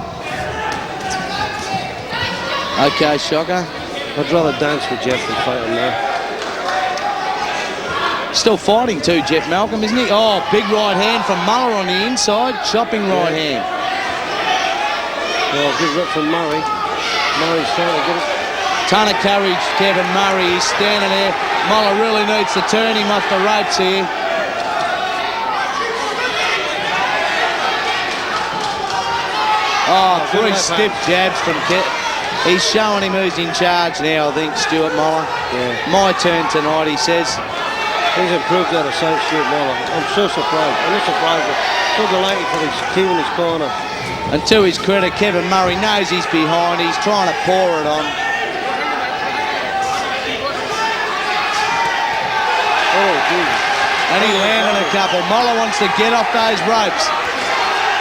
Okay, Shocker. I'd rather dance with Jeff than fight him now. Still fighting too, Jeff Malcolm, isn't he? Oh, big right hand from Muller on the inside. Chopping right hand. Well, good rip from Murray. Murray's trying to get it. Ton of courage, Kevin Murray. He's standing there. Muller really needs to turn him off the ropes here. Oh, 3 stiff jabs from Kevin. He's showing him who's in charge now, I think, Stuart Muller. Yeah. My turn tonight, he says. He's improved out of sight, Stuart Muller. I'm so surprised. I'm not surprised, but so delighted for his team in his corner. And to his credit, Kevin Murray knows he's behind. He's trying to pour it on. Oh, Jesus. And he landed a couple. Muller wants to get off those ropes.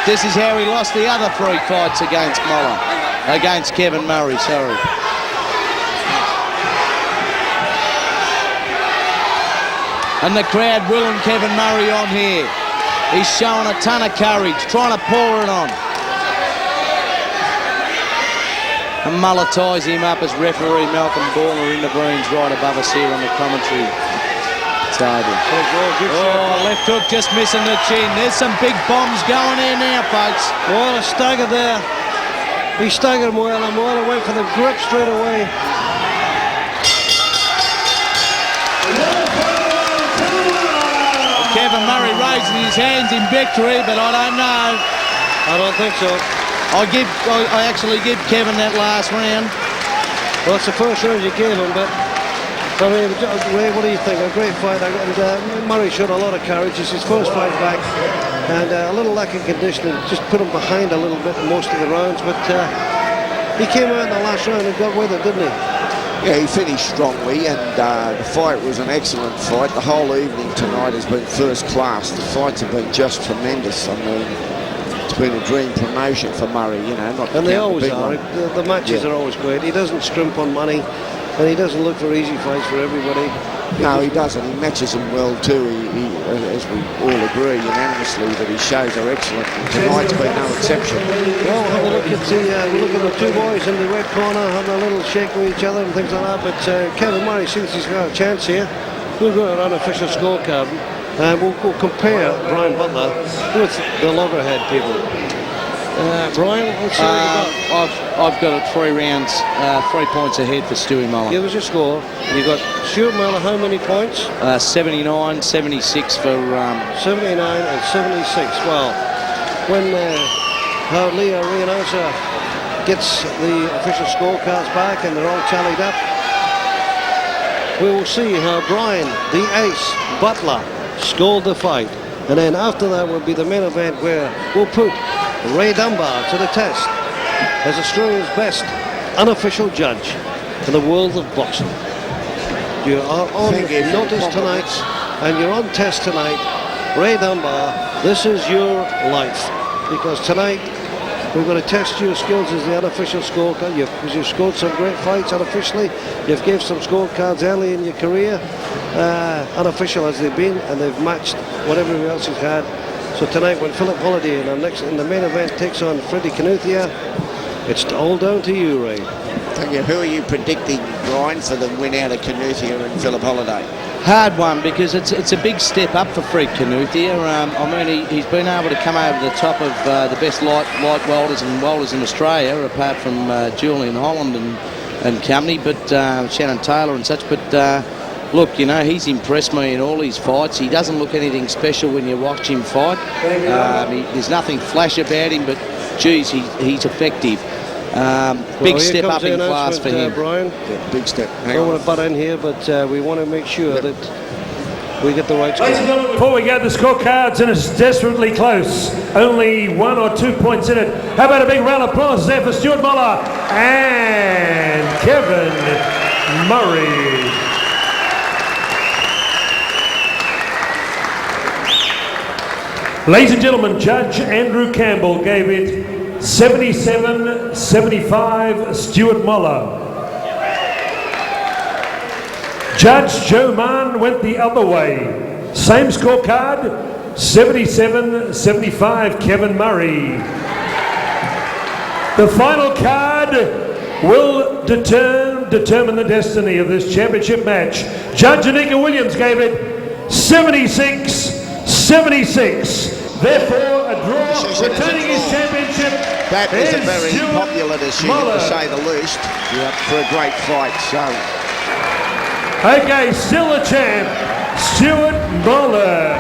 This is how he lost the other 3 fights against Muller. Against Kevin Murray, sorry. And the crowd willing Kevin Murray on here. He's showing a ton of courage, trying to pour it on. And Muller ties him up as referee Malcolm Baller in the greens right above us here on the commentary table. Oh, left hook just missing the chin. There's some big bombs going in now, folks. Well, a stagger there. He staggered Moller, and Moller went for the grip straight away. Kevin Murray raising his hands in victory, but I don't know. I don't think so. I actually give Kevin that last round. Well, it's the first round you gave him, but I mean, Ray, what do you think? A great fight. And Murray showed a lot of courage. It's his first fight back, and a little lack of conditioning just put him behind a little bit in most of the rounds. But he came out in the last round and got with it, didn't he? Yeah, he finished strongly, and the fight was an excellent fight. The whole evening tonight has been first class. The fights have been just tremendous. I mean, it's been a dream promotion for Murray, you know. And they always are. The matches are always great. He doesn't scrimp on money, and he doesn't look for easy fights for everybody. No, he doesn't. He matches them well too. He, as we all agree unanimously, that his shows are excellent. Tonight's been no exception. Well, have a look at the 2 boys in the red corner having a little shake with each other and things like that. But Kevin Murray, since he's got a chance here, we'll go around official scorecard. We'll compare Brian Butler with the Loggerhead people. Brian, what's I've got it 3 rounds, 3 points ahead for Stuart Muller. Give us your score. You've got Stuart Muller, how many points? 79, 76 for... 79 and 76. Well, when Leo Reanosa gets the official scorecards back and they're all tallied up, we will see how Brian, the ace, Butler, scored the fight. And then after that will be the main event where we'll put Ray Dunbar to the test as Australia's best unofficial judge in the world of boxing. You are on notice tonight and you're on test tonight. Ray Dunbar, this is your life, because tonight we're going to test your skills as the unofficial scorecard. You've scored some great fights unofficially. You've gave some scorecards early in your career, unofficial as they've been, and they've matched what everyone else has had. So tonight, when Phillip Holiday in the main event takes on Freddie Kinuthia, it's all down to you, Ray. Thank you. Who are you predicting, Brian, for the win out of Kinuthia and Phillip Holiday? Hard one, because it's a big step up for Fred Kinuthia. I mean, he's been able to come over the top of the best light welders and welders in Australia, apart from Julian Holland and company, but Shannon Taylor and such. But look, you know, he's impressed me in all his fights. He doesn't look anything special when you watch him fight. There's nothing flash about him, but geez, he's effective. Big step up in class for him. Brian. Yeah, big step. I don't want to butt in here, but we want to make sure that we get the right score. Before we go to the scorecards, and it's desperately close, only 1 or 2 points in it. How about a big round of applause there for Stuart Muller and Kevin Murray. Ladies and gentlemen, Judge Andrew Campbell gave it 77-75 Stuart Muller. Judge Joe Mann went the other way. Same scorecard, 77-75 Kevin Murray. The final card will determine the destiny of this championship match. Judge Anika Williams gave it 76-76. Therefore, a draw, returning his championship. That is a very popular decision, to say the least, for a great fight. So, okay, still the champ, Stuart Muller.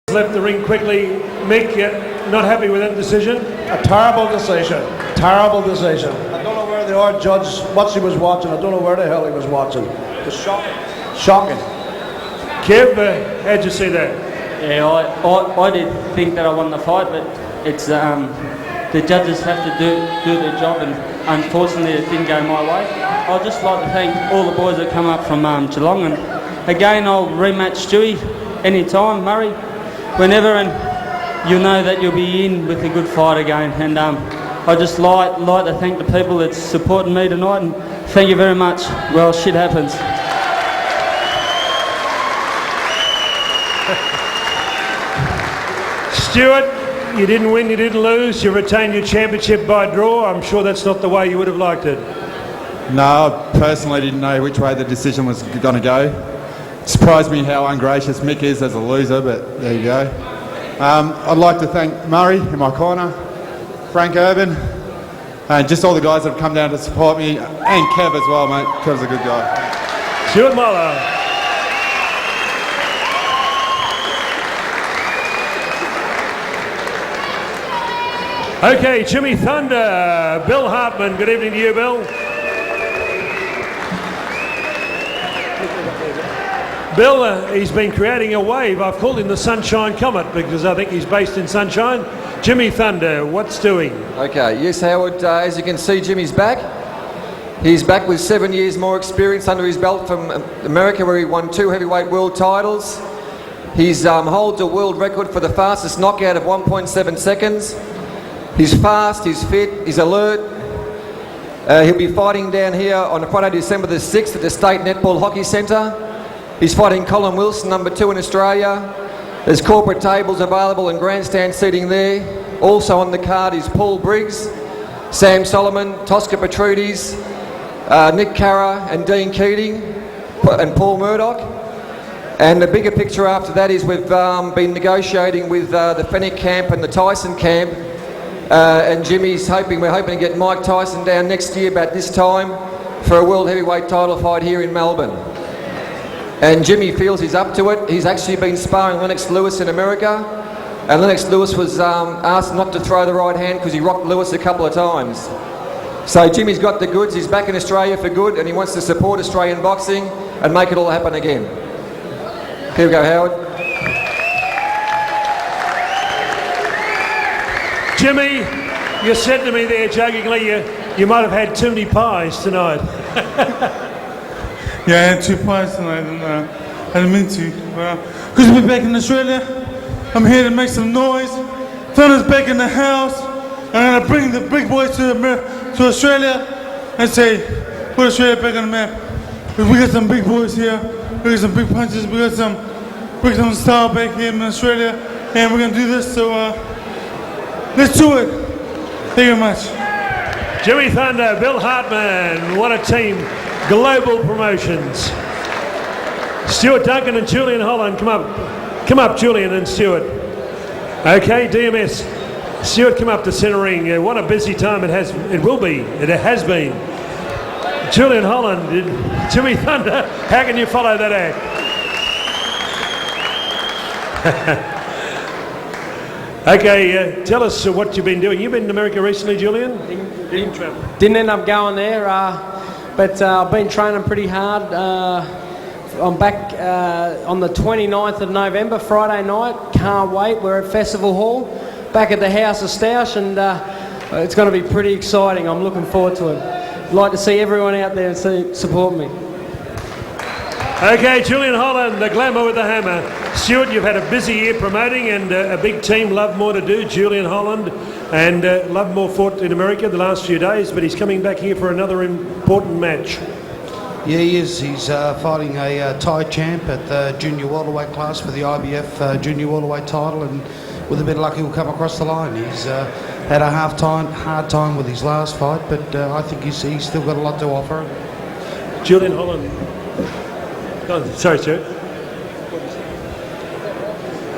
Left the ring quickly. Mick, not happy with that decision? A terrible decision. Terrible decision. I don't know where the old judge, what he was watching. I don't know where the hell he was watching. It was shocking. Shocking. Kev, how'd you see that? Yeah, I did think that I won the fight, but it's the judges have to do their job, and unfortunately it didn't go my way. I'd just like to thank all the boys that come up from Geelong, and again I'll rematch Stewie anytime, Murray. Whenever, and you'll know that you'll be in with a good fight again. And I just like to thank the people that's supporting me tonight, and thank you very much. Well, shit happens. Stuart, you didn't win, you didn't lose, you retained your championship by draw. I'm sure that's not the way you would have liked it. No, I personally didn't know which way the decision was going to go. Surprised me how ungracious Mick is as a loser, but there you go. I'd like to thank Murray in my corner, Frank Urban, and just all the guys that have come down to support me, and Kev as well, mate. Kev's a good guy. Stuart Muller. Okay, Jimmy Thunder, Bill Hartman. Good evening to you, Bill. Bill, he's been creating a wave. I've called him the Sunshine Comet because I think he's based in Sunshine. Jimmy Thunder, what's doing? Okay, yes, Howard, as you can see, Jimmy's back. He's back with 7 years more experience under his belt from America, where he won 2 heavyweight world titles. He holds a world record for the fastest knockout of 1.7 seconds. He's fast, he's fit, he's alert. He'll be fighting down here on Friday, December the 6th at the State Netball Hockey Centre. He's fighting Colin Wilson, number 2 in Australia. There's corporate tables available and grandstand seating there. Also on the card is Paul Briggs, Sam Solomon, Tosca Petrudis, Nick Carra and Dean Keating and Paul Murdoch. And the bigger picture after that is we've been negotiating with the Fenwick camp and the Tyson camp, and we're hoping to get Mike Tyson down next year about this time for a world heavyweight title fight here in Melbourne. And Jimmy feels he's up to it. He's actually been sparring Lennox Lewis in America, and Lennox Lewis was asked not to throw the right hand because he rocked Lewis a couple of times. So Jimmy's got the goods. He's back in Australia for good, and he wants to support Australian boxing and make it all happen again. Here we go, Howard. Jimmy, you said to me there jokingly you might have had too many pies tonight. Yeah, I had 2 pies tonight and I didn't mean to. Good to be back in Australia. I'm here to make some noise. Thunder's back in the house. I'm going to bring the big boys to Australia and say, put Australia back on the map. We got some big boys here. We got some big punches. We got some style back here in Australia. And we're going to do this, so let's do it. Thank you very much. Jimmy Thunder, Bill Hartman, what a team. Global Promotions. Stuart Duncan and Julian Holland, come up Julian and Stuart. Okay, DMS. Stuart, come up to centre ring. What a busy time it has been. Julian Holland, Jimmy Thunder, how can you follow that act? Okay, tell us what you've been doing. You've been in America recently, Julian? Didn't end up going there, but I've been training pretty hard. I'm back on the 29th of November, Friday night. Can't wait. We're at Festival Hall, back at the House of Stoush, and it's going to be pretty exciting. I'm looking forward to it. I'd like to see everyone out there and support me. Okay, Julian Holland, the glamour with the hammer. Stewart, you've had a busy year promoting and a big team. Lovemore to do, Julian Holland, and Lovemore fought in America the last few days, but he's coming back here for another important match. Yeah, he is. He's fighting a Thai champ at the junior welterweight class for the IBF junior welterweight title, and with a bit of luck he'll come across the line. He's had a hard time with his last fight, but I think he's still got a lot to offer. Julian Holland. Oh, sorry, sir.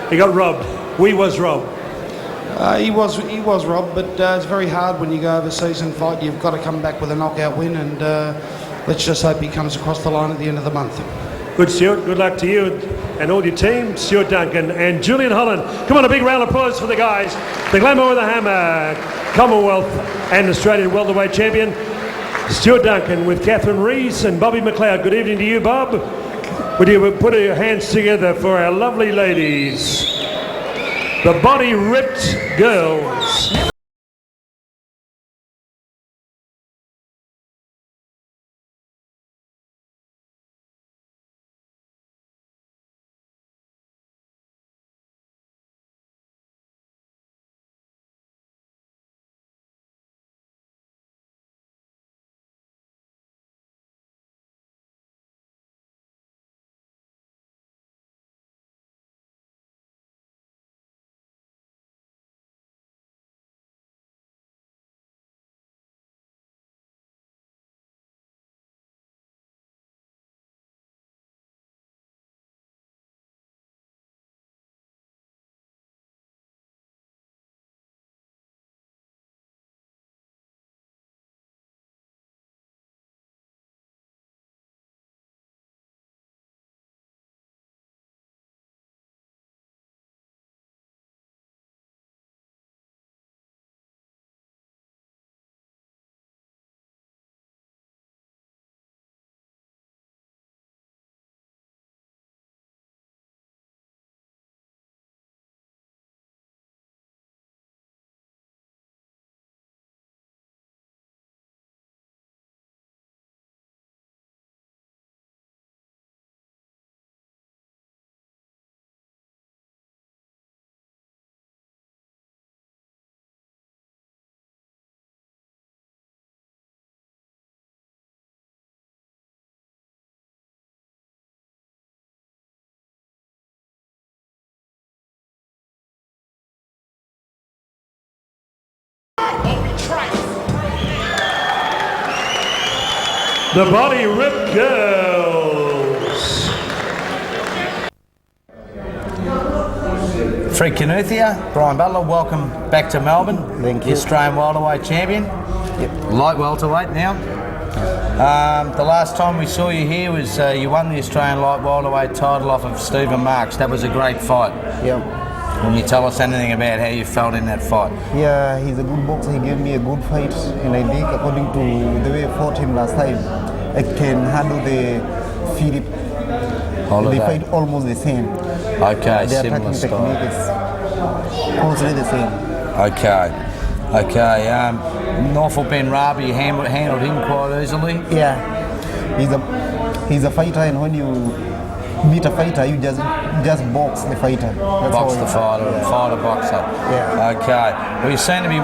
He got robbed. We was robbed. He was robbed, but it's very hard when you go overseas and fight. You've got to come back with a knockout win, and let's just hope he comes across the line at the end of the month. Good, Stuart. Good luck to you and all your team, Stuart Duncan and Julian Holland. Come on, a big round of applause for the guys. The glamour with the hammer, Commonwealth and Australian welterweight champion, Stuart Duncan with Catherine Rees and Bobby McLeod. Good evening to you, Bob. Would you put your hands together for our lovely ladies, the body ripped girls. the Body Rip Girls. Fred Kinuthia, Brian Butler, welcome back to Melbourne. Thank The you. Australian welterweight champion. Yep. Light welterweight now. The last time we saw you here was you won the Australian light welterweight title off of Stephen Marks. That was a great fight. Yeah. Can you tell us anything about how you felt in that fight? Yeah, he's a good boxer. He gave me a good fight, and I think according to the way I fought him last time, I can handle the Phillip. They fight almost the same. Okay, the similar attacking style. technique is closely the same. Okay. Norfolk Ben Rabi, you handled him quite easily. Yeah, he's a fighter, and when you meet a fighter, you just box the fighter. That's Box all the fighter, and fight a boxer. Yeah. Okay. Well, you seem to be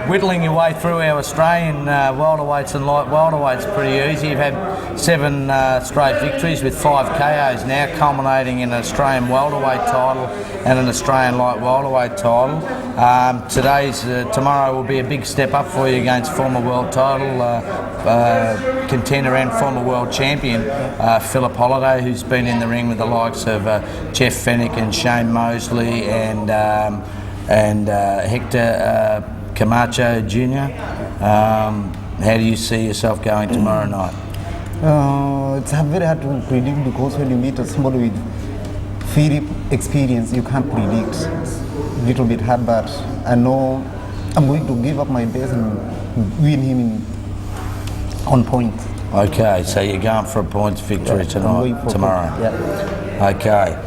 whittling your way through our Australian welterweights and light welterweights pretty easy. You've had 7 straight victories with 5 KOs now, culminating in an Australian welterweight title and an Australian light welterweight title. Tomorrow will be a big step up for you against former world title contender and former world champion Phillip Holiday, who's been in the ring with the likes of Jeff Fennick and Shane Mosley and Hector Camacho Jr. How do you see yourself going tomorrow night? It's very hard to predict because when you meet somebody with Phillip experience, you can't predict. It's a little bit hard, but I know I'm going to give up my best and win him on point. Okay, so you're going for a points victory tomorrow. Yeah. Okay.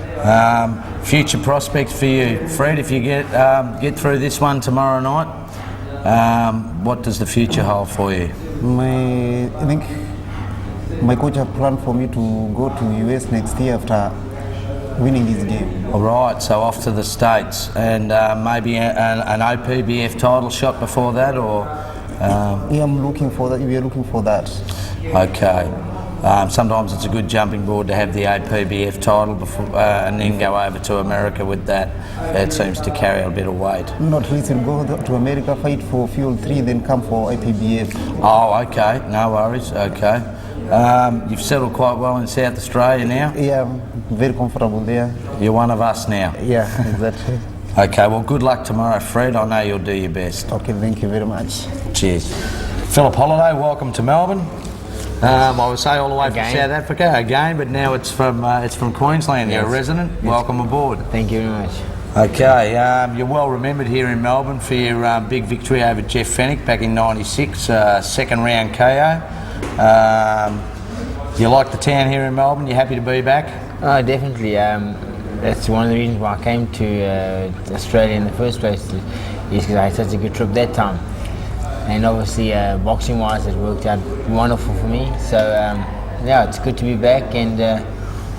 Future prospects for you, Fred. If you get through this one tomorrow night, what does the future hold for you? I think my coach have planned for me to go to US next year after winning this game. All right, so off to the States and maybe an OPBF title shot before that, or? Yeah, I'm looking for that. We are looking for that. Okay. Sometimes it's a good jumping board to have the OPBF title before, and then go over to America with that. It seems to carry a bit of weight. Not least, go to America, fight for Fuel 3, then come for IPBF. Oh, okay. No worries. Okay. You've settled quite well in South Australia now? Yeah, I'm very comfortable there. You're one of us now? Yeah, exactly. Okay, well, good luck tomorrow, Fred. I know you'll do your best. Okay, thank you very much. Cheers. Phillip Holiday, welcome to Melbourne. I would say all the way from South Africa again, but now it's from Queensland. You're a resident. Yes. Welcome aboard. Thank you very much. Okay, you're well remembered here in Melbourne for your big victory over Jeff Fennick back in '96, second round KO. You like the town here in Melbourne? You happy to be back? Oh, definitely. That's one of the reasons why I came to Australia in the first place, is because I had such a good trip that time. And obviously, boxing-wise, it worked out wonderful for me. So, yeah, it's good to be back, and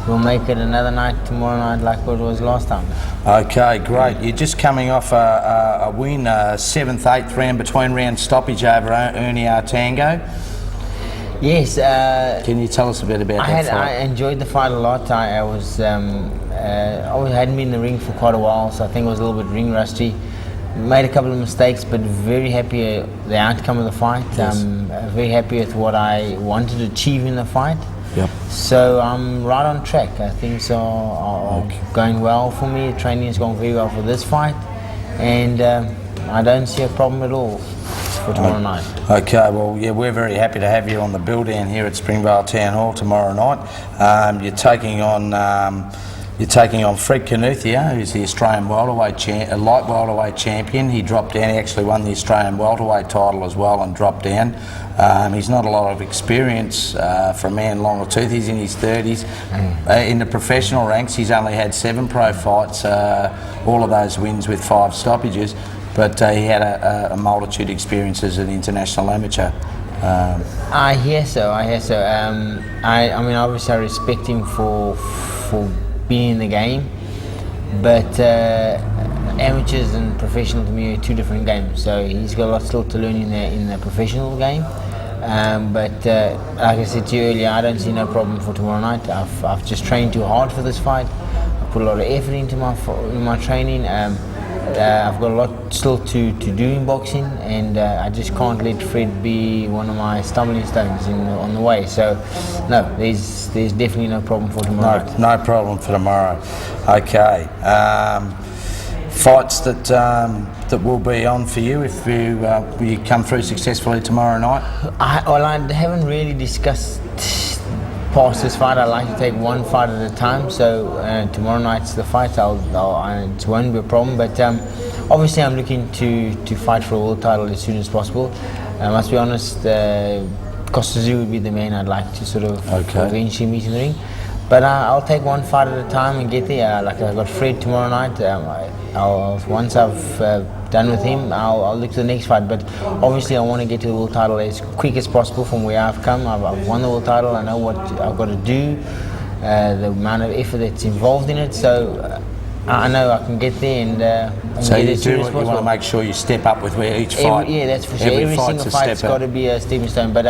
we'll make it another night tomorrow night like what it was last time. Okay, great. You're just coming off a win, 7th, 8th round between round stoppage over Ernie Artango. Yes. Can you tell us a bit about that fight? I enjoyed the fight a lot. I hadn't been in the ring for quite a while, so I think I was a little bit ring rusty. Made a couple of mistakes, but very happy the outcome of the fight. Yes. Very happy with what I wanted to achieve in the fight. Yep. So I'm right on track. Things are going well for me. Training has gone very well for this fight, and I don't see a problem at all for tomorrow night. Okay, well, yeah, we're very happy to have you on the bill down here at Springvale Town Hall tomorrow night. You're taking on Fred Kinuthia, who's the Australian light welterweight champion. He dropped down. He actually won the Australian welterweight title as well and dropped down. He's not a lot of experience for a man long or tooth. He's in his 30s. In the professional ranks, he's only had 7 pro fights, all of those wins with 5 stoppages. But he had a multitude of experience as an international amateur. I hear so. I mean, obviously, I respect him for being in the game, but amateurs and professional to me are 2 different games. So he's got a lot still to learn in the professional game. But like I said to you earlier, I don't see no problem for tomorrow night. I've just trained too hard for this fight. I put a lot of effort into my training. I've got a lot still to do in boxing, and I just can't let Fred be one of my stumbling stones on the way. So, no, there's definitely no problem for tomorrow. No problem for tomorrow. Okay. Fights that will be on for you if you come through successfully tomorrow night? I haven't really discussed past this fight. I like to take one fight at a time. So tomorrow night's the fight. It won't be a problem. But obviously, I'm looking to fight for a world title as soon as possible. I must be honest. Aukuso would be the man I'd like to sort of eventually meet in the ring. But I'll take one fight at a time and get there. Like I got Fred tomorrow night. Once I've done with him, I'll look to the next fight. But obviously, I want to get to the world title as quick as possible from where I've come. I've won the world title. I know what I've got to do, the amount of effort that's involved in it. So I know I can get there and so get you as soon do as what you possible. want to make sure you step up with where each fight. Yeah, that's for sure. Every single fight's got to be a stepping stone, but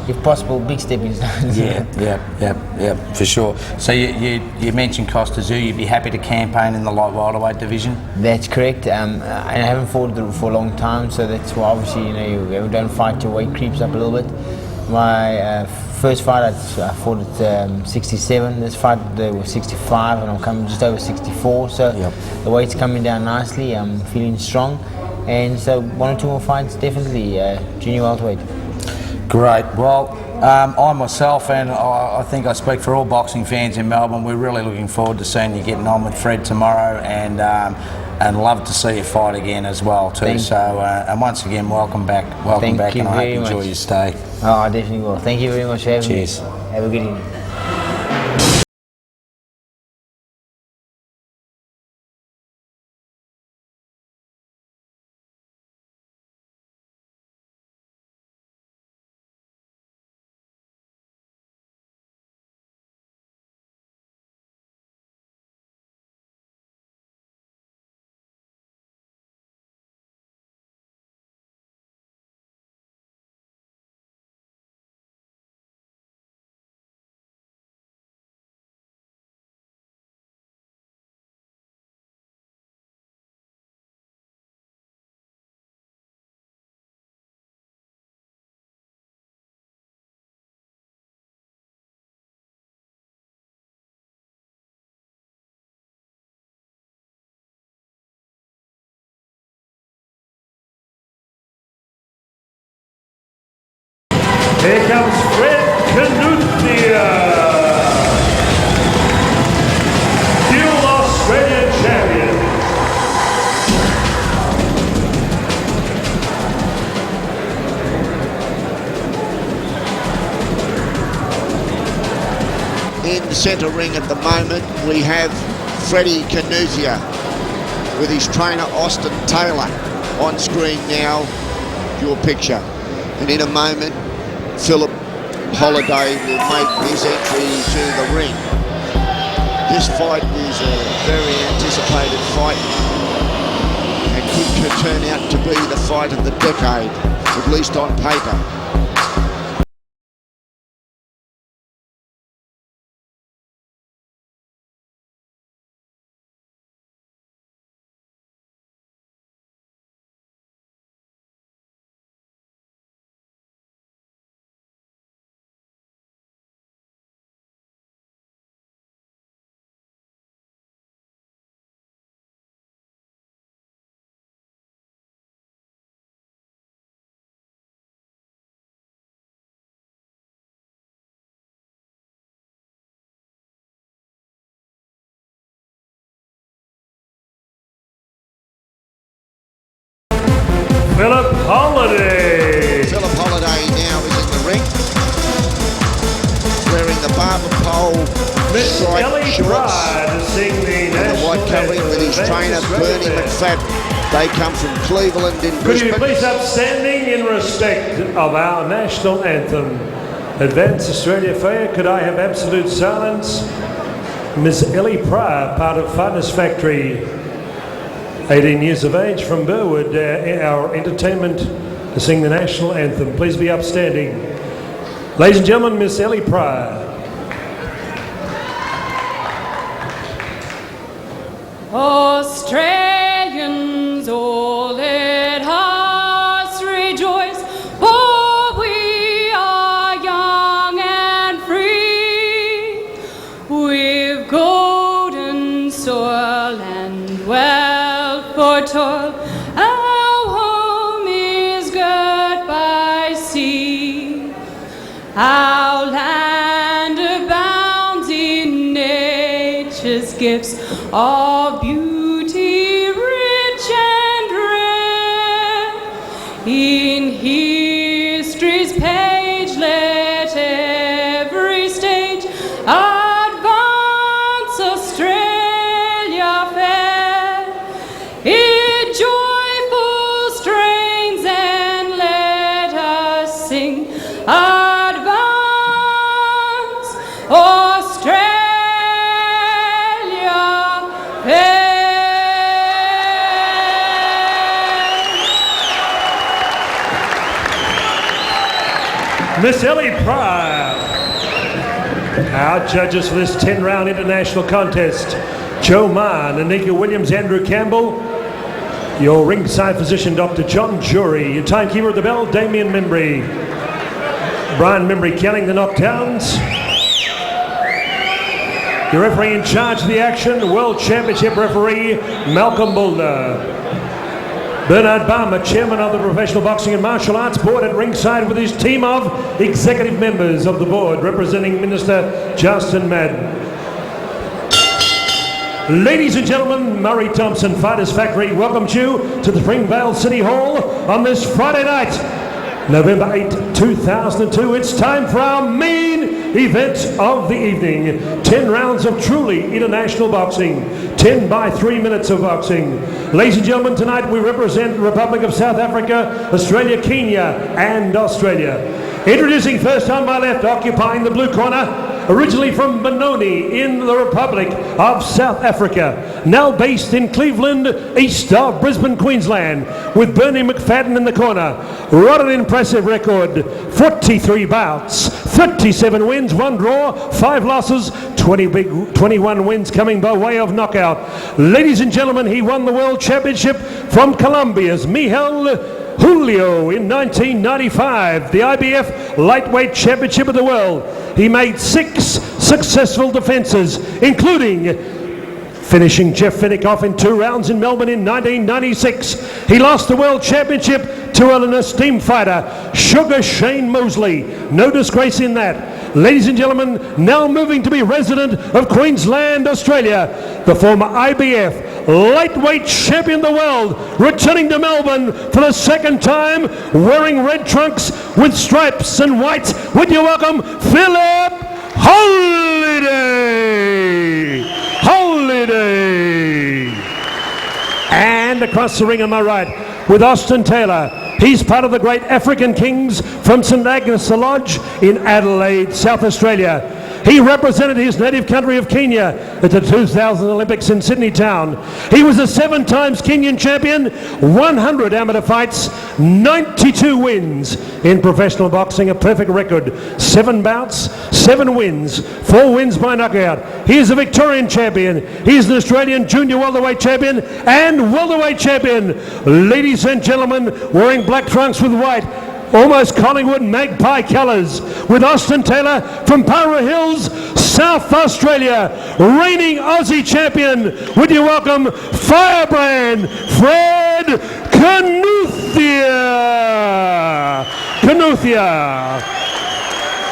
if possible, big stepping stones. Yeah, for sure. So you mentioned Aukuso. You'd be happy to campaign in the light welterweight division? That's correct. And I haven't fought for a long time, so that's why obviously you don't fight, your weight creeps up a little bit. My first fight I fought at 67. This fight was 65, and I'm coming just over 64. So the weight's coming down nicely. I'm feeling strong, and so one or two more fights definitely junior welterweight. Great. Well, I myself, and I think I speak for all boxing fans in Melbourne, we're really looking forward to seeing you getting on with Fred tomorrow, and love to see you fight again as well too. And once again, welcome back, and I hope you enjoy your stay. Oh, I definitely will. Thank you very much for having me. Cheers. Have a good evening. Here comes Fred Kinuthia, dual Australian champion. In the centre ring at the moment, we have Freddie Kinuthia with his trainer Austin Taylor on screen now, your picture. And in a moment, Phillip Holiday will make his entry to the ring. This fight is a very anticipated fight and could turn out to be the fight of the decade, at least on paper. Phillip Holiday. Phillip Holiday now is in the ring, wearing the barber pole stripe shorts and the white covering with his trainer Bernie McFadden. They come from Cleveland in Could you Brisbane. please upstanding in respect of our national anthem, Advance Australia Fair, could I have absolute silence? Ms. Ellie Pryor, part of Fitness Factory, 18 years of age, from Burwood, our entertainment to sing the national anthem. Please be upstanding. Ladies and gentlemen, Miss Ellie Pryor. Australian kings, oh let us rejoice, for we are young and free, with golden soil and wealth for toil. Our home is girt by sea, our land abounds in nature's gifts of beauty rich and rare. In history's page let every stage advance Australia fair. In joyful strains and let us sing advance Australia fair. Miss Ellie Pryor. Our judges for this 10-round international contest, Joe Mann, Anika Williams, Andrew Campbell. Your ringside physician, Dr. John Jury. Your timekeeper at the bell, Damien Membry. Brian Membry counting the knockdowns. Your referee in charge of the action, World Championship referee, Malcolm Mulder. Bernard Barmer, chairman of the Professional Boxing and Martial Arts Board, at ringside with his team of executive members of the board, representing Minister Justin Madden. Ladies and gentlemen, Murray Thompson Fighters Factory welcomes you to the Springvale City Hall on this Friday night, November 8, 2002. It's time for our main event of the evening. 10 rounds of truly international boxing. 10 by 3 minutes of boxing. Ladies and gentlemen, tonight we represent the Republic of South Africa, Australia, Kenya, and Australia. Introducing first on my left, occupying the blue corner, originally from Benoni in the Republic of South Africa, now based in Cleveland, east of Brisbane, Queensland, with Bernie McFadden in the corner. What an impressive record. 43 bouts, 37 wins, 1 draw, 5 losses, 21 wins coming by way of knockout. Ladies and gentlemen, he won the World Championship from Colombia's Miguel Julio in 1995, the IBF Lightweight Championship of the World. He made 6 successful defences, including finishing Jeff Finnick off in 2 rounds in Melbourne in 1996. He lost the World Championship to an esteemed fighter, Sugar Shane Mosley. No disgrace in that. Ladies and gentlemen, now moving to be resident of Queensland, Australia, the former IBF lightweight champion of the world, returning to Melbourne for the 2nd time, wearing red trunks with stripes and white. Would you welcome Phillip Holiday? And across the ring on my right, with Austin Taylor. He's part of the great African Kings from St Agnes Lodge in Adelaide, South Australia. He represented his native country of Kenya at the 2000 Olympics in Sydney town. He was a 7 times Kenyan champion, 100 amateur fights, 92 wins in professional boxing, a perfect record. 7 bouts, 7 wins, 4 wins by knockout. He is a Victorian champion. He is an Australian junior welterweight champion and welterweight champion. Ladies and gentlemen, wearing black trunks with white, almost Collingwood Magpie colours, with Austin Taylor from Para Hills, South Australia, reigning Aussie champion. Would you welcome Firebrand Fred Kinuthia.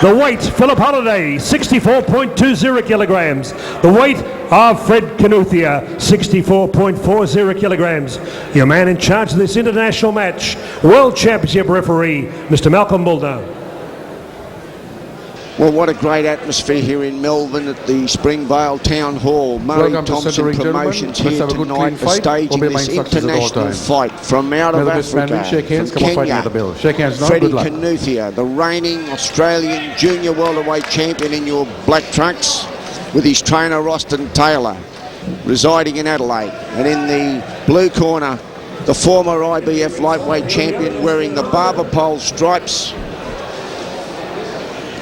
The weight, Phillip Holiday, 64.20 kilograms. The weight of Fred Kinuthia, 64.40 kilograms. Your man in charge of this international match, World Championship referee, Mr. Malcolm Mulder. Well, what a great atmosphere here in Melbourne at the Springvale Town Hall. Murray Thompson Promotions here tonight for staging this international fight from out of Africa, from Kenya. Freddie Kinuthia, the reigning Australian junior welterweight champion in your black trunks, with his trainer Austin Taylor, residing in Adelaide. And in the blue corner, the former IBF lightweight champion wearing the barber pole stripes,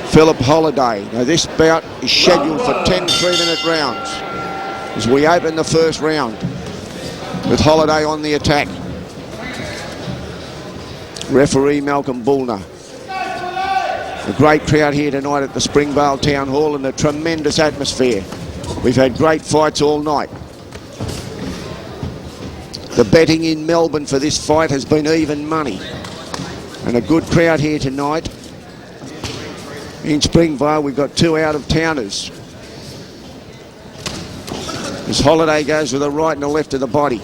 Phillip Holiday. Now this bout is scheduled for 10 3-minute rounds as we open the first round. with Holiday on the attack. Referee Malcolm Bullner. A great crowd here tonight at the Springvale Town Hall and a tremendous atmosphere. We've had great fights all night. The betting in Melbourne for this fight has been even money. And a good crowd here tonight. In Springvale, we've got 2 out-of-towners. As Holiday goes with the right and the left of the body.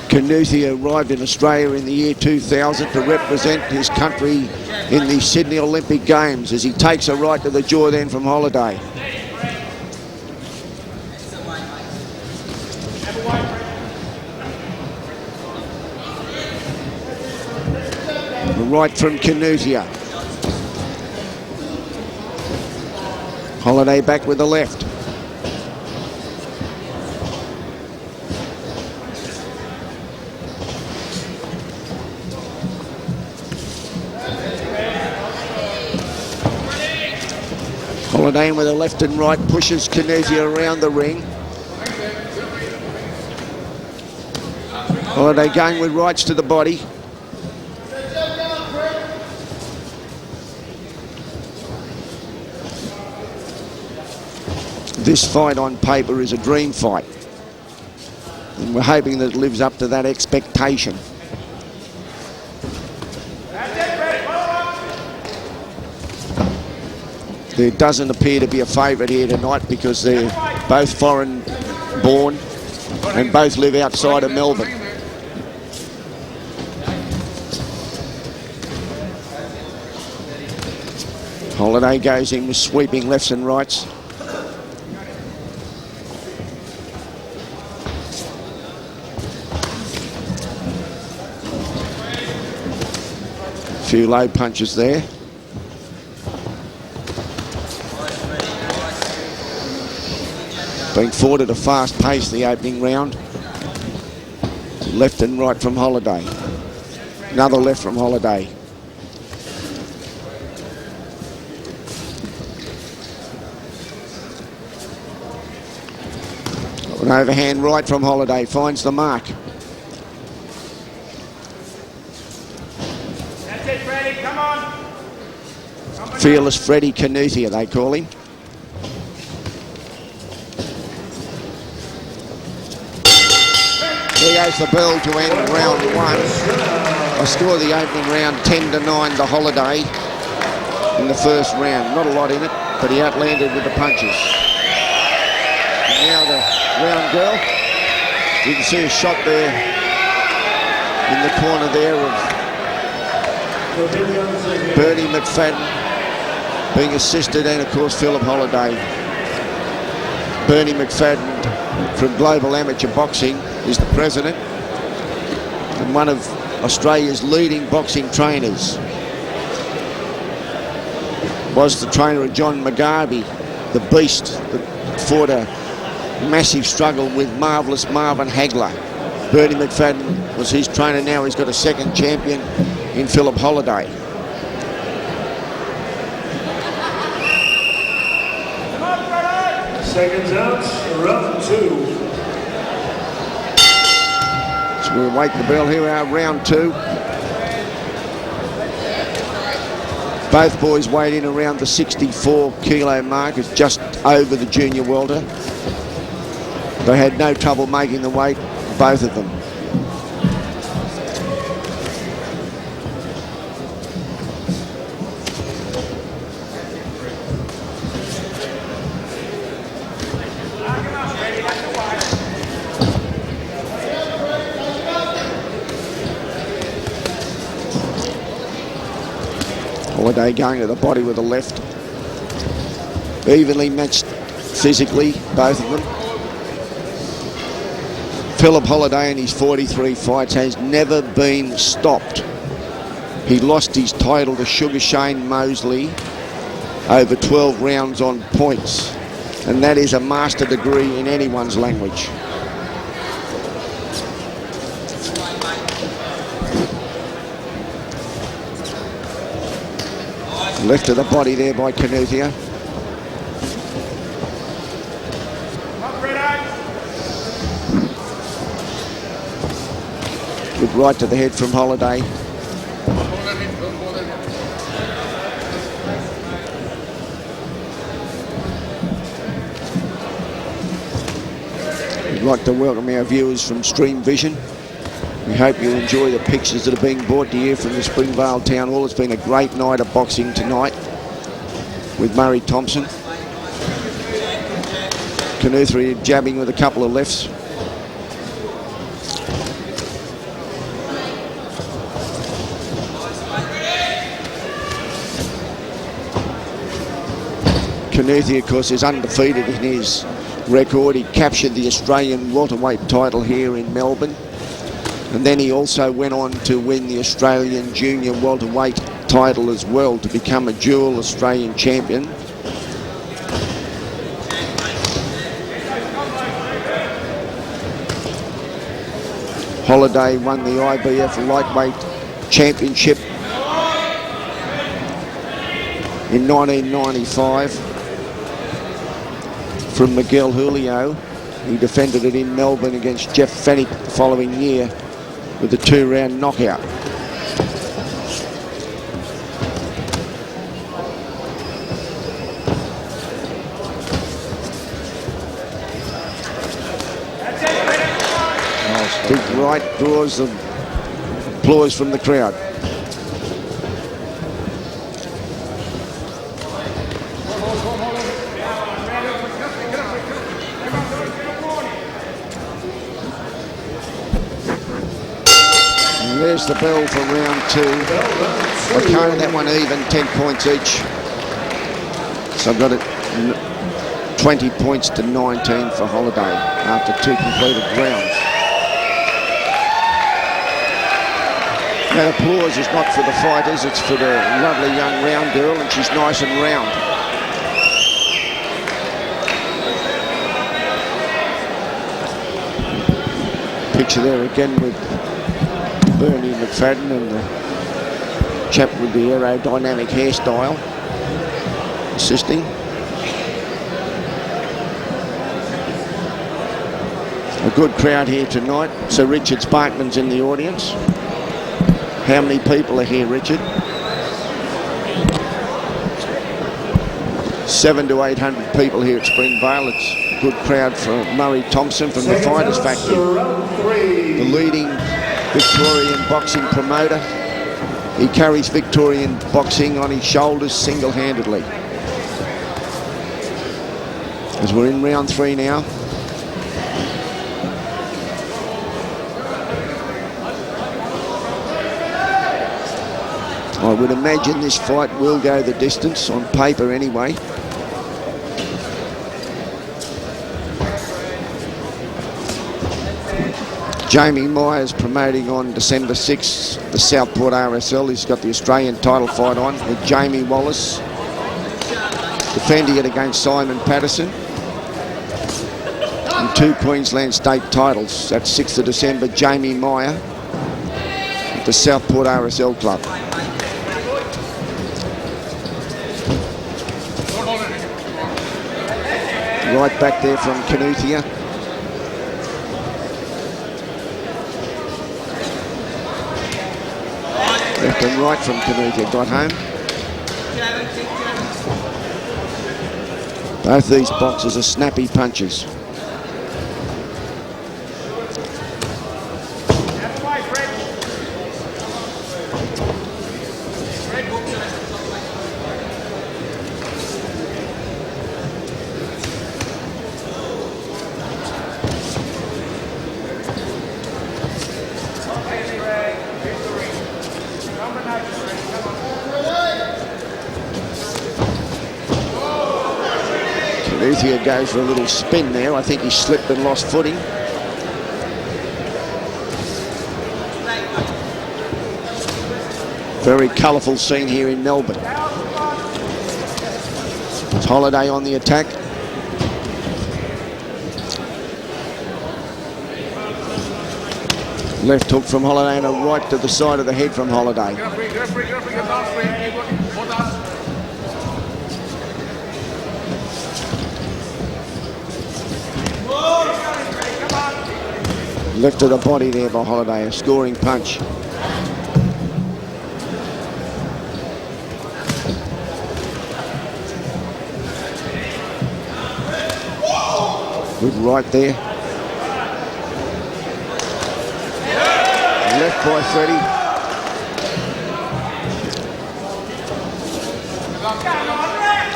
Kinuthia arrived in Australia in the year 2000 to represent his country in the Sydney Olympic Games as he takes a right to the jaw then from Holiday. The right from Kinuthia. Holiday back with the left. Holiday with a left and right pushes Kinuthia around the ring. Holiday going with rights to the body. This fight on paper is a dream fight. And we're hoping that it lives up to that expectation. There doesn't appear to be a favourite here tonight because they're both foreign born and both live outside of Melbourne. Holiday goes in with sweeping lefts and rights. A few low punches there. Being fought at a fast pace the opening round. Left and right from Holiday. Another left from Holiday. An overhand right from Holiday, finds the mark. That's it, Freddie, come on. Fearless Freddie Kinuthia, they call him. There goes the bell to end round 1. I scored the opening round 10-9 to Holiday in the first round. Not a lot in it, but he outlanded with the punches. And now the round girl. You can see a shot there in the corner there of Bernie McFadden being assisted, and of course Phillip Holiday. Bernie McFadden from Global Amateur Boxing is the president and one of Australia's leading boxing trainers. Was the trainer of John McGarvey, the beast that fought a massive struggle with marvellous Marvin Hagler. Bernie McFadden was his trainer. Now he's got a second champion in Phillip Holiday. Seconds out, round 2. So we'll wait the bell. Here we are, round 2. Both boys weighed in around the 64 kilo mark. It's just over the junior welter. They had no trouble making the weight, both of them. Holiday going to the body with the left. Evenly matched physically, both of them. Phillip Holiday in his 43 fights has never been stopped. He lost his title to Sugar Shane Mosley over 12 rounds on points. And that is a master degree in anyone's language. Left to the body there by Kinuthia. Good right to the head from Holiday. We'd like to welcome our viewers from Stream Vision. We hope you enjoy the pictures that are being brought to you from the Springvale Town Hall. It's been a great night of boxing tonight with Murray Thompson. Kinuthia jabbing with a couple of lefts. Kinuthia, of course, is undefeated in his record. He captured the Australian welterweight title here in Melbourne. And then he also went on to win the Australian junior welterweight title as well, to become a dual Australian champion. Holiday won the IBF lightweight championship in 1995 from Miguel Julio. He defended it in Melbourne against Jeff Fennick the following year with a 2-round knockout. Big right draws the applause from the crowd. There's the bell for round 2. I counted that one even, 10 points each. So I've got it 20 points to 19 for Holiday after 2 completed rounds. That applause is not for the fighters, it's for the lovely young round girl, and she's nice and round. Picture there again with Bernie McFadden and the chap with the aerodynamic hairstyle assisting. A good crowd here tonight. Sir Richard Sparkman's in the audience. How many people are here, Richard? 700 to 800 people here at Springvale. It's a good crowd for Murray Thompson from the Fighters Factory, the leading Victorian boxing promoter. He carries Victorian boxing on his shoulders single-handedly. As we're in round 3 now. I would imagine this fight will go the distance, on paper anyway. Jamie Myers promoting on December 6th, the Southport RSL. He's got the Australian title fight on with Jamie Wallace, defending it against Simon Patterson. And 2 Queensland state titles. That's 6th of December, Jamie Meyer at the Southport RSL Club. Right back there from Kinuthia. Left and right from Kinuthia, got home. Both these boxers are snappy punches. Kinuthia goes for a little spin there. I think he slipped and lost footing. Very colourful scene here in Melbourne. It's Holiday on the attack. Left hook from Holiday and a right to the side of the head from Holiday. Left of the body there by Holiday, a scoring punch. Good right there. Left by Freddie.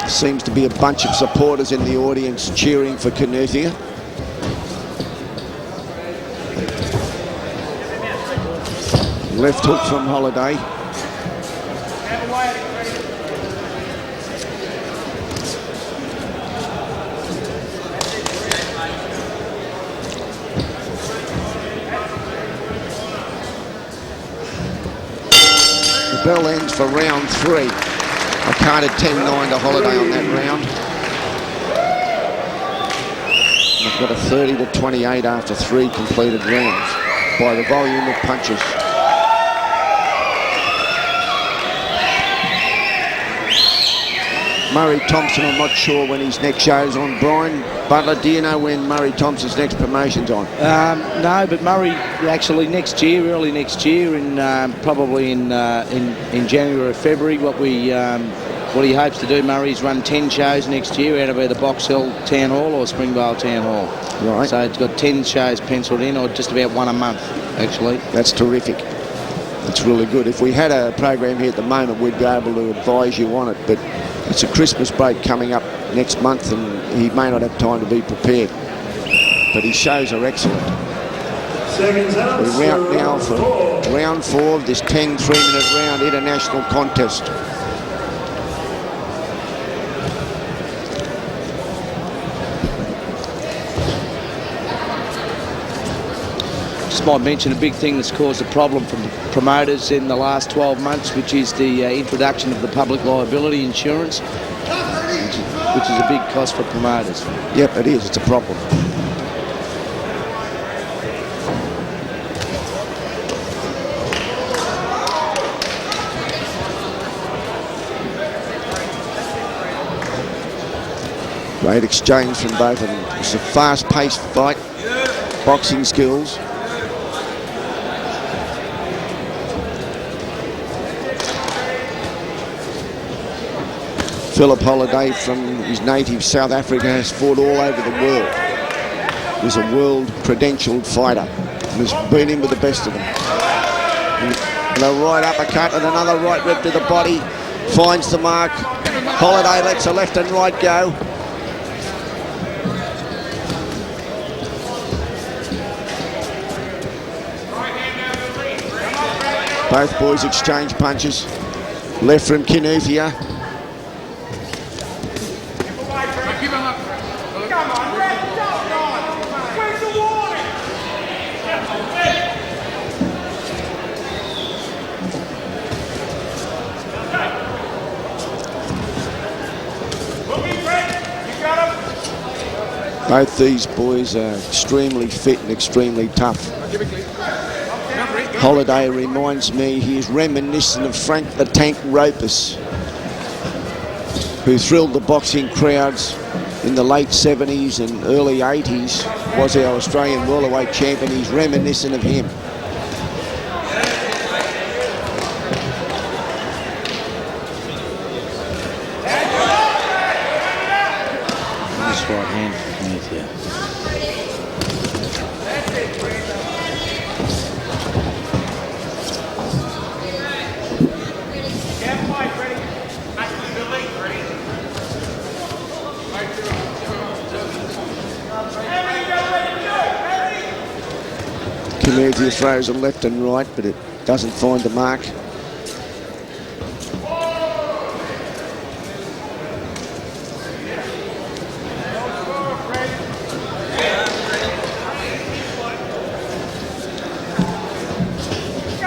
Seems to be a bunch of supporters in the audience cheering for Kinuthia. Left hook from Holiday. The bell ends for round 3. I counted 10-9 to Holiday on that round. I've got a 30-28 after 3 completed rounds by the volume of punches. Murray Thompson, I'm not sure when his next show's on. Brian Butler, do you know when Murray Thompson's next promotion's on? No, but Murray actually next year, early next year, in probably in January or February. What he hopes to do, Murray's run 10 shows next year out of either Box Hill Town Hall or Springvale Town Hall. Right. So it's got 10 shows penciled in, or just about one a month, actually. That's terrific. That's really good. If we had a program here at the moment, we'd be able to advise you on it, but it's a Christmas break coming up next month and he may not have time to be prepared. But his shows are excellent. We're out now for round 4 of this 10 3-minute round international contest. Just might mention a big thing that's caused a problem from promoters in the last 12 months, which is the introduction of the public liability insurance, which is a big cost for promoters. Yep, it is. It's a problem. Great exchange from both of them. It's a fast-paced fight. Boxing skills. Phillip Holiday from his native South Africa has fought all over the world. He's a world credentialed fighter and has been in with the best of them. And a right uppercut and another right rip to the body. Finds the mark. Holiday lets a left and right go. Both boys exchange punches. Left from Kinuthia. Both these boys are extremely fit and extremely tough. Holiday reminds me, he is reminiscent of Frank the Tank Ropus, who thrilled the boxing crowds in the late 70s and early 80s, was our Australian welterweight champion. He's reminiscent of him. Nice right hand from Kinuthia. Kinuthia throws them left and right, but it doesn't find the mark.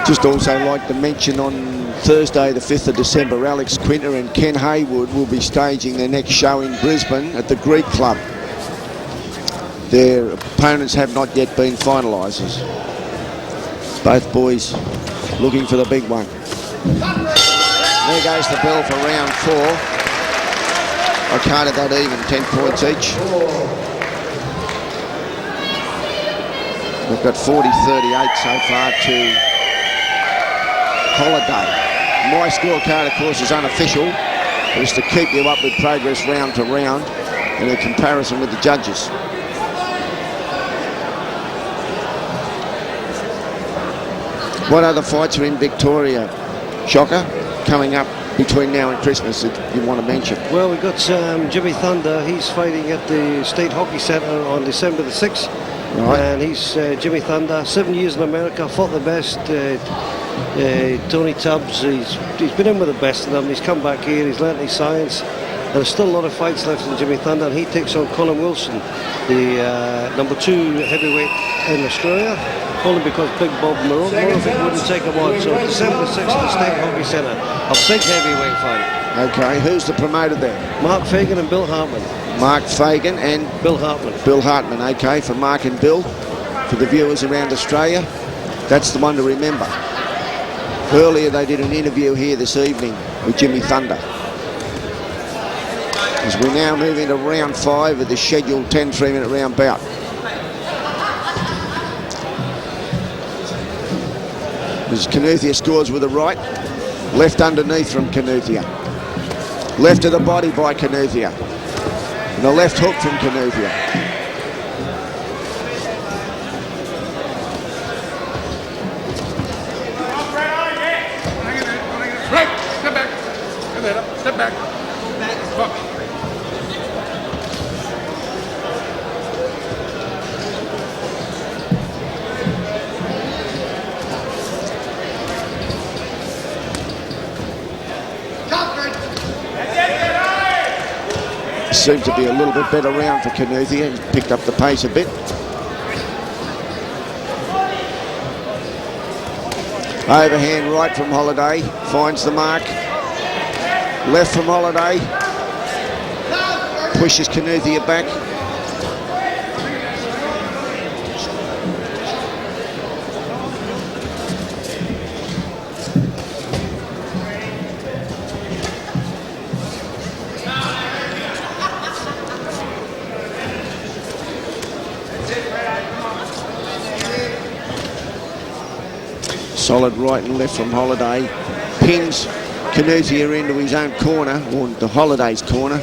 Just also like to mention on Thursday the 5th of December, Alex Quinter and Ken Haywood will be staging their next show in Brisbane at the Greek Club. Their opponents have not yet been finalised. Both boys looking for the big one. There goes the bell for round 4. I counted that even, 10 points each. We've got 40-38 so far to Holiday. My scorecard, of course, is unofficial. But it's to keep you up with progress round to round and a comparison with the judges. What other fights are in Victoria, Shocker, coming up between now and Christmas that you want to mention? Well, we've got Jimmy Thunder. He's fighting at the State Hockey Centre on December the 6th. Right. And he's Jimmy Thunder, 7 years in America, fought the best. Tony Tubbs, he's been in with the best of them. He's come back here, he's learnt his science. And there's still a lot of fights left in Jimmy Thunder, and he takes on Colin Wilson, the number 2 heavyweight in Australia, only because Big Bob Morovic wouldn't take him on. So December 6th at the State Hockey Centre, a big heavyweight fight. Okay, who's the promoter there? Mark Fagan and Bill Hartman. Mark Fagan and Bill Hartman. Bill Hartman, okay, for Mark and Bill. For the viewers around Australia, that's the one to remember. Earlier they did an interview here this evening with Jimmy Thunder. As we now move into round 5 of the scheduled 10 3-minute round bout. As Kinuthia scores with a right, left underneath from Kinuthia. Left of the body by Kinuthia. And a left hook from Kinuthia. Step back. Seems to be a little bit better round for Kinuthia. He's picked up the pace a bit. Overhand right from Holiday. Finds the mark. Left from Holiday. Pushes Kinuthia back. Solid right and left from Holiday. Pins Kinuthia into his own corner, or the Holiday's corner.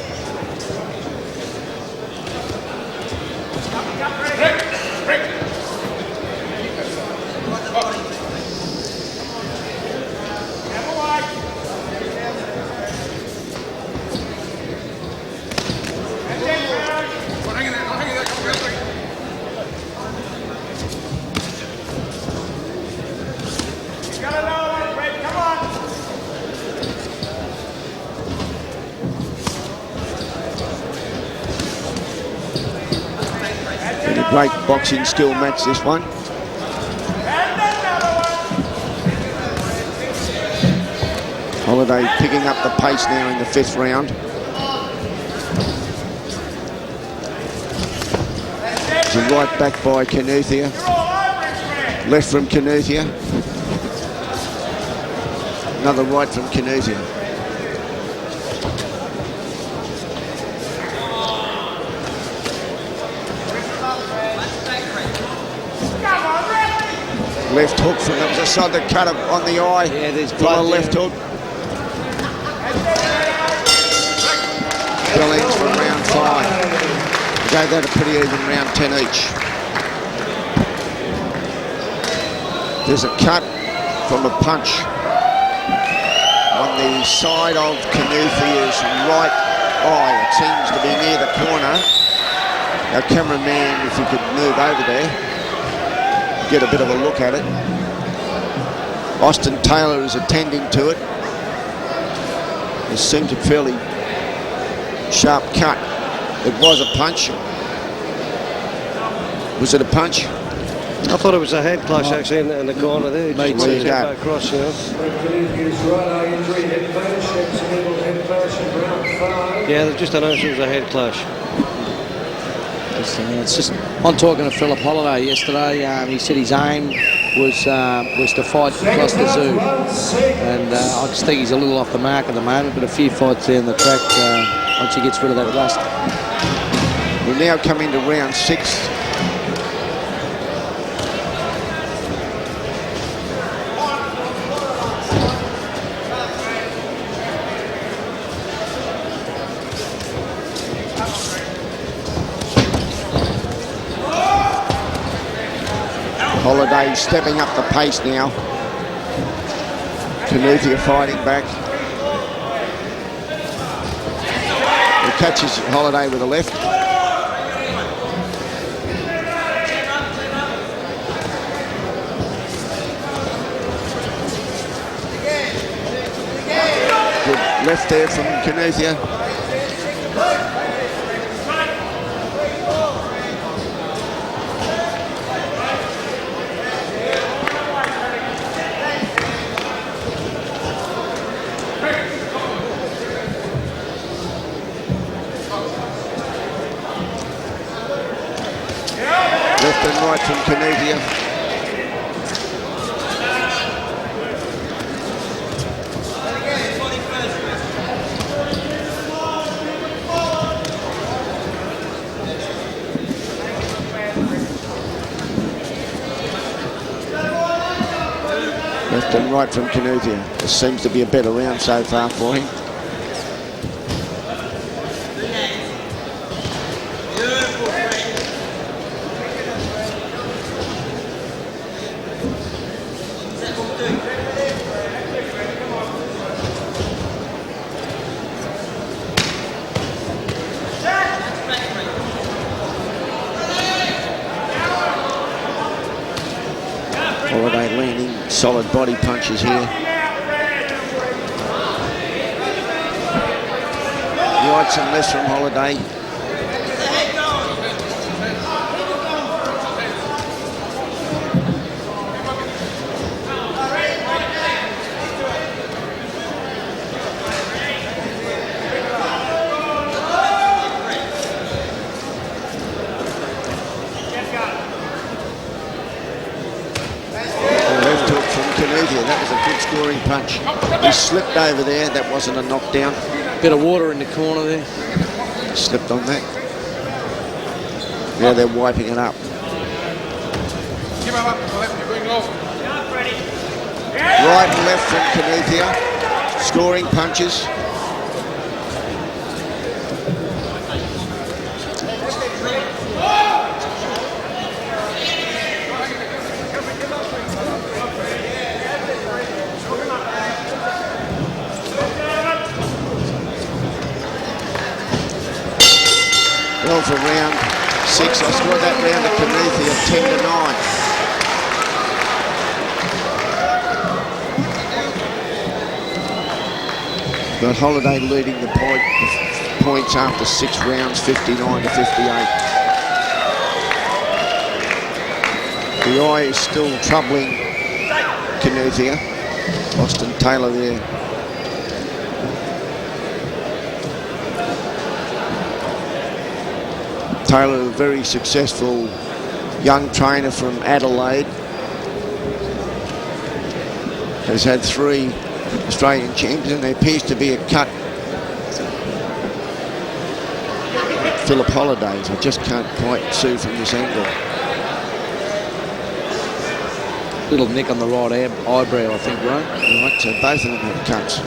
Great boxing skill match, this one. Holiday picking up the pace now in the 5th round. It's a right back by Kinuthia. Left from Kinuthia. Another right from Kinuthia. Left hook from, that was a southern cut on the eye. Yeah, there's blood. From a left hook. Billings from round 5. We gave that a pretty even round 10 each. There's a cut from a punch on the side of Kinuthia's right eye. It seems to be near the corner. Our cameraman, if he could move over there, get a bit of a look at it. Austin Taylor is attending to it. It seems a fairly sharp cut. It was a punch. Was it a punch? I thought it was a head clash actually in the corner there. He just went back across, you know. Yeah, they've just announced it was a head clash. It's just, I'm talking to Phillip Holiday yesterday. He said his aim was to fight across the zoo, and I just think he's a little off the mark at the moment. But a few fights there in the track once he gets rid of that rust. We now come into round 6. Holiday stepping up the pace now. Kinuthia fighting back. He catches Holiday with a left. Good left there from Kinuthia. Left and right from Kinuthia. Left and right from Kinuthia. This seems to be a better round so far for him. Holiday leaning, solid body punches here. Rights and lefts from Holiday. That was a good scoring punch. He slipped over there. That wasn't a knockdown. Bit of water in the corner there. Slipped on that. Now they're wiping it up. Right and left from Kinuthia. Scoring punches. Well, for round 6, I scored that round at Kinuthia 10-9. But Holiday leading the points after 6 rounds, 59 to 58. The eye is still troubling Kinuthia. Austin Taylor there. Taylor, a very successful young trainer from Adelaide, has had 3 Australian champions, and there appears to be a cut. Phillip Holiday's, I just can't quite see from this angle. Little nick on the right eyebrow, I think, right? Right, so both of them have cuts.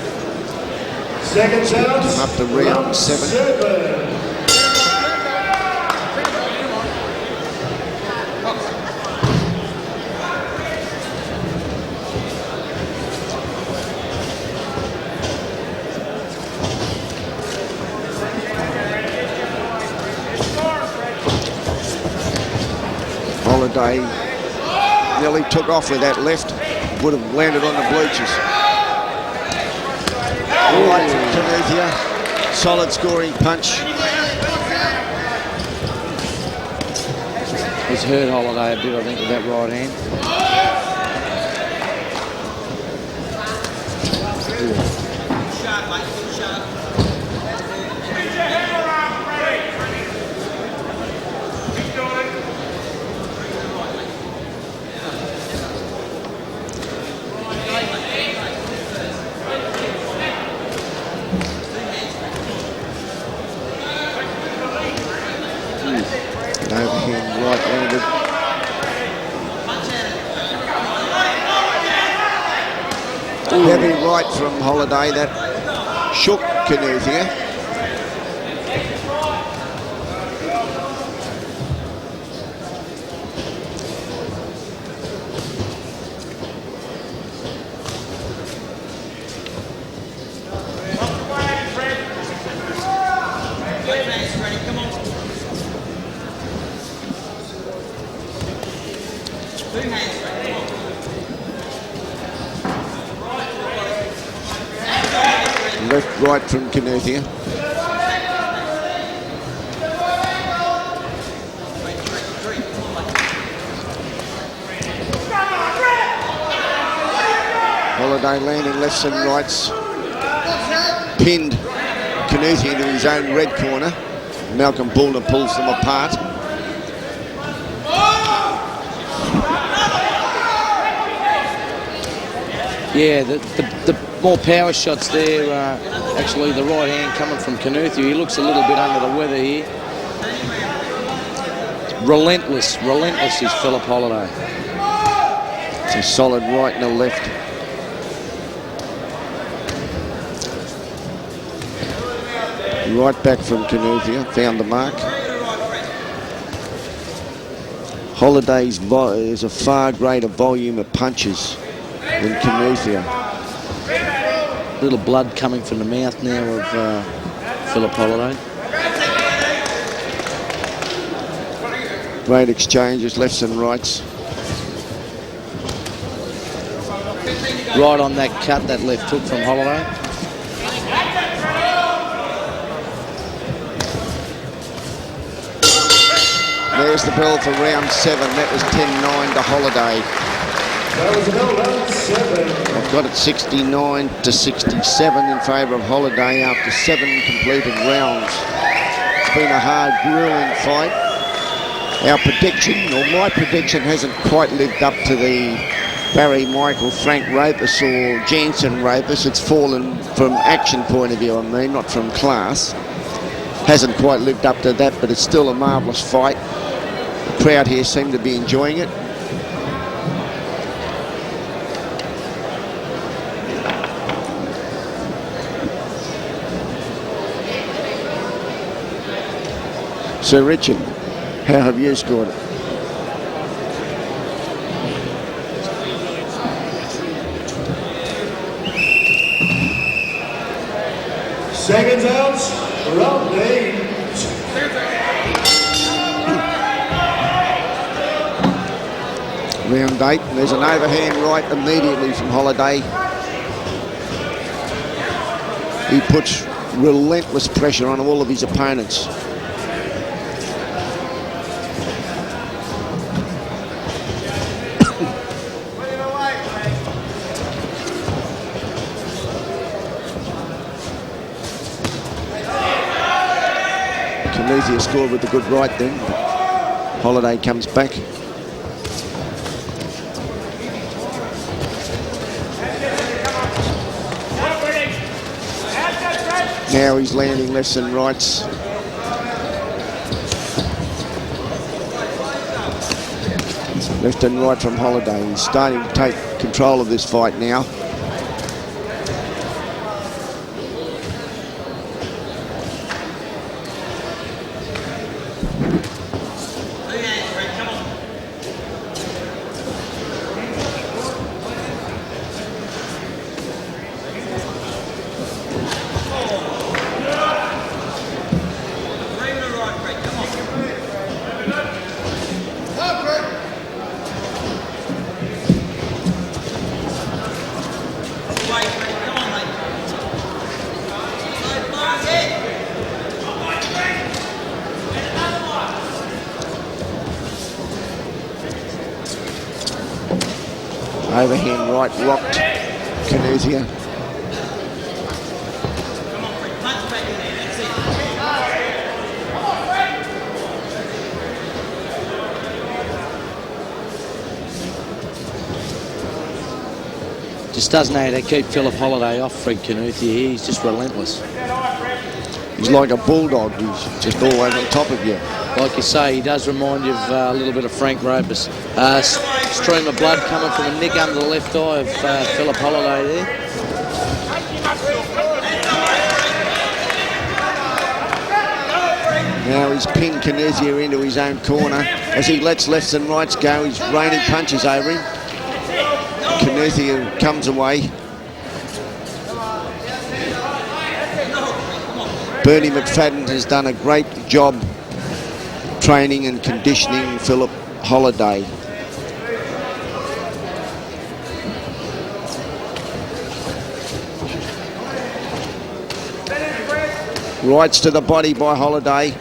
Seconds out. Up to round 7. Holiday nearly took off with that left, would have landed on the bleachers. Right from Kinuthia, solid scoring punch. He's hurt Holiday a bit, I think, with that right hand. Overhand right landed. Heavy right from Holiday, that shook Kinuthia. Left, right from Kinuthia. Holiday landing lefts and rights. Pinned Kinuthia into his own red corner. Malcolm Bullner pulls them apart. Yeah, the more power shots there. Actually, the right hand coming from Kinuthia. He looks a little bit under the weather here. Relentless is Phillip Holiday. It's a solid right and a left. Right back from Kinuthia, found the mark. Holiday's is a far greater volume of punches than Kinuthia. Little blood coming from the mouth now of Phillip Holiday. Great exchanges, lefts and rights. Right on that cut, that left hook from Holiday. There's the bell for round 7. That was 10-9 to Holiday. I've got it 69 to 67 in favour of Holiday after 7 completed rounds. It's been a hard, grueling fight. Our prediction, or my prediction, hasn't quite lived up to the Barry Michael Frank Ropus or Jansen Ropus. It's fallen from action point of view, I mean, not from class. Hasn't quite lived up to that, but it's still a marvellous fight. The crowd here seem to be enjoying it. Sir Richard, how have you scored it? Seconds out, round 8. Round 8, and there's an overhand right immediately from Holiday. He puts relentless pressure on all of his opponents. Kinuthia scored with the good right then. Holiday comes back. Now he's landing lefts and rights. Left and right from Holiday. He's starting to take control of this fight now. Overhand right rocked Kinuthia. Just doesn't know how to keep Phillip Holiday off Fred Kinuthia here. He's just relentless. He's like a bulldog. He's just always on top of you. Like you say, he does remind you of a little bit of Frank Ropus. Stream of blood coming from a nick under the left eye of Phillip Holiday there. Now he's pinned Kinuthia into his own corner. As he lets lefts and rights go, he's raining punches over him. Kinuthia comes away. Bernie McFadden has done a great job training and conditioning Phillip Holiday. Rights to the body by Holiday.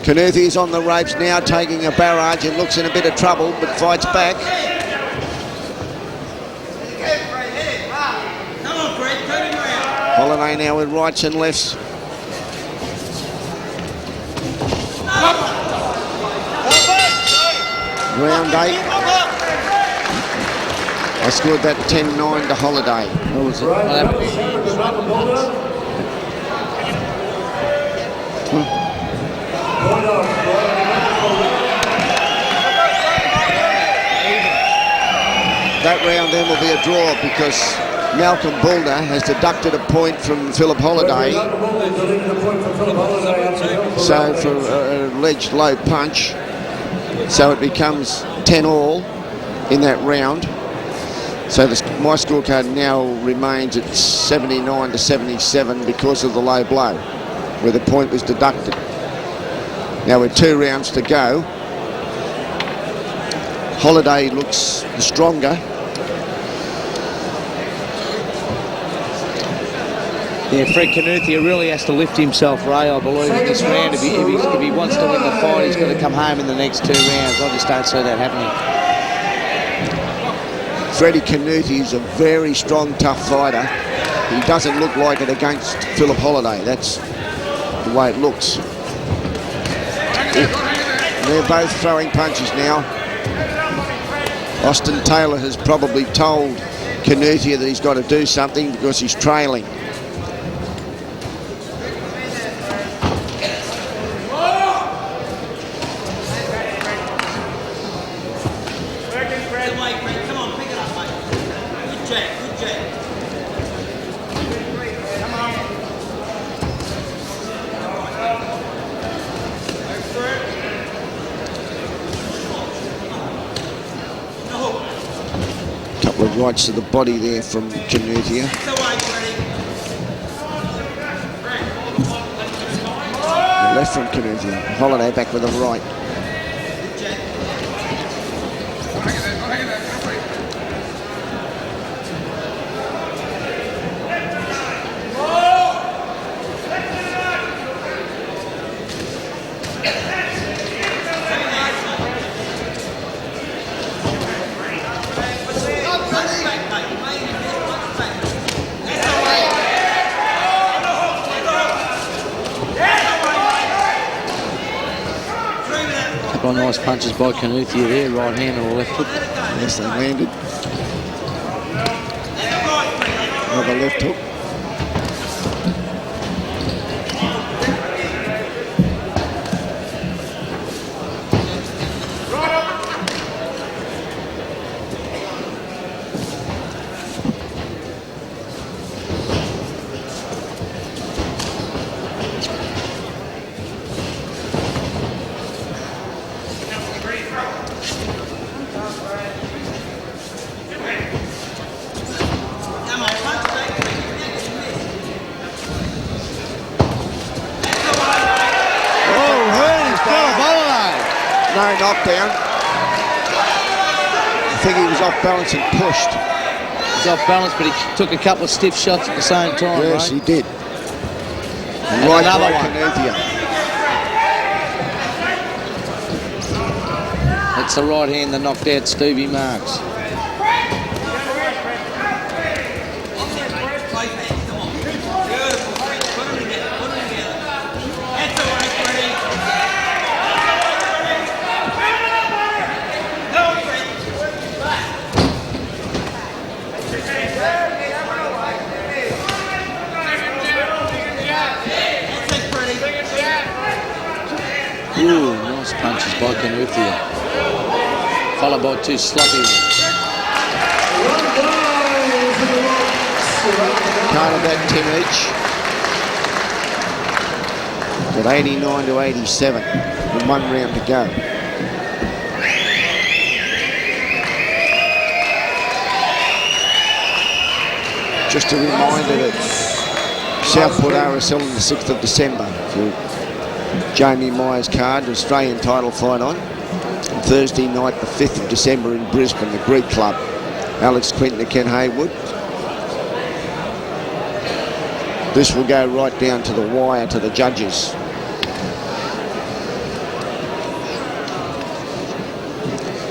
Kinuthia's on the ropes now, taking a barrage and looks in a bit of trouble, but fights back. Holiday now with rights and lefts. Round 8. I scored that 10-9 to Holiday. What was it? What happened? That round then will be a draw because Malcolm Boulder has deducted a point from Phillip Holiday. So for an alleged low punch. So it becomes 10-all in that round. So my scorecard now remains at 79 to 77 because of the low blow, where the point was deducted. Now with 2 rounds to go, Holiday looks the stronger. Yeah, Fred Kinuthia really has to lift himself, Ray, I believe, in this round. If he wants to win the fight, he's got to come home in the next 2 rounds. I just don't see that happening. Freddie Kinuthia is a very strong, tough fighter. He doesn't look like it against Phillip Holiday. That's the way it looks. They're both throwing punches now. Austin Taylor has probably told Kinuthia that he's got to do something because he's trailing. Rights to the body there from Kinuthia. Left from Kinuthia. Holiday back with a right. Nice punches by Kinuthia there, right hand or left hook. Yes, they landed. Another left hook. Knockdown. I think he was off balance and pushed. He's off balance, but he took a couple of stiff shots at the same time. Yes, right? he did. And right another by one. Kinuthia. That's the right hand that knocked out Stevie Marks. Ooh, nice punches by Kinuthia. Followed by 2 sloppy ones. Can't have that 10 each. Got 89 to 87 with 1 round to go. Just a reminder that Southport RSL on the 6th of December for Jamie Myers' card, Australian title fight on. And Thursday night, the 5th of December in Brisbane, the Greek Club. Alex Quinton and Ken Haywood. This will go right down to the wire to the judges.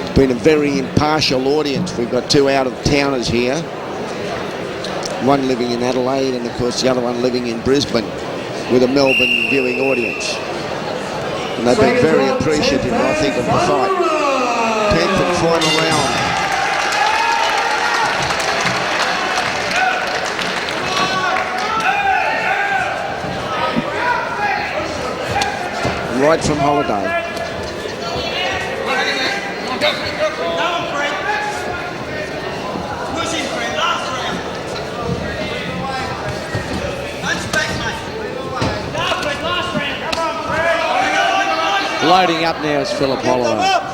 It's been a very impartial audience. We've got 2 out-of-towners here. One living in Adelaide and, of course, the other one living in Brisbane with a Melbourne viewing audience. And they've been very appreciative, I think, of the fight. 10th and final round. Right from Holiday. Loading up now is Phillip Holiday.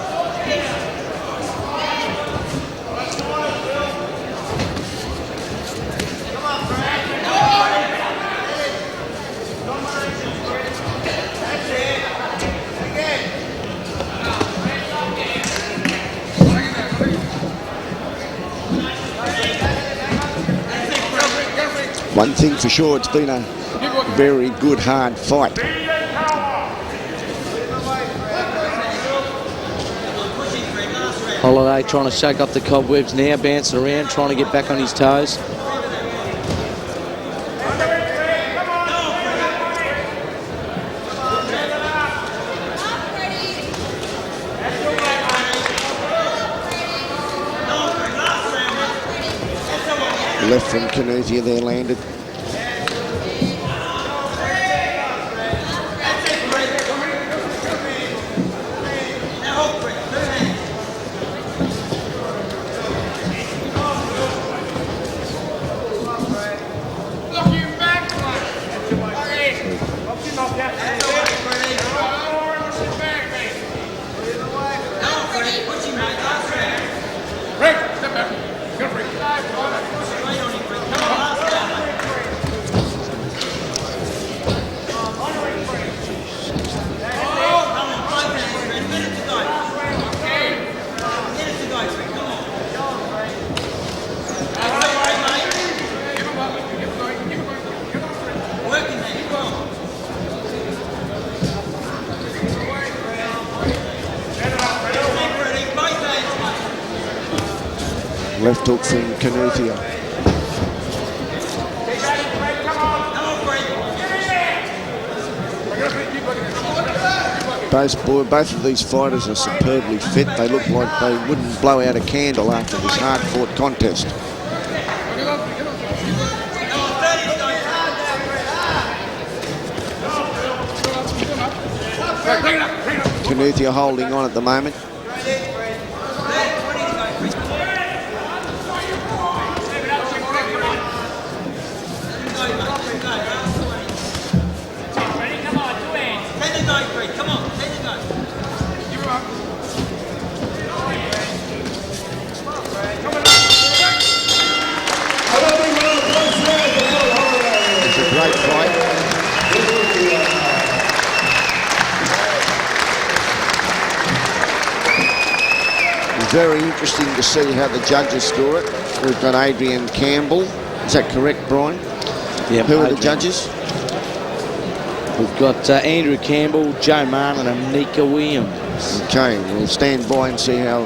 One thing for sure, it's been a very good, hard fight. Holiday trying to shake up the cobwebs now, bouncing around, trying to get back on his toes. Left from Kinuthia there landed. Left hook from Kinuthia. Both of these fighters are superbly fit. They look like they wouldn't blow out a candle after this hard-fought contest. Kinuthia holding on at the moment. Very interesting to see how the judges score it. We've got Adrian Campbell. Is that correct, Brian? Yeah. Who are the judges? We've got Andrew Campbell, Joe Martin and Nika Williams. Okay, we'll stand by and see how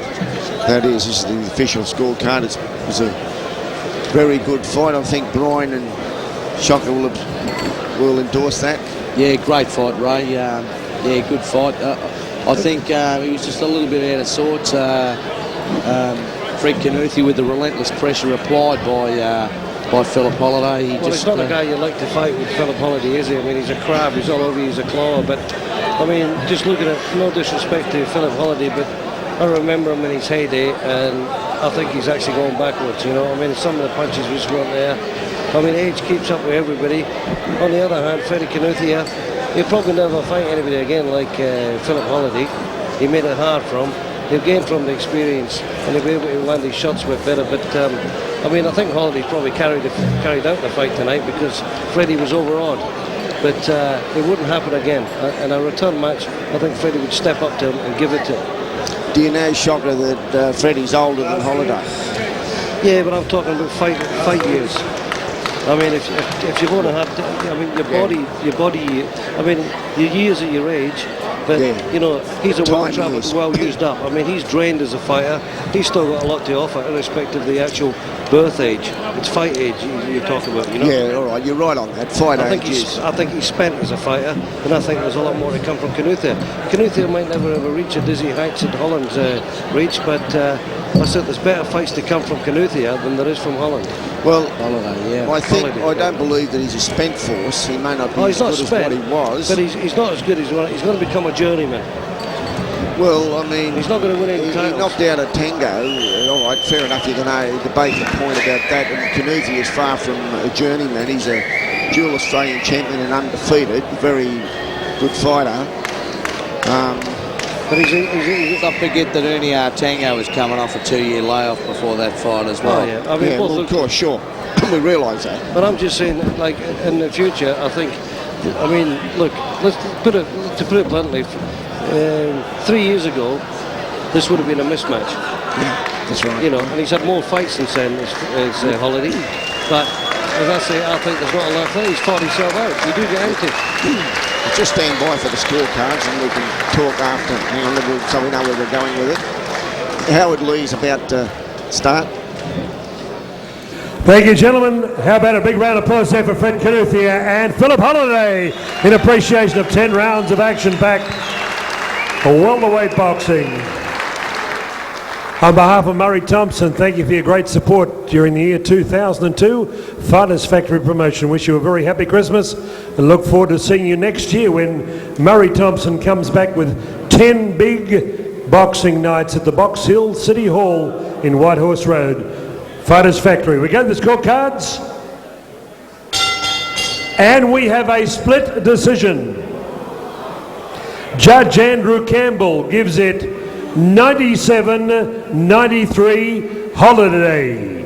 that is. This is the official scorecard. It was a very good fight. I think Brian and Shocker will endorse that. Yeah, great fight, Ray. Yeah, good fight. I think he was just a little bit out of sorts. Fred Kinuthia with the relentless pressure applied by Phillip Holiday. It's not a guy you like to fight with, Phillip Holiday, is he? I mean, he's a crab, he's all over you, he's a claw, but I mean, just looking at, no disrespect to Phillip Holiday, but I remember him in his heyday, and I think he's actually going backwards, you know. I mean, some of the punches we just weren't there. I mean, age keeps up with everybody. On the other hand, Freddie Kinuthia, he'll probably never fight anybody again like Phillip Holiday. He made it hard for him. He'll gain from the experience and he'll be able to land his shots with better. But I mean, I think Holiday's probably carried out the fight tonight because Freddie was overawed. But it wouldn't happen again. In a return match, I think Freddie would step up to him and give it to him. Do you know, Shocker, that Freddie's older than Holiday? Yeah, but I'm talking about fight years. I mean, if you're going to have, I mean, your body. I mean, your years at your age. But you know, he's a well-travelled, well used up. I mean, he's drained as a fighter. He's still got a lot to offer, irrespective of the actual birth age. It's fight age you talk about, you know. Yeah, all right, you're right on that. Fight age. I think he's spent as a fighter, and I think there's a lot more to come from Kinuthia. Kinuthia might never ever reach the dizzy heights that Holland's reached, but I said there's better fights to come from Kinuthia than there is from Holland. Well, I don't believe that he's a spent force. He may not be as good as what he was. But he's not as good as he's going to become a journeyman. Well, I mean, he's not going to win any titles. He knocked out a Tango. All right, fair enough. You can debate the point about that. And Kinuthia is far from a journeyman. He's a dual Australian champion and undefeated. Very good fighter. But he's not forget that Ernie Tango was coming off a 2-year layoff before that fight as well. Oh, yeah. I mean, well, of course, sure. We realise that. But I'm just saying, like, in the future, I think, I mean, look, to put it bluntly, 3 years ago, this would have been a mismatch. Yeah, that's right. You know, and he's had more fights since then as Holiday. But as I say, I think there's not a lot there. He's fought himself out. You do get empty. Just stand by for the scorecards and we can talk after. Hang on, so we know where we're going with it. Howard Lee's about to start. Thank you, gentlemen. How about a big round of applause there for Fred Kinuthia and Phillip Holliday in appreciation of 10 rounds of action-packed welterweight boxing. On behalf of Murray Thompson, thank you for your great support during the year 2002. Fighters Factory Promotion wish you a very happy Christmas and look forward to seeing you next year when Murray Thompson comes back with 10 big boxing nights at the Box Hill City Hall in Whitehorse Road. Fighters Factory. We go to the scorecards. And we have a split decision. Judge Andrew Campbell gives it 97-93 Holiday.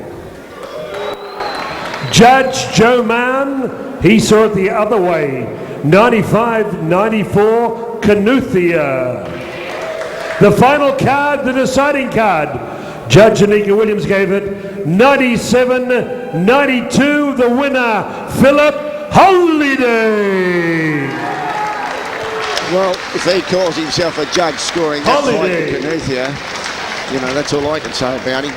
Judge Joe Mann, he saw it the other way, 95-94 Kinuthia. The final card, the deciding card, Judge Anika Williams gave it 97-92, the winner, Phillip Holiday. Well, if he calls himself a judge scoring that fight for Kinuthia, you know, that's all I can say about him.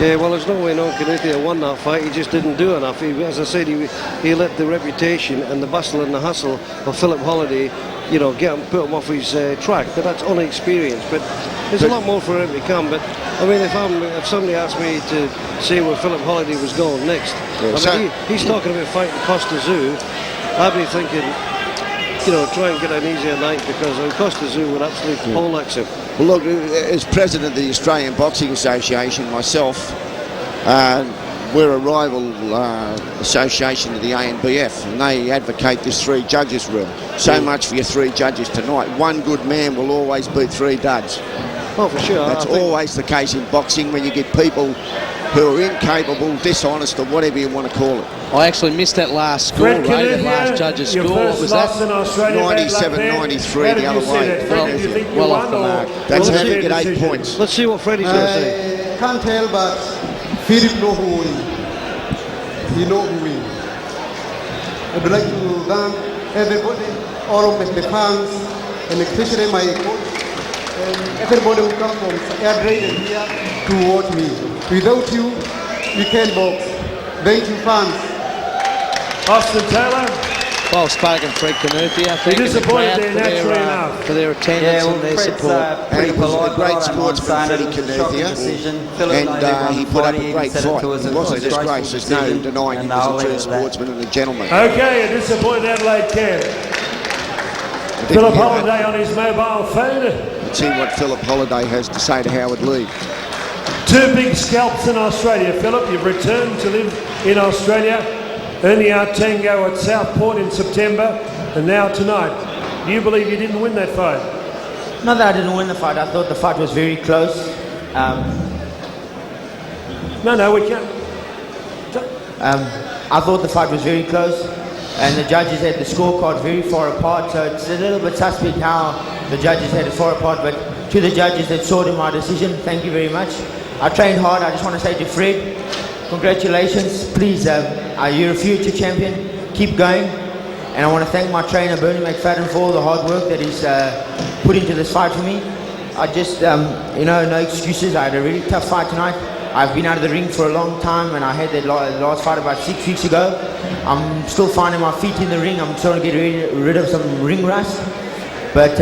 Yeah, well, there's no way no Kinuthia won that fight. He just didn't do enough. As I said, he let the reputation and the bustle and the hustle of Phillip Holiday, you know, put him off his track. But that's inexperienced. But there's a lot more for him to come. But I mean, if somebody asked me to say where Phillip Holiday was going next, he's talking about fighting Costa Zoo. I'd be thinking, you know, try and get an easier night because Costa Zoo would absolutely poleaxe him. Well, look, as president of the Australian Boxing Association myself, we're a rival association to the ANBF, and they advocate this 3 judges rule. So much for your 3 judges tonight. One good man will always beat 3 duds. Oh, for sure. That's always the case in boxing when you get people who are incapable, dishonest, or whatever you want to call it. I actually missed that last score, Ray, the last judge's score. What was that? 97-93 the other way. Well off the mark. That's how you get 8 points. Let's see what Freddie's going to say. I can't tell, but Phillip knows who he is. He knows who he is. I'd like to thank everybody, all of the fans, and especially my coach, and everybody who comes from Air Raid here to watch me. Without you, we can't box. Thank you, fans. Austin Taylor. Well spoken, Fred Kinuthia. He disappointed there naturally enough. For their attendance and their support. And he was a great sportsman, Freddie Kinuthia, and he put up a great fight. He wasn't a disgrace, there's no denying he was a true sportsman and a gentleman. Okay, a disappointed Adelaide camp. Phillip Holiday on his mobile phone. Let's see what Phillip Holiday has to say to Howard Lee. 2 big scalps in Australia, Phillip. You've returned to live in Australia. Ernie Tango at Southport in September, and now tonight. Do you believe you didn't win that fight? Not that I didn't win the fight. I thought the fight was very close. No, we can't. I thought the fight was very close, and the judges had the scorecard very far apart. So it's a little bit suspect how the judges had it far apart. But to the judges that saw in my decision, thank you very much. I trained hard. I just want to say to Fred, congratulations. Please, I you're a future champion. Keep going. And I want to thank my trainer, Bernie McFadden, for all the hard work that he's put into this fight for me. I just, no excuses. I had a really tough fight tonight. I've been out of the ring for a long time, and I had that last fight about 6 weeks ago. I'm still finding my feet in the ring. I'm trying to get rid of some ring rust. But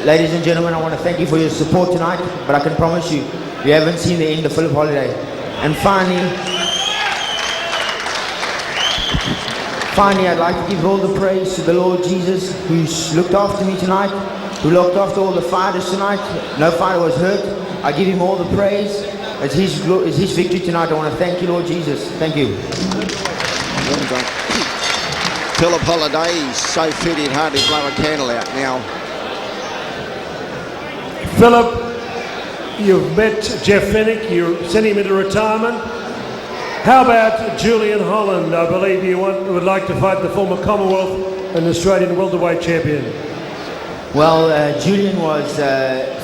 ladies and gentlemen, I want to thank you for your support tonight. But I can promise you, you haven't seen the end of Phillip Holiday. And finally, I'd like to give all the praise to the Lord Jesus, who's looked after me tonight, who looked after all the fighters tonight. No fighter was hurt. I give him all the praise. It's his victory tonight. I want to thank you, Lord Jesus. Thank you. Phillip Holiday, he's so fit he'd hardly blow a candle out now. Phillip, you've met Jeff Fennick, you sent him into retirement. How about Julian Holland? I believe you would like to fight the former Commonwealth and Australian welterweight champion. Well, Julian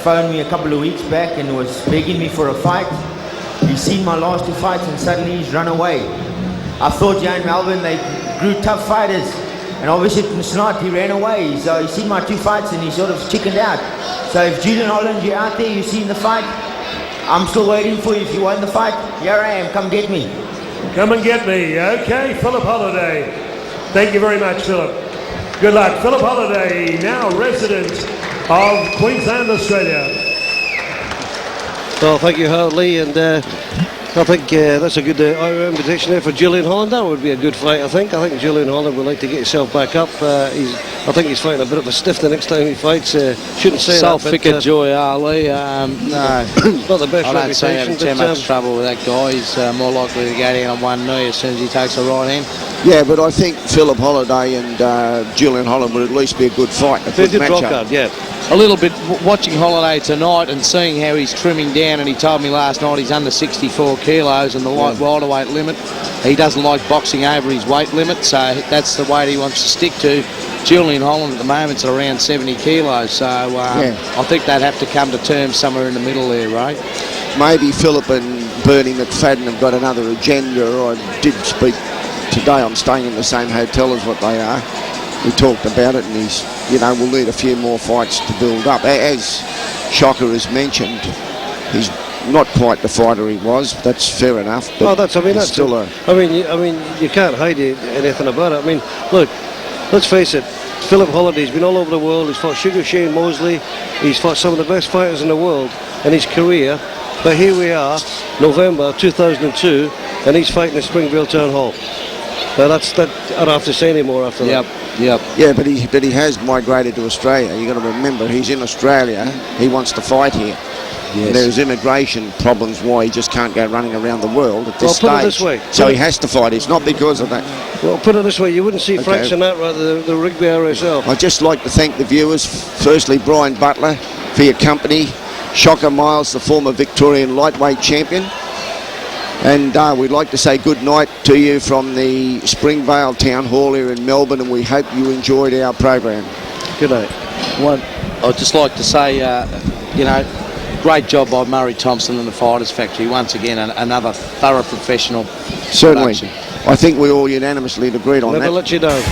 phoned me a couple of weeks back and was begging me for a fight. He's seen my last 2 fights and suddenly he's run away. I thought here in Melbourne they grew tough fighters, and obviously it's not. He ran away. So he's seen my 2 fights and he sort of chickened out. So if Julian Holland, you're out there, you've seen the fight, I'm still waiting for you. If you won the fight, here I am. Come get me. Come and get me. Okay, Phillip Holiday. Thank you very much, Phillip. Good luck. Phillip Holiday, now resident of Queensland, Australia. Well, thank you, Howard Lee, and I think that's a good invitation there for Julian Holland. That would be a good fight, I think. I think Julian Holland would like to get himself back up. I think he's fighting a bit of a stiff the next time he fights. Shouldn't say Self-figure Joy Ali. No, not the best I don't see him too much trouble with that guy. He's more likely to go down on one knee as soon as he takes the right hand. Yeah, but I think Phillip Holiday and Julian Holland would at least be a good fight. A good matchup. Yeah. A little bit watching Holiday tonight and seeing how he's trimming down, and he told me last night he's under 64 kilos and the light welterweight limit. He doesn't like boxing over his weight limit, so that's the weight he wants to stick to. Julian Holland at the moment's at around 70 kilos, so I think they'd have to come to terms somewhere in the middle there, right? Maybe Phillip and Bernie McFadden have got another agenda. I did speak today. I'm staying in the same hotel as what they are. We talked about it, and we'll need a few more fights to build up. As Shocker has mentioned, he's not quite the fighter he was. That's fair enough. But that's still a. I mean, you can't hide anything about it. I mean, look, let's face it. Phillip Holiday's been all over the world. He's fought Sugar Shane Mosley. He's fought some of the best fighters in the world in his career. But here we are, November 2002, and he's fighting at Springvale Town Hall. Now I don't have to say any more after that. Yeah, but he has migrated to Australia. You've got to remember, he's in Australia. He wants to fight here. Yes. There's immigration problems why he just can't go running around the world at this stage. Put it this way. So he has to fight. It's not because of that. Well, put it this way. You wouldn't see Frank Sinatra, the rugby RSL. I'd just like to thank the viewers. Firstly, Brian Butler, for your company. Shocker Miles, the former Victorian lightweight champion. And we'd like to say good night to you from the Springvale Town Hall here in Melbourne, and we hope you enjoyed our program. Good night. I'd just like to say, great job by Murray Thompson and the Fighters Factory. Once again, another thorough professional. Certainly. Production. I think we all unanimously agreed on that. Never let you down.